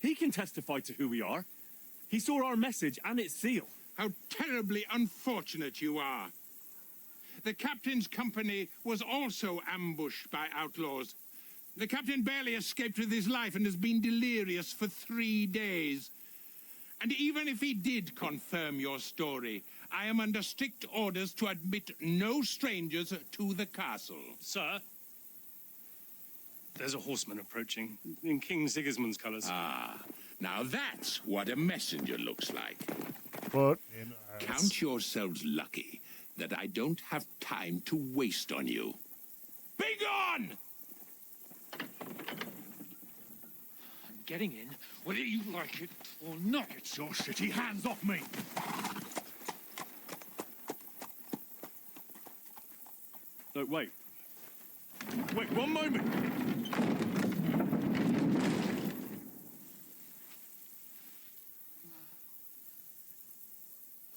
[SPEAKER 5] He can testify to who we are. He saw our message and its seal.
[SPEAKER 10] How terribly unfortunate you are. The captain's company was also ambushed by outlaws. The captain barely escaped with his life and has been delirious for 3 days. And even if he did confirm your story, I am under strict orders to admit no strangers to the castle.
[SPEAKER 5] Sir? There's a horseman approaching, in King Sigismund's colours.
[SPEAKER 2] Ah, now that's what a messenger looks like.
[SPEAKER 1] What in
[SPEAKER 2] Count yourselves lucky that I don't have time to waste on you. Be gone!
[SPEAKER 4] I'm getting in, whether you like it or not.
[SPEAKER 2] It's your city. Hands off me!
[SPEAKER 5] No, wait. Wait, one moment!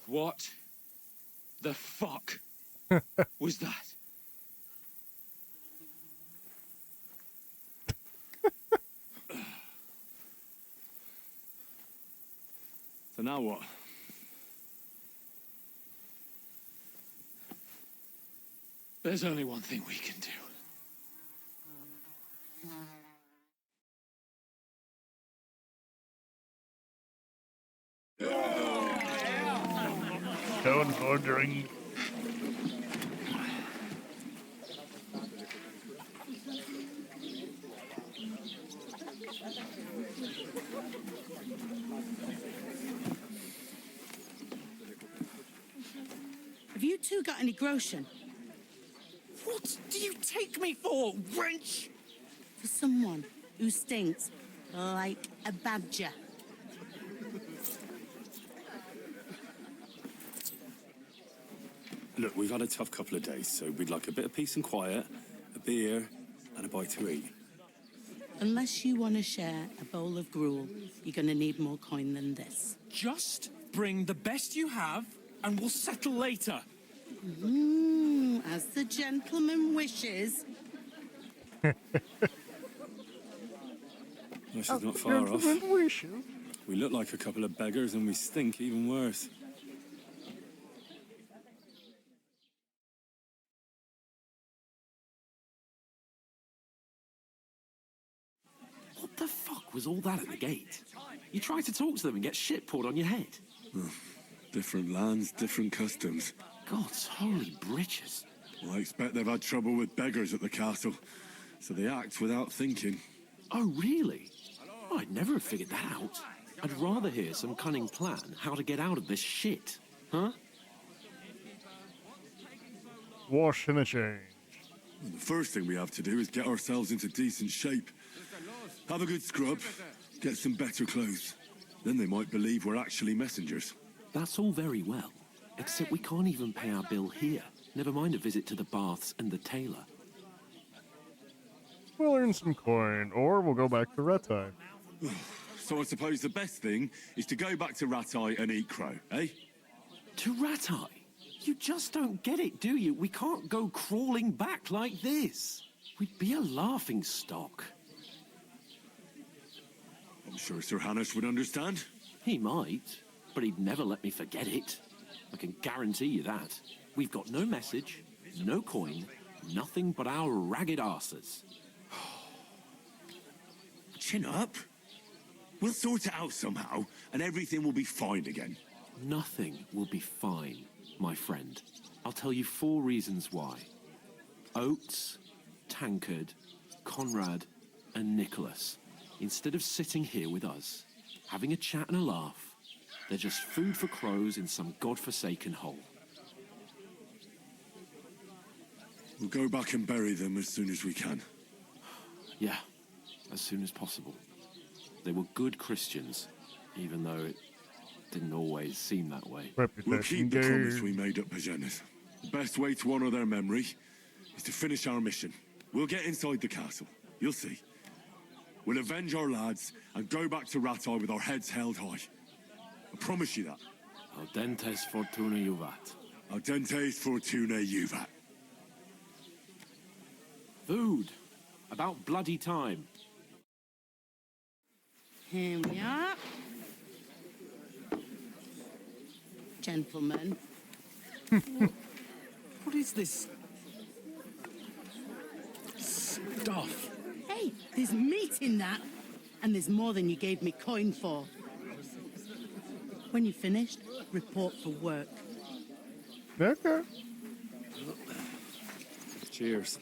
[SPEAKER 5] What the fuck was that? So now what?
[SPEAKER 4] There's only one thing we can do.
[SPEAKER 1] Stone ordering.
[SPEAKER 19] Have you two got any groschen?
[SPEAKER 11] What do you take me for, wench?
[SPEAKER 19] For someone who stinks like a badger.
[SPEAKER 5] Look, we've had a tough couple of days, so we'd like a bit of peace and quiet, a beer, and a bite to eat.
[SPEAKER 19] Unless you want to share a bowl of gruel, you're going to need more coin than this.
[SPEAKER 4] Just bring the best you have, and we'll settle later.
[SPEAKER 19] As the gentleman wishes.
[SPEAKER 5] This is not far off. We look like a couple of beggars, and we stink even worse.
[SPEAKER 7] What the fuck was all that at the gate? You try to talk to them and get shit poured on your head.
[SPEAKER 6] Different lands, different customs.
[SPEAKER 7] God's holy britches.
[SPEAKER 6] Well, I expect they've had trouble with beggars at the castle, so they act without thinking.
[SPEAKER 7] Oh, really? Oh, I'd never have figured that out. I'd rather hear some cunning plan how to get out of this shit. Huh?
[SPEAKER 1] Wash and a change.
[SPEAKER 6] The first thing we have to do is get ourselves into decent shape. Have a good scrub, get some better clothes. Then they might believe we're actually messengers.
[SPEAKER 7] That's all very well, except we can't even pay our bill here. Never mind a visit to the baths and the tailor.
[SPEAKER 1] We'll earn some coin, or we'll go back to Retai.
[SPEAKER 6] So I suppose the best thing is to go back to Ratai and eat crow, eh?
[SPEAKER 7] To Ratai? You just don't get it, do you? We can't go crawling back like this. We'd be a laughing stock.
[SPEAKER 6] I'm sure Sir Hanush would understand.
[SPEAKER 7] He might, but he'd never let me forget it. I can guarantee you that. We've got no message, no coin, nothing but our ragged arses.
[SPEAKER 6] Chin up. We'll sort it out somehow, and everything will be fine again.
[SPEAKER 7] Nothing will be fine, my friend. I'll tell you 4 reasons why. Oates, Tankard, Conrad, and Nicholas. Instead of sitting here with us, having a chat and a laugh, they're just food for crows in some godforsaken hole.
[SPEAKER 6] We'll go back and bury them as soon as we can.
[SPEAKER 7] Yeah, as soon as possible. They were good Christians, even though it didn't always seem that way.
[SPEAKER 6] We'll keep the promise we made at Pagenes. The best way to honour their memory is to finish our mission. We'll get inside the castle. You'll see. We'll avenge our lads and go back to Ratai with our heads held high. I promise you that.
[SPEAKER 4] Audentes fortuna juvat.
[SPEAKER 6] Audentes fortuna juvat.
[SPEAKER 4] Food. About bloody time.
[SPEAKER 13] Here we are. Gentlemen.
[SPEAKER 12] What is this stuff?
[SPEAKER 13] Hey, there's meat in that. And there's more than you gave me coin for. When you're finished, report for work.
[SPEAKER 1] Okay.
[SPEAKER 4] Cheers.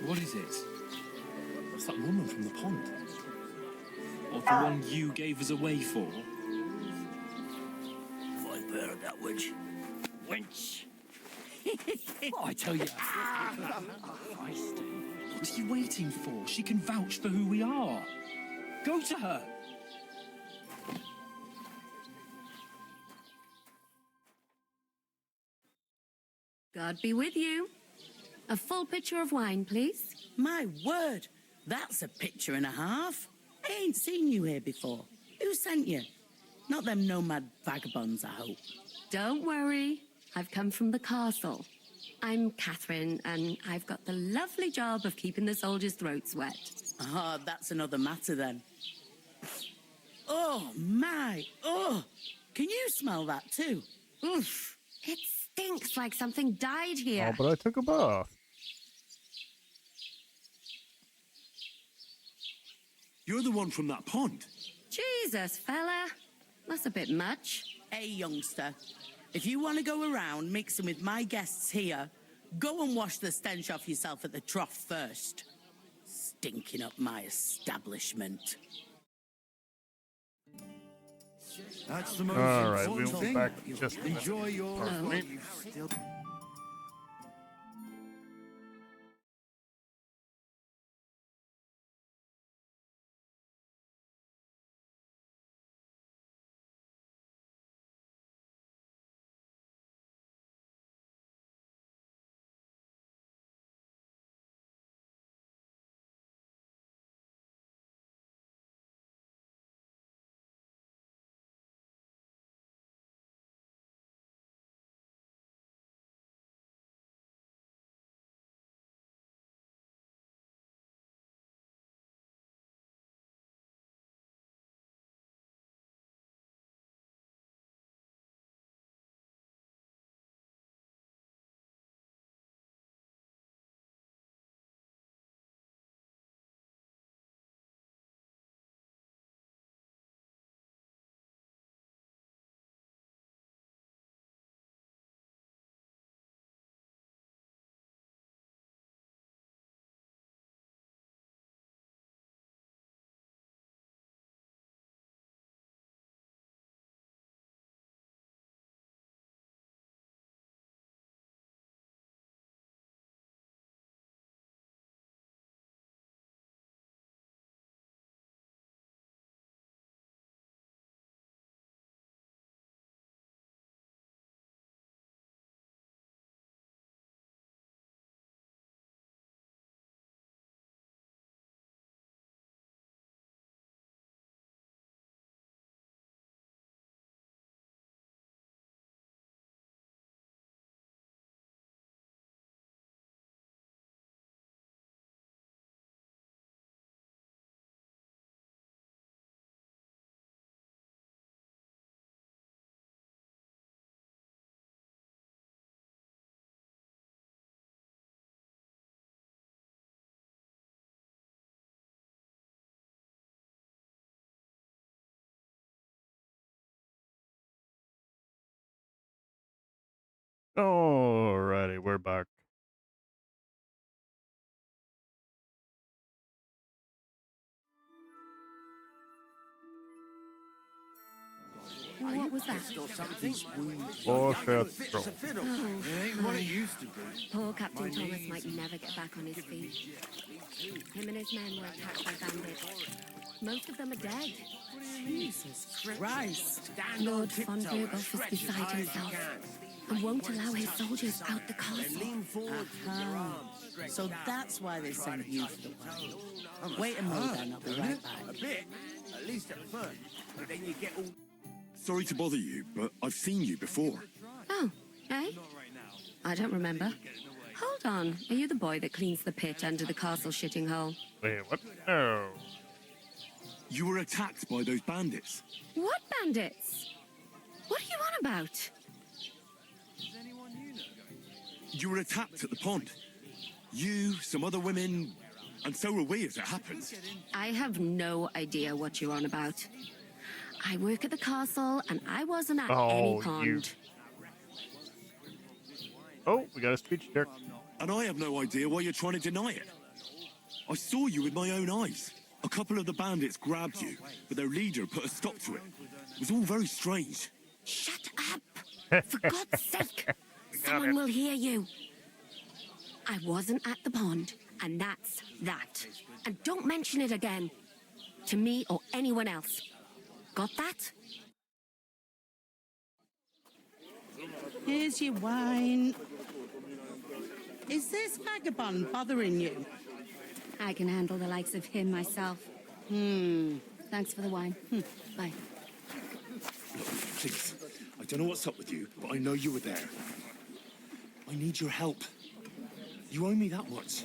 [SPEAKER 12] What is it? That's that woman from the pond. Or the one you gave us away for?
[SPEAKER 11] I've heard that witch. Wench.
[SPEAKER 12] I tell you. What are you waiting for? She can vouch for who we are. Go to her.
[SPEAKER 3] God be with you. A full pitcher of wine, please.
[SPEAKER 13] My word, that's a picture and a half. I ain't seen you here before. Who sent you? Not them nomad vagabonds, I hope.
[SPEAKER 3] Don't worry. I've come from the castle. I'm Catherine, and I've got the lovely job of keeping the soldiers' throats wet.
[SPEAKER 13] Ah, that's another matter then. Oh, my. Oh, can you smell that too?
[SPEAKER 3] Oof. It stinks like something died here.
[SPEAKER 1] Oh, but I took a bath.
[SPEAKER 6] You're the one from that pond.
[SPEAKER 3] Jesus, fella. That's a bit much.
[SPEAKER 13] Hey, youngster. If you want to go around mixing with my guests here, go and wash the stench off yourself at the trough first. Stinking up my establishment.
[SPEAKER 8] That's the most
[SPEAKER 1] All right,
[SPEAKER 8] important
[SPEAKER 1] we'll be
[SPEAKER 8] thing.
[SPEAKER 1] back in just a minute.
[SPEAKER 8] Enjoy your...
[SPEAKER 1] Pardon me. Alrighty, we're back.
[SPEAKER 3] What was that?
[SPEAKER 1] Foreshadowing.
[SPEAKER 3] What it used to be. Poor Captain Thomas might never get back on his feet. Him and his men were attacked by bandits. Most of them are dead.
[SPEAKER 13] Jesus Christ.
[SPEAKER 3] Lord von Berghoff is beside himself and won't allow his soldiers out the castle.
[SPEAKER 13] So that's why they sent you for the wedding. Wait a moment, then. I'll be right back.
[SPEAKER 8] A bit, at least at first. But then you get all...
[SPEAKER 6] Sorry to bother you, but I've seen you before.
[SPEAKER 3] Oh, eh? I don't remember. Hold on. Are you the boy that cleans the pit under the castle shitting hole?
[SPEAKER 1] Wait, what? No.
[SPEAKER 6] You were attacked by those bandits.
[SPEAKER 3] What bandits? What are you on about?
[SPEAKER 6] You were attacked at the pond. You, some other women, and so were we, as it happens.
[SPEAKER 3] I have no idea what you're on about. I work at the castle, and I wasn't at any pond.
[SPEAKER 1] Oh, we got a speech there.
[SPEAKER 6] And I have no idea why you're trying to deny it. I saw you with my own eyes. A couple of the bandits grabbed you, but their leader put a stop to it. It was all very strange.
[SPEAKER 3] Shut up! For God's sake! Someone will hear you. I wasn't at the pond, and that's that. And don't mention it again. To me or anyone else. Got that?
[SPEAKER 13] Here's your wine. Is this vagabond bothering you?
[SPEAKER 3] I can handle the likes of him myself. Thanks for the wine. Bye.
[SPEAKER 15] Look, please. I don't know what's up with you, but I know you were there. I need your help. You owe me that much.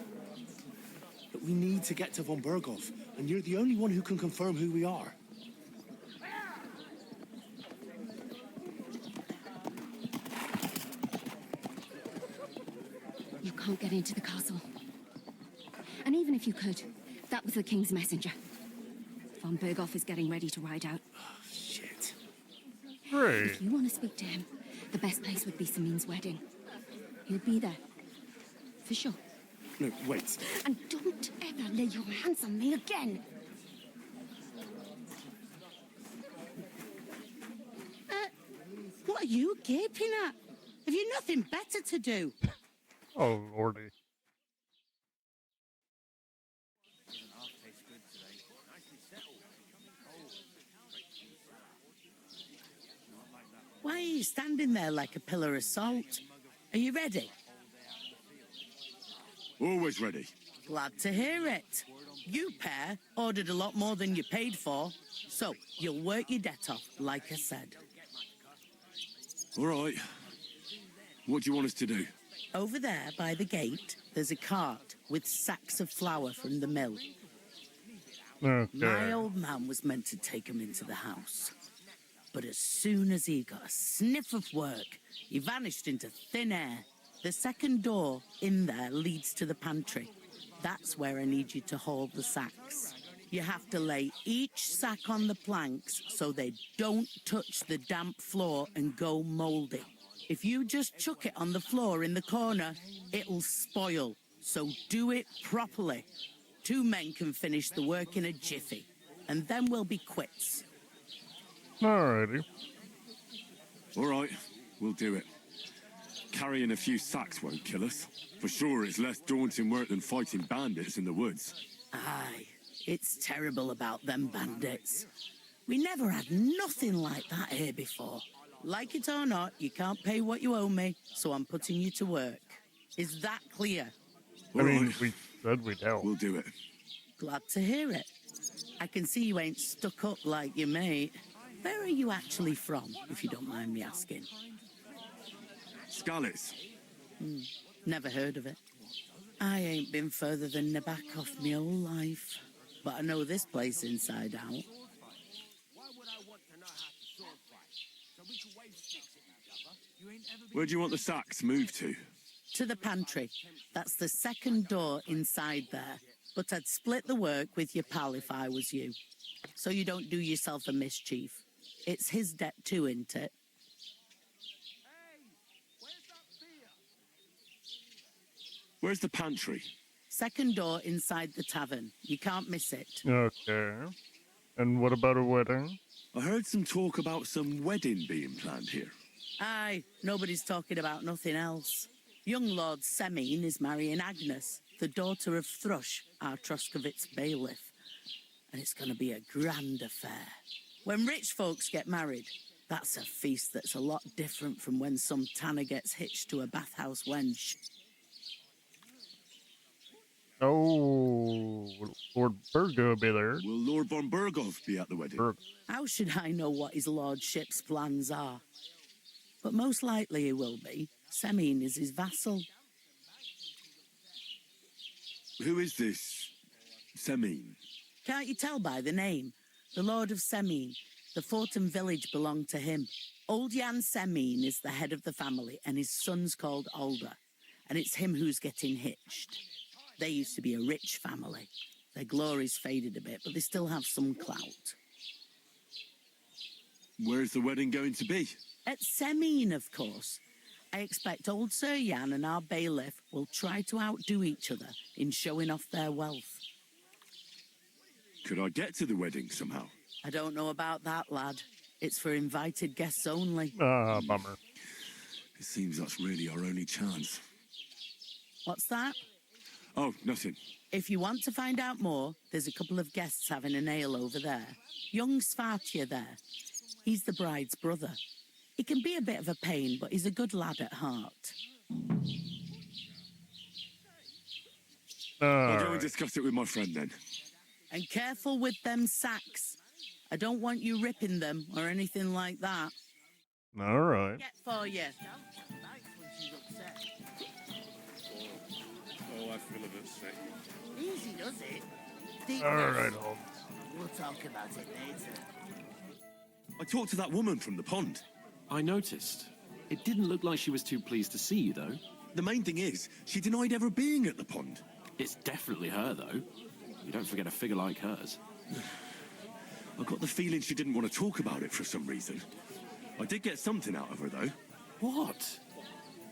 [SPEAKER 15] But we need to get to von Berghoff, and you're the only one who can confirm who we are.
[SPEAKER 3] You can't get into the castle. And even if you could, that was the king's messenger. Von Berghoff is getting ready to ride out.
[SPEAKER 15] Shit.
[SPEAKER 1] Right.
[SPEAKER 3] If you want to speak to him, the best place would be Samin's wedding. He'll be there. For sure.
[SPEAKER 15] No, wait.
[SPEAKER 3] And don't ever lay your hands on me again.
[SPEAKER 13] What are you gaping at? Have you nothing better to do?
[SPEAKER 1] Oh, lordy.
[SPEAKER 13] Why are you standing there like a pillar of salt? Are you ready?
[SPEAKER 6] Always ready.
[SPEAKER 13] Glad to hear it. You pair ordered a lot more than you paid for, so you'll work your debt off, like I said.
[SPEAKER 6] All right. What do you want us to do?
[SPEAKER 13] Over there by the gate, there's a cart with sacks of flour from the mill.
[SPEAKER 1] Okay.
[SPEAKER 13] My old man was meant to take him into the house. But as soon as he got a sniff of work, he vanished into thin air. The second door in there leads to the pantry. That's where I need you to haul the sacks. You have to lay each sack on the planks so they don't touch the damp floor and go mouldy. If you just chuck it on the floor in the corner, it'll spoil. So do it properly. 2 men can finish the work in a jiffy, and then we'll be quits.
[SPEAKER 1] Alrighty.
[SPEAKER 6] All right, we'll do it. Carrying a few sacks won't kill us. For sure, it's less daunting work than fighting bandits in the woods.
[SPEAKER 13] Aye, it's terrible about them bandits. We never had nothing like that here before. Like it or not, you can't pay what you owe me, so I'm putting you to work. Is that clear?
[SPEAKER 1] I mean, we said we'd help.
[SPEAKER 6] We'll do it.
[SPEAKER 13] Glad to hear it. I can see you ain't stuck up like your mate. Where are you actually from, if you don't mind me asking?
[SPEAKER 6] Skalitz.
[SPEAKER 13] Never heard of it. I ain't been further than the back of my whole life. But I know this place inside out.
[SPEAKER 6] Where do you want the sacks moved to?
[SPEAKER 13] To the pantry. That's the second door inside there. But I'd split the work with your pal if I was you. So you don't do yourself a mischief. It's his debt too, isn't it?
[SPEAKER 6] Where's the pantry?
[SPEAKER 13] Second door inside the tavern. You can't miss it.
[SPEAKER 1] Okay. And what about a wedding?
[SPEAKER 6] I heard some talk about some wedding being planned here.
[SPEAKER 13] Aye, nobody's talking about nothing else. Young Lord Semine is marrying Agnes, the daughter of Thrush, our Troskovitz bailiff. and it's going to be a grand affair. When rich folks get married, that's a feast that's a lot different from when some tanner gets hitched to a bathhouse wench.
[SPEAKER 1] Oh, Lord Burgo will be there.
[SPEAKER 6] Will Lord von Burgov be at the wedding?
[SPEAKER 13] How should I know what his lordship's plans are? But most likely he will be. Semine is his vassal.
[SPEAKER 6] Who is this Semine?
[SPEAKER 13] Can't you tell by the name? The Lord of Semine. The fort and village belong to him. Old Jan Semine is the head of the family, and his son's called Alder. And it's him who's getting hitched. They used to be a rich family. Their glory's faded a bit, but they still have some clout.
[SPEAKER 6] Where's the wedding going to be?
[SPEAKER 13] At Semine, of course. I expect old Sir Jan and our bailiff will try to outdo each other in showing off their wealth.
[SPEAKER 6] Could I get to the wedding somehow?
[SPEAKER 13] I don't know about that, lad. It's for invited guests only.
[SPEAKER 1] Ah, bummer.
[SPEAKER 6] It seems that's really our only chance.
[SPEAKER 13] What's that?
[SPEAKER 6] Oh, nothing.
[SPEAKER 13] If you want to find out more, there's a couple of guests having an ale over there. Young Svartje there. He's the bride's brother. He can be a bit of a pain, but he's a good lad at heart.
[SPEAKER 6] I'll go and discuss it with my friend then.
[SPEAKER 13] And careful with them sacks. I don't want you ripping them or anything like that.
[SPEAKER 1] All right.
[SPEAKER 13] Get for you.
[SPEAKER 6] Oh, I feel a bit sick.
[SPEAKER 19] Easy does it. Deep
[SPEAKER 1] All
[SPEAKER 19] breaths.
[SPEAKER 1] right, Holmes.
[SPEAKER 19] We'll talk about it later.
[SPEAKER 6] I talked to that woman from the pond.
[SPEAKER 4] I noticed. It didn't look like she was too pleased to see you, though.
[SPEAKER 6] The main thing is, she denied ever being at the pond.
[SPEAKER 4] It's definitely her, though. You don't forget a figure like hers.
[SPEAKER 6] I got the feeling she didn't want to talk about it for some reason. I did get something out of her, though.
[SPEAKER 4] What?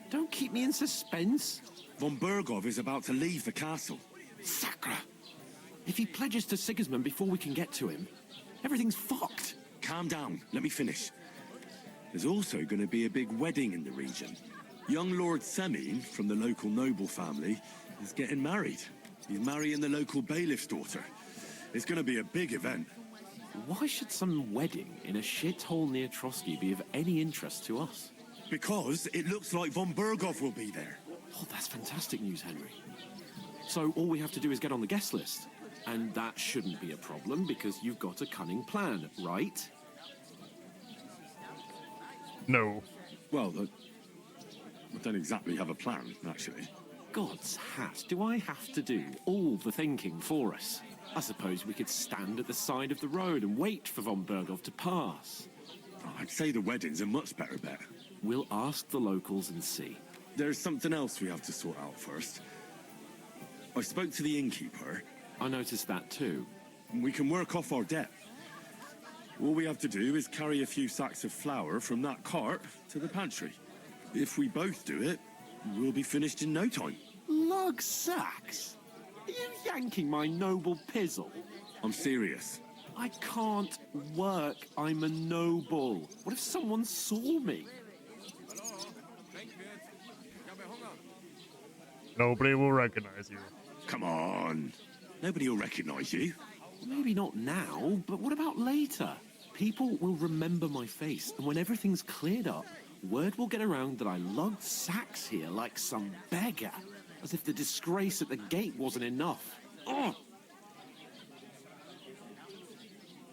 [SPEAKER 4] Don't keep me in suspense.
[SPEAKER 6] Von Burgov is about to leave the castle.
[SPEAKER 4] Sacra! If he pledges to Sigismund before we can get to him, everything's fucked.
[SPEAKER 6] Calm down. Let me finish. There's also going to be a big wedding in the region. Young Lord Semine, from the local noble family, is getting married. He's marrying the local bailiff's daughter. It's going to be a big event.
[SPEAKER 4] Why should some wedding in a shithole near Trotsky be of any interest to us?
[SPEAKER 6] Because it looks like von Burgov will be there.
[SPEAKER 4] Oh, that's fantastic news, Henry. So all we have to do is get on the guest list. And that shouldn't be a problem because you've got a cunning plan, right?
[SPEAKER 1] No.
[SPEAKER 6] Well, I don't exactly have a plan, actually.
[SPEAKER 4] God's hat, do I have to do all the thinking for us? I suppose we could stand at the side of the road and wait for von Burgov to pass.
[SPEAKER 6] I'd say the wedding's a much better bet.
[SPEAKER 4] We'll ask the locals and see.
[SPEAKER 6] There's something else we have to sort out first. I spoke to the innkeeper.
[SPEAKER 4] I noticed that too.
[SPEAKER 6] We can work off our debt. All we have to do is carry a few sacks of flour from that cart to the pantry. If we both do it, we'll be finished in no time.
[SPEAKER 4] Lug sacks? Are you yanking my noble pizzle?
[SPEAKER 6] I'm serious.
[SPEAKER 4] I can't work. I'm a noble. What if someone saw me?
[SPEAKER 1] Nobody will recognize you.
[SPEAKER 6] Come on. Nobody will recognize you.
[SPEAKER 4] Maybe not now, but what about later? People will remember my face, and when everything's cleared up, word will get around that I lugged sacks here like some beggar, as if the disgrace at the gate wasn't enough. Ugh!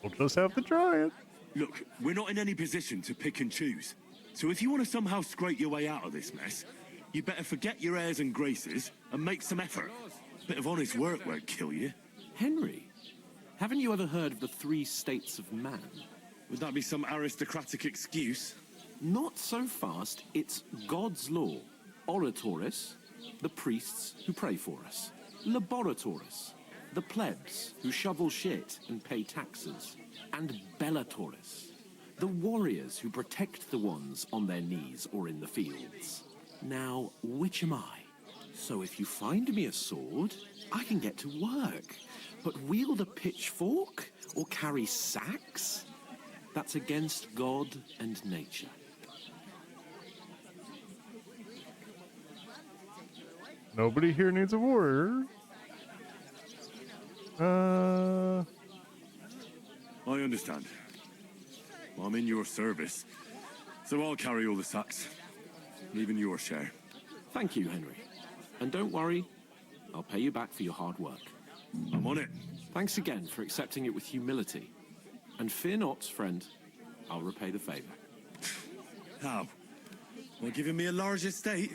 [SPEAKER 1] We'll just have to try it.
[SPEAKER 6] Look, we're not in any position to pick and choose. So if you want to somehow scrape your way out of this mess, you better forget your airs and graces and make some effort. A bit of honest work won't kill you.
[SPEAKER 4] Henry, haven't you ever heard of the 3 states of man?
[SPEAKER 6] Would that be some aristocratic excuse?
[SPEAKER 4] Not so fast. It's God's law. Oratoris, the priests who pray for us. Laboratoris, the plebs who shovel shit and pay taxes. And Bellatoris, the warriors who protect the ones on their knees or in the fields. Now, which am I? So if you find me a sword, I can get to work. But wield a pitchfork or carry sacks? That's against God and nature.
[SPEAKER 1] Nobody here needs a warrior.
[SPEAKER 6] I understand. I'm in your service, so I'll carry all the sacks. Even your share.
[SPEAKER 4] Thank you, Henry. And don't worry, I'll pay you back for your hard work.
[SPEAKER 6] I'm on it.
[SPEAKER 4] Thanks again for accepting it with humility. And fear not, friend, I'll repay the favor.
[SPEAKER 6] How? By giving me a large estate?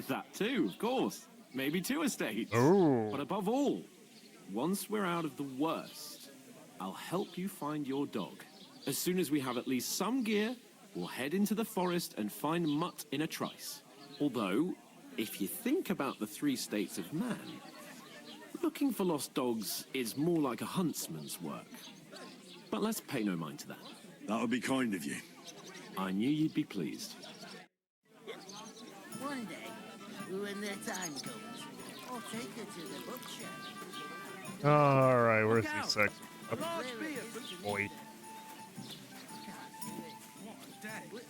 [SPEAKER 4] That too, of course. Maybe 2 estates.
[SPEAKER 1] Oh.
[SPEAKER 4] But above all, once we're out of the worst, I'll help you find your dog. As soon as we have at least some gear, we'll head into the forest and find Mutt in a trice. Although, if you think about the 3 states of man, looking for lost dogs is more like a huntsman's work. But let's pay no mind to that.
[SPEAKER 6] That would be kind of you.
[SPEAKER 4] I knew you'd be pleased.
[SPEAKER 19] One day, when their time comes, I'll take her to the bookshelf.
[SPEAKER 1] Alright, where's the section? Boy.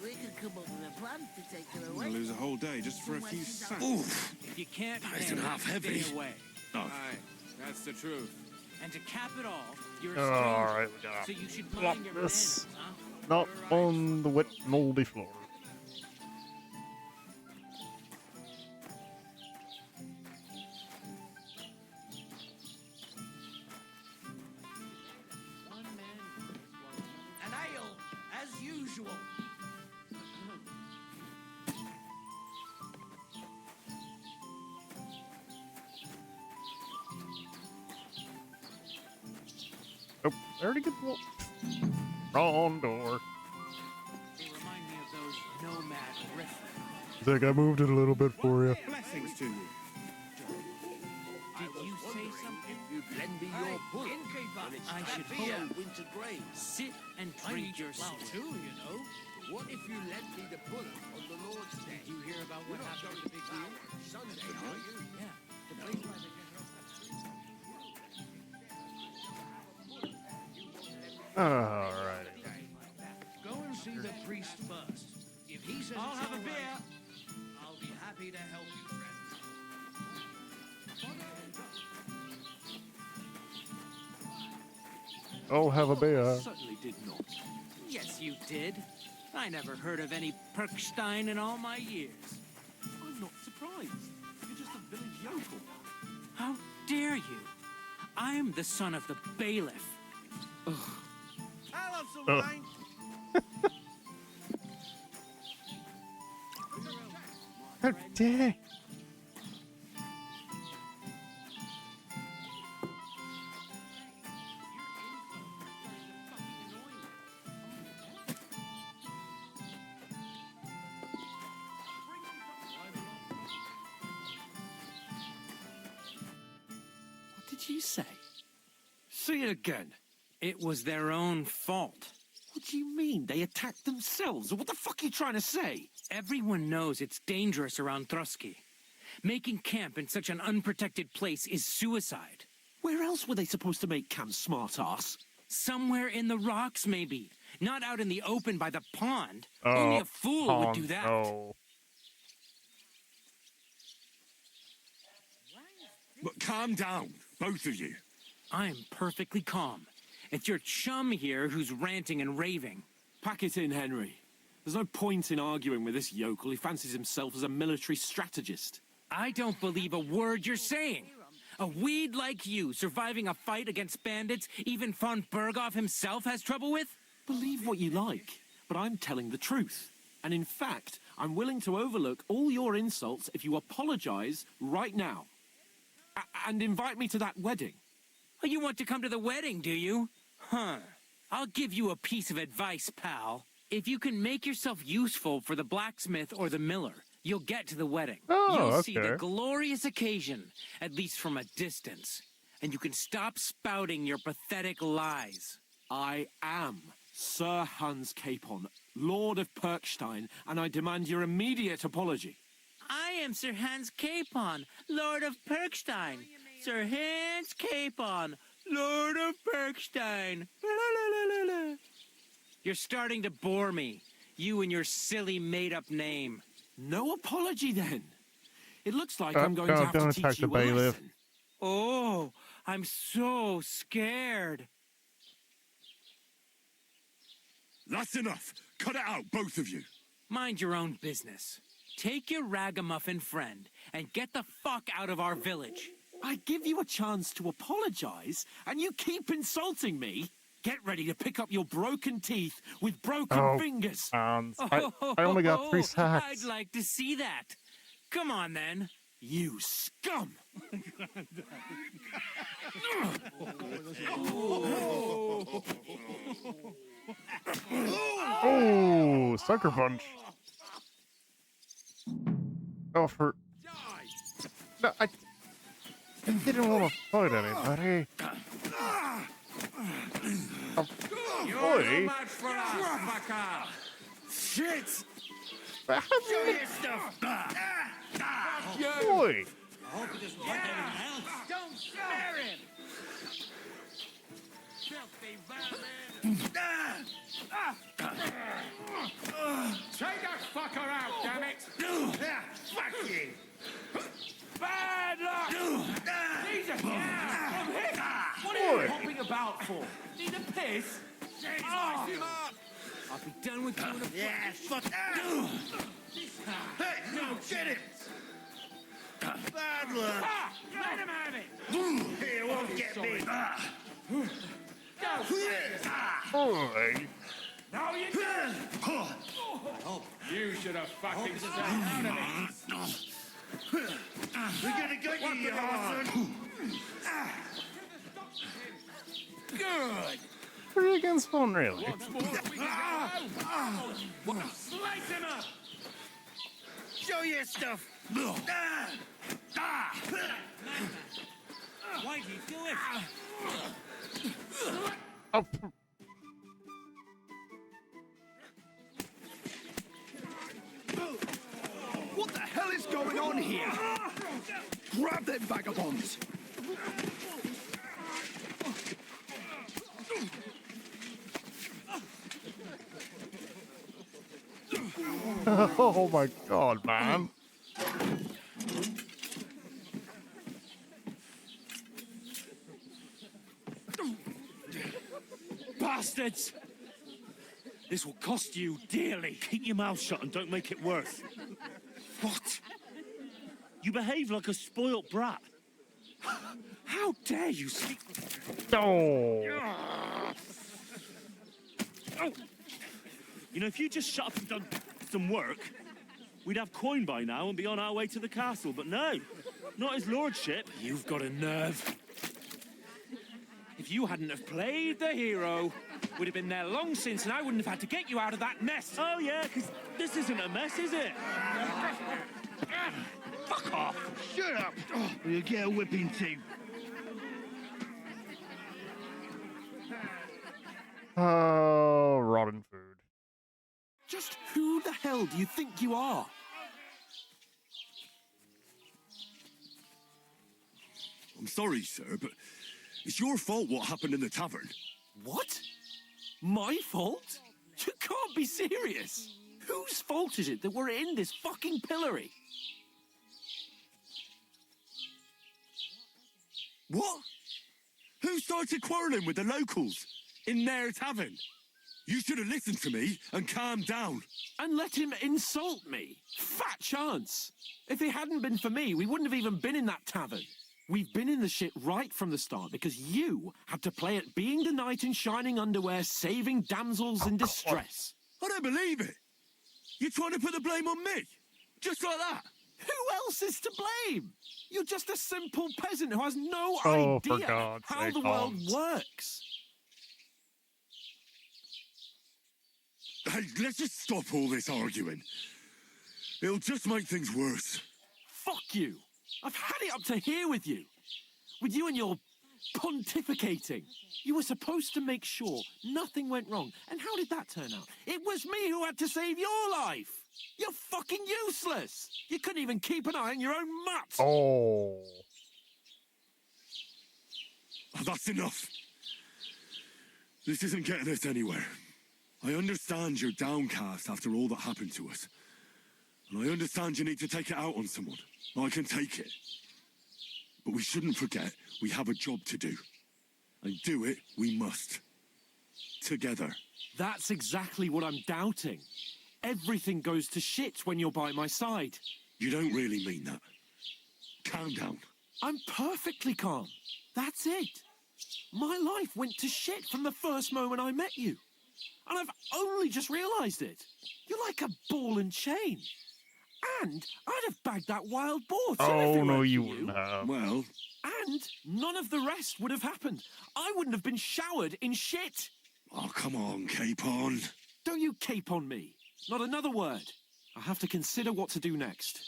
[SPEAKER 19] We could come up with a plan to take her
[SPEAKER 10] I'm
[SPEAKER 19] away.
[SPEAKER 10] gonna lose a whole day just for a few sacks.
[SPEAKER 11] Oof. If you can't
[SPEAKER 6] That isn't
[SPEAKER 11] manage,
[SPEAKER 6] half heavy.
[SPEAKER 11] stay away.
[SPEAKER 6] Oh.
[SPEAKER 4] Aye, that's the truth.
[SPEAKER 11] And to cap it all, you're a stranger,
[SPEAKER 1] Alright, we gotta
[SPEAKER 11] so you should
[SPEAKER 1] plop
[SPEAKER 11] mind your
[SPEAKER 1] this.
[SPEAKER 11] manners, huh?
[SPEAKER 1] Not on the wet, moldy floor.
[SPEAKER 11] An ale, as usual.
[SPEAKER 1] Oh, I already get the wrong door.
[SPEAKER 11] They remind me of those nomad riffs.
[SPEAKER 1] I think I moved it a little bit for you.
[SPEAKER 10] Blessings to you.
[SPEAKER 11] Did you say something?
[SPEAKER 8] You'd lend me your bull.
[SPEAKER 11] Innkeeper, I should
[SPEAKER 8] Here,
[SPEAKER 11] hope.
[SPEAKER 8] winter grain.
[SPEAKER 11] Sit and trade your sword.
[SPEAKER 8] too, you know. What if you lent me the bull on the Lord's Day?
[SPEAKER 11] Did you hear about what happened to the big wheel?
[SPEAKER 8] Sunday, are you?
[SPEAKER 11] Yeah. The place where they
[SPEAKER 1] Alright.
[SPEAKER 11] Go and see the priest first. If he says
[SPEAKER 4] I'll
[SPEAKER 11] it's
[SPEAKER 4] have a
[SPEAKER 11] all
[SPEAKER 4] beer.
[SPEAKER 11] right, I'll be happy to help you, friend.
[SPEAKER 1] I'll have a beer.
[SPEAKER 4] Certainly did not.
[SPEAKER 11] Yes, you did. I never heard of any Perkstein in all my years.
[SPEAKER 4] I'm not surprised. You're just a village yokel.
[SPEAKER 11] How dare you? I'm the son of the bailiff.
[SPEAKER 8] I'll have some
[SPEAKER 1] Oh.
[SPEAKER 8] wine.
[SPEAKER 1] How dare!
[SPEAKER 4] What did you say? Say it again.
[SPEAKER 11] It was their own fault.
[SPEAKER 4] What do you mean? They attacked themselves? What the fuck are you trying to say?
[SPEAKER 11] Everyone knows it's dangerous around Trotsky. Making camp in such an unprotected place is suicide.
[SPEAKER 4] Where else were they supposed to make camp, smart-ass?
[SPEAKER 11] Somewhere in the rocks, maybe. Not out in the open by the pond. Only a fool would do that.
[SPEAKER 1] Oh.
[SPEAKER 6] But calm down, both of you.
[SPEAKER 11] I'm perfectly calm. It's your chum here who's ranting and raving.
[SPEAKER 4] Pack it in, Henry. There's no point in arguing with this yokel. He fancies himself as a military strategist.
[SPEAKER 11] I don't believe a word you're saying. A weed like you surviving a fight against bandits even von Berghoff himself has trouble with?
[SPEAKER 4] Believe what you like, but I'm telling the truth. And in fact, I'm willing to overlook all your insults if you apologize right now. And invite me to that wedding.
[SPEAKER 11] Oh, you want to come to the wedding, do you? Huh. I'll give you a piece of advice, pal. If you can make yourself useful for the blacksmith or the miller, you'll get to the wedding.
[SPEAKER 1] Oh,
[SPEAKER 11] You'll see the
[SPEAKER 1] okay.
[SPEAKER 11] glorious occasion, at least from a distance. And you can stop spouting your pathetic lies.
[SPEAKER 4] I am Sir Hans Capon, Lord of Perkstein, and I demand your immediate apology.
[SPEAKER 11] I am Sir Hans Capon, Lord of Perkstein. Sir Hans Capon, Lord of Perkstein. You're starting to bore me. You and your silly made-up name.
[SPEAKER 4] No apology, then. It looks like I'm going to have
[SPEAKER 1] don't
[SPEAKER 4] to
[SPEAKER 1] attack
[SPEAKER 4] teach
[SPEAKER 1] the
[SPEAKER 4] you a
[SPEAKER 1] bailiff.
[SPEAKER 4] lesson.
[SPEAKER 11] Oh, I'm so scared.
[SPEAKER 6] That's enough. Cut it out, both of you.
[SPEAKER 11] Mind your own business. Take your ragamuffin friend and get the fuck out of our village.
[SPEAKER 7] I give you a chance to apologize, and you keep insulting me. Get ready to pick up your broken teeth with broken fingers.
[SPEAKER 1] I only got 3 sacks.
[SPEAKER 11] I'd like to see that. Come on, then.
[SPEAKER 7] You scum!
[SPEAKER 1] Oh, sucker punch. Oh, for... No, I didn't want to fight anybody. Oh, boy.
[SPEAKER 7] Shit!
[SPEAKER 14] Show your stuff!
[SPEAKER 1] Boy.
[SPEAKER 14] Don't spare him!
[SPEAKER 2] Take that fucker out, damn it!
[SPEAKER 14] Fuck you!
[SPEAKER 7] Bad luck! Jesus! From here! What are you hopping about for? Need a piss?
[SPEAKER 2] Oh.
[SPEAKER 11] I'll be done with you in a
[SPEAKER 14] Yeah, fuck! Hey, no, get it! Bad luck!
[SPEAKER 2] Let him have it!
[SPEAKER 14] He won't get me!
[SPEAKER 1] Boy.
[SPEAKER 2] Now you do! You should have fucking stayed out of it!
[SPEAKER 14] We're gonna get you, you son!
[SPEAKER 2] Good!
[SPEAKER 1] 3 against 1, really?
[SPEAKER 2] Once more, we can go! Slice him up!
[SPEAKER 14] Show your stuff!
[SPEAKER 11] Why'd he do it?
[SPEAKER 1] Oh.
[SPEAKER 7] What the hell is going on here? Grab them vagabonds!
[SPEAKER 1] Oh my god, man.
[SPEAKER 7] Bastards! This will cost you dearly.
[SPEAKER 15] Keep your mouth shut and don't make it worse.
[SPEAKER 7] What?
[SPEAKER 15] You behave like a spoilt brat.
[SPEAKER 7] How dare you speak?
[SPEAKER 1] Oh.
[SPEAKER 15] You know, if you just shut up and done some work, we'd have coin by now and be on our way to the castle. But no, not his lordship.
[SPEAKER 7] You've got a nerve. If you hadn't have played the hero, we'd have been there long since, and I wouldn't have had to get you out of that mess.
[SPEAKER 15] Oh yeah, because this isn't a mess, is it?
[SPEAKER 7] Fuck off!
[SPEAKER 14] Shut up! Or you'll get a whipping too.
[SPEAKER 1] Oh, rotten food.
[SPEAKER 7] Just who the hell do you think you are?
[SPEAKER 6] I'm sorry, sir, but it's your fault what happened in the tavern.
[SPEAKER 7] What? My fault? You can't be serious. Whose fault is it that we're in this fucking pillory?
[SPEAKER 6] What? Who started quarrelling with the locals in their tavern? You should have listened to me and calmed down.
[SPEAKER 7] And let him insult me? Fat chance. If it hadn't been for me, we wouldn't have even been in that tavern. We've been in the shit right from the start because you had to play at being the knight in shining underwear, saving damsels in distress.
[SPEAKER 6] I don't believe it. You're trying to put the blame on me? Just like that?
[SPEAKER 7] Who else is to blame? You're just a simple peasant who has no
[SPEAKER 1] Oh, for
[SPEAKER 7] idea
[SPEAKER 1] God's
[SPEAKER 7] how
[SPEAKER 1] sake,
[SPEAKER 7] the world
[SPEAKER 1] Holmes.
[SPEAKER 7] works.
[SPEAKER 6] Hey, let's just stop all this arguing. It'll just make things worse.
[SPEAKER 7] Fuck you. I've had it up to here with you. With you and your pontificating. You were supposed to make sure nothing went wrong. And how did that turn out? It was me who had to save your life. You're fucking useless. You couldn't even keep an eye on your own mutt.
[SPEAKER 1] Oh.
[SPEAKER 6] That's enough. This isn't getting us anywhere. I understand you're downcast after all that happened to us. And I understand you need to take it out on someone. I can take it. But we shouldn't forget we have a job to do. And do it we must. together.
[SPEAKER 4] That's exactly what I'm doubting. Everything goes to shit when you're by my side.
[SPEAKER 6] You don't really mean that. Calm down.
[SPEAKER 4] I'm perfectly calm. That's it. My life went to shit from the first moment I met you. And I've only just realised it. You're like a ball and chain. And I'd have bagged that wild boar too if it
[SPEAKER 1] Oh, no,
[SPEAKER 4] weren't
[SPEAKER 1] you
[SPEAKER 4] for
[SPEAKER 1] wouldn't have.
[SPEAKER 6] Well...
[SPEAKER 4] And none of the rest would have happened. I wouldn't have been showered in shit.
[SPEAKER 6] Oh, come on, Capon.
[SPEAKER 4] Don't you cape on me. Not another word. I have to consider what to do next.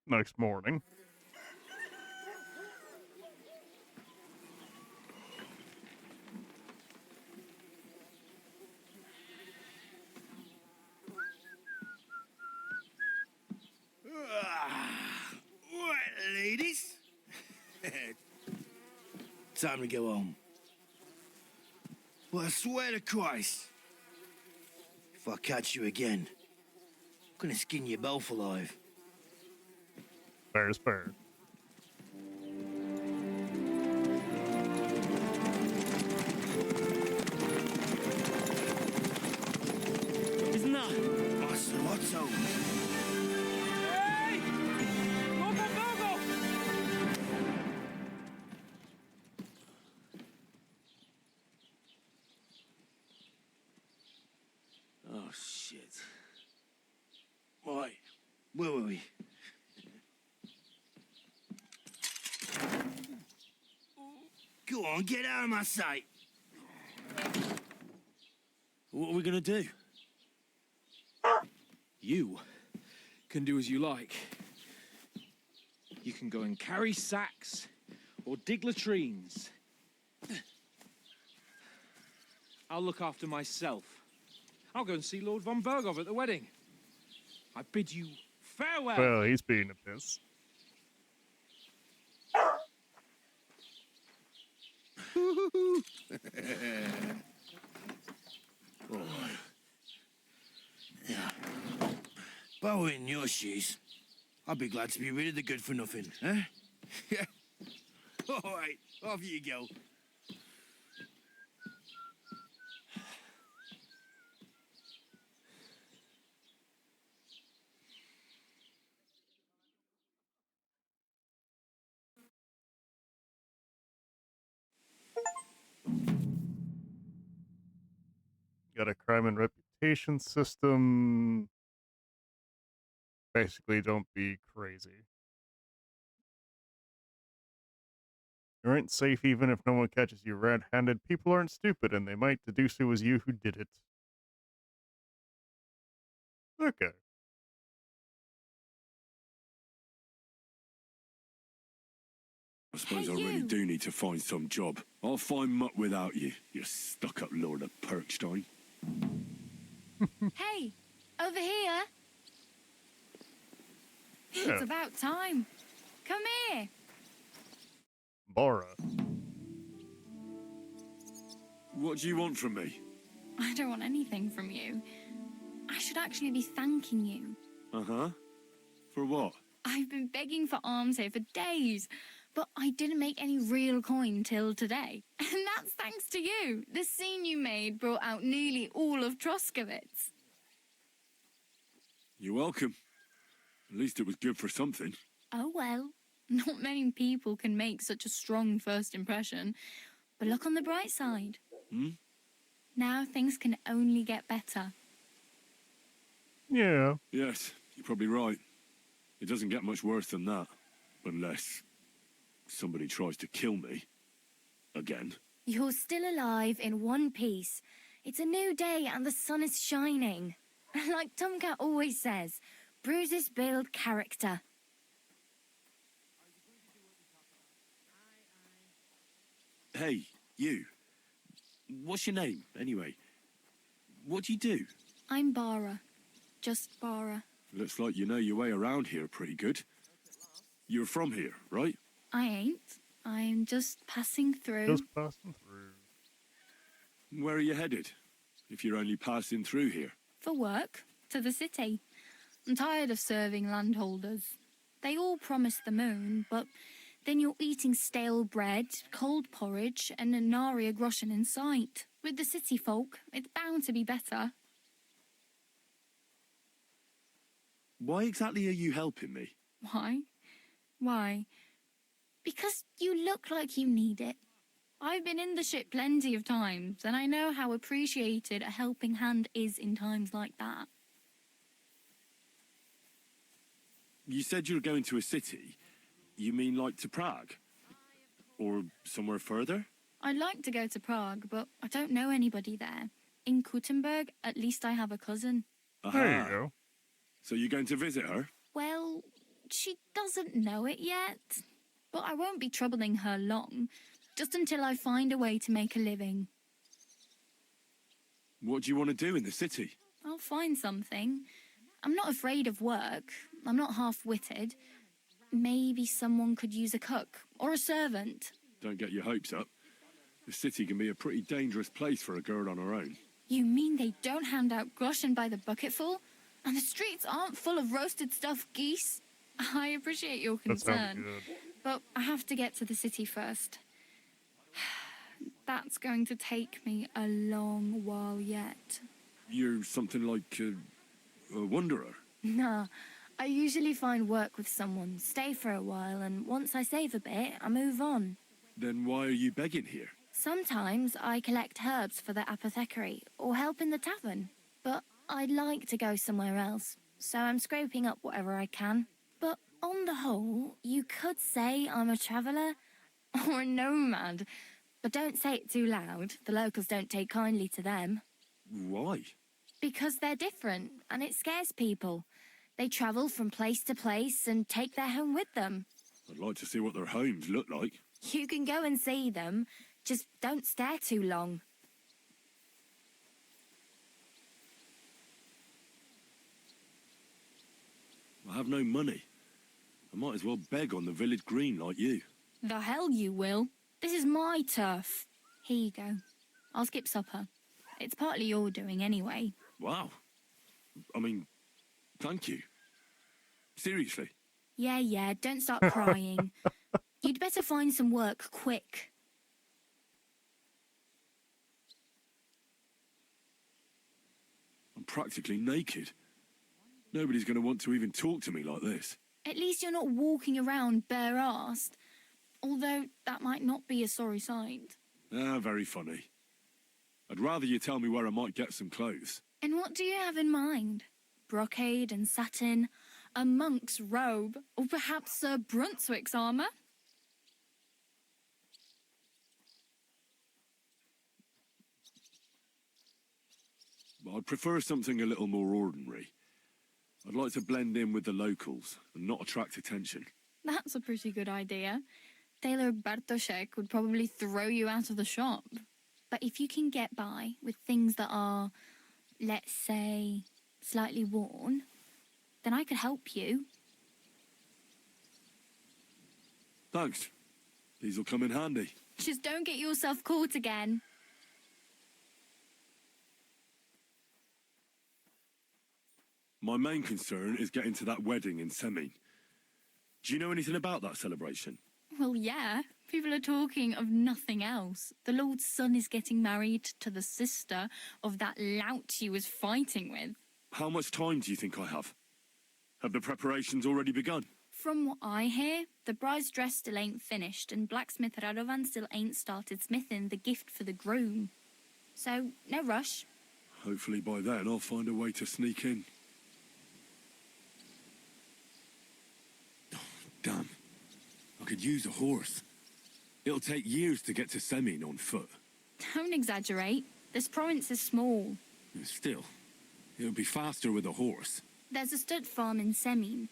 [SPEAKER 1] Next morning.
[SPEAKER 14] Right, ladies. Time to go home. Well, I swear to Christ, if I catch you again, I'm gonna skin you both alive.
[SPEAKER 1] Fair is fair.
[SPEAKER 14] Isn't that Ocelotto?
[SPEAKER 4] Hey! Go, go, go, go!
[SPEAKER 14] Oh, shit. Right, where were we? Go on, get out of my sight.
[SPEAKER 7] What are we gonna do? You can do as you like. You can go and carry sacks or dig latrines. I'll look after myself. I'll go and see Lord von Bergov at the wedding. I bid you farewell.
[SPEAKER 1] Well, he's being a piss.
[SPEAKER 14] If I were in your shoes, I'd be glad to be rid of the good-for-nothing, huh? Yeah. All right, off you go.
[SPEAKER 1] Got a crime and reputation system. Basically, don't be crazy. You aren't safe even if no one catches you red-handed. People aren't stupid, and they might deduce it was you who did it. Okay.
[SPEAKER 6] I suppose I really do need to find some job. I'll find mutt without you, you stuck-up Lord of Perkstein.
[SPEAKER 21] Hey, over here.
[SPEAKER 1] Yeah.
[SPEAKER 21] It's about time. Come here.
[SPEAKER 1] Bora.
[SPEAKER 6] What do you want from me?
[SPEAKER 21] I don't want anything from you. I should actually be thanking you.
[SPEAKER 6] Uh-huh. For what?
[SPEAKER 21] I've been begging for alms here for days, but I didn't make any real coin till today. And that's thanks to you. The scene you made brought out nearly all of Troskowitz.
[SPEAKER 6] You're welcome. At least it was good for something.
[SPEAKER 21] Oh well, not many people can make such a strong first impression. But look on the bright side.
[SPEAKER 6] Hmm?
[SPEAKER 21] Now things can only get better.
[SPEAKER 1] Yeah.
[SPEAKER 6] Yes, you're probably right. It doesn't get much worse than that. Unless somebody tries to kill me. Again.
[SPEAKER 21] You're still alive in one piece. It's a new day and the sun is shining. Like Tomcat always says, bruises build character.
[SPEAKER 6] Hey, you. What's your name, anyway? What do you do?
[SPEAKER 21] I'm Bara. Just Bara.
[SPEAKER 6] Looks like you know your way around here pretty good. You're from here, right?
[SPEAKER 21] I ain't. I'm just passing through.
[SPEAKER 1] Just passing through.
[SPEAKER 6] Where are you headed? If you're only passing through here.
[SPEAKER 21] For work. To the city.
[SPEAKER 17] I'm tired of serving landholders. They all promise the moon, but then you're eating stale bread, cold porridge, and a nary a groschen in sight. With the city folk, it's bound to be better.
[SPEAKER 6] Why exactly are you helping me?
[SPEAKER 17] Why? Why? Because you look like you need it. I've been in the ship plenty of times, and I know how appreciated a helping hand is in times like that.
[SPEAKER 6] You said you were going to a city. You mean like to Prague? Or somewhere further?
[SPEAKER 17] I'd like to go to Prague, but I don't know anybody there. In Kuttenberg, at least I have a cousin.
[SPEAKER 1] There you go.
[SPEAKER 6] So you're going to visit her?
[SPEAKER 17] Well, she doesn't know it yet. But I won't be troubling her long, just until I find a way to make a living.
[SPEAKER 6] What do you want to do in the city?
[SPEAKER 17] I'll find something. I'm not afraid of work. I'm not half-witted. Maybe someone could use a cook or a servant.
[SPEAKER 6] Don't get your hopes up. The city can be a pretty dangerous place for a girl on her own.
[SPEAKER 17] You mean they don't hand out groschen by the bucketful? And the streets aren't full of roasted stuffed geese? I appreciate your
[SPEAKER 1] That sounds
[SPEAKER 17] concern,
[SPEAKER 1] good.
[SPEAKER 17] but I have to get to the city first. That's going to take me a long while yet.
[SPEAKER 6] You're something like a wanderer.
[SPEAKER 17] Nah, I usually find work with someone, stay for a while, and once I save a bit, I move on.
[SPEAKER 6] Then why are you begging here?
[SPEAKER 17] Sometimes I collect herbs for the apothecary or help in the tavern, but I'd like to go somewhere else, so I'm scraping up whatever I can. But on the whole, you could say I'm a traveller or a nomad, but don't say it too loud. The locals don't take kindly to them.
[SPEAKER 6] Why?
[SPEAKER 17] Because they're different, and it scares people. They travel from place to place and take their home with them.
[SPEAKER 6] I'd like to see what their homes look like.
[SPEAKER 17] You can go and see them, just don't stare too long.
[SPEAKER 6] I have no money. I might as well beg on the village green like you.
[SPEAKER 17] The hell you will. This is my turf. Here you go. I'll skip supper. It's partly your doing anyway.
[SPEAKER 6] Wow. I mean, thank you. Seriously.
[SPEAKER 17] Yeah, don't start crying. You'd better find some work quick.
[SPEAKER 6] I'm practically naked. Nobody's going to want to even talk to me like this.
[SPEAKER 17] At least you're not walking around bare-assed. Although that might not be a sorry sight.
[SPEAKER 6] Ah, very funny. I'd rather you tell me where I might get some clothes.
[SPEAKER 17] And what do you have in mind? Brocade and satin, a monk's robe, or perhaps Sir Brunswick's armour?
[SPEAKER 6] I'd prefer something a little more ordinary. I'd like to blend in with the locals and not attract attention.
[SPEAKER 17] That's a pretty good idea. Tailor Bartoszek would probably throw you out of the shop. But if you can get by with things that are, let's say, slightly worn, then I could help you.
[SPEAKER 6] Thanks. These will come in handy.
[SPEAKER 17] Just don't get yourself caught again.
[SPEAKER 6] My main concern is getting to that wedding in Semin. Do you know anything about that celebration?
[SPEAKER 17] Well, yeah. People are talking of nothing else. The Lord's son is getting married to the sister of that lout he was fighting with.
[SPEAKER 6] How much time do you think I have? Have the preparations already begun?
[SPEAKER 17] From what I hear, the bride's dress still ain't finished, and blacksmith Radovan still ain't started smithing the gift for the groom. So, no rush.
[SPEAKER 6] Hopefully by then I'll find a way to sneak in. Oh, damn. I could use a horse. It'll take years to get to Semin on foot.
[SPEAKER 17] Don't exaggerate. This province is small.
[SPEAKER 6] Still, it'll be faster with a horse.
[SPEAKER 17] There's a stud farm in Semin,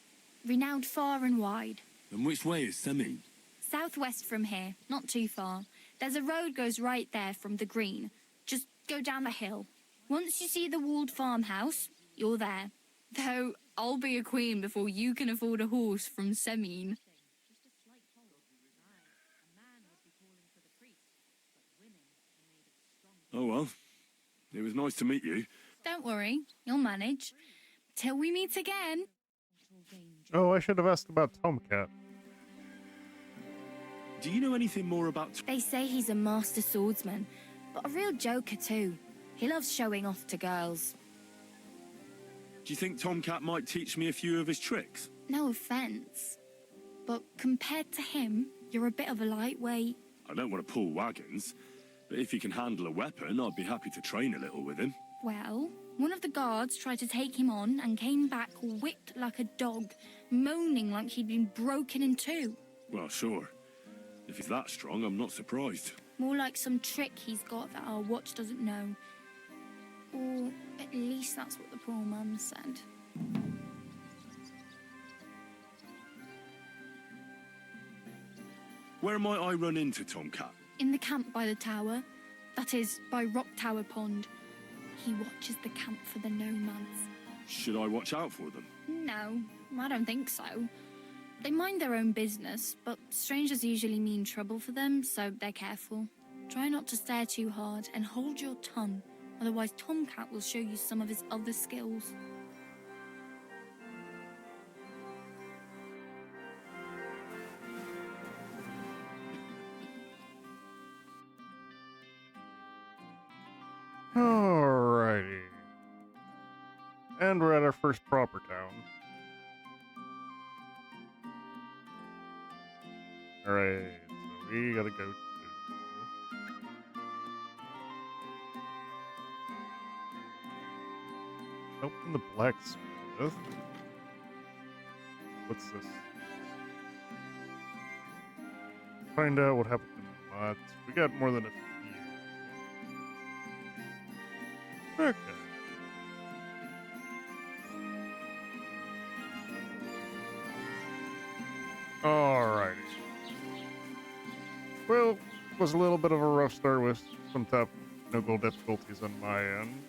[SPEAKER 17] renowned far and wide.
[SPEAKER 6] And which way is Semin?
[SPEAKER 17] Southwest from here, not too far. There's a road goes right there from the green. Just go down the hill. Once you see the walled farmhouse, you're there. Though I'll be a queen before you can afford a horse from Semin.
[SPEAKER 6] Oh well, it was nice to meet you.
[SPEAKER 17] Don't worry, you'll manage.
[SPEAKER 3] Till we meet again.
[SPEAKER 1] Oh, I should have asked about Tomcat.
[SPEAKER 6] Do you know anything more about...
[SPEAKER 3] They say he's a master swordsman, but a real joker too. He loves showing off to girls.
[SPEAKER 6] Do you think Tomcat might teach me a few of his tricks?
[SPEAKER 3] No offense, but compared to him, you're a bit of a lightweight.
[SPEAKER 6] I don't want to pull wagons, but if he can handle a weapon, I'd be happy to train a little with him.
[SPEAKER 3] Well, one of the guards tried to take him on and came back whipped like a dog, moaning like he'd been broken in two.
[SPEAKER 6] Well, sure. If he's that strong, I'm not surprised.
[SPEAKER 3] More like some trick he's got that our watch doesn't know. Or at least that's what the poor mum said.
[SPEAKER 6] Where might I run into Tomcat?
[SPEAKER 3] In the camp by the tower. That is, by Rock Tower Pond. He watches the camp for the nomads.
[SPEAKER 6] Should I watch out for them?
[SPEAKER 3] No, I don't think so. They mind their own business, but strangers usually mean trouble for them, so they're careful. Try not to stare too hard and hold your tongue, otherwise Tomcat will show you some of his other skills.
[SPEAKER 1] Alrighty. And we're at our first proper town. Alright, so we gotta go to... Open the blacksmith. What's this? Find out what happened to the mods. We got more than a few. Okay. Alrighty. Well, it was a little bit of a rough start with some technical difficulties on my end.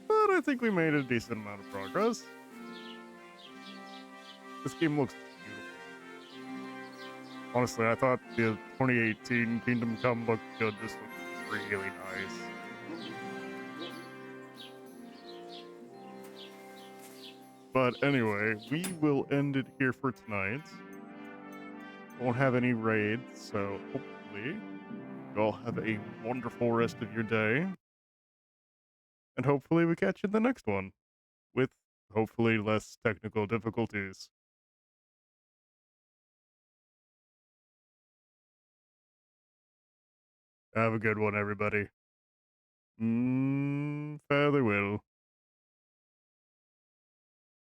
[SPEAKER 1] But I think we made a decent amount of progress. This game looks beautiful. Honestly, I thought the 2018 Kingdom Come looked good. This looks really nice. But anyway, we will end it here for tonight. Won't have any raids, so hopefully you all have a wonderful rest of your day. And hopefully we catch you in the next one, with hopefully less technical difficulties. Have a good one, everybody. Farewell.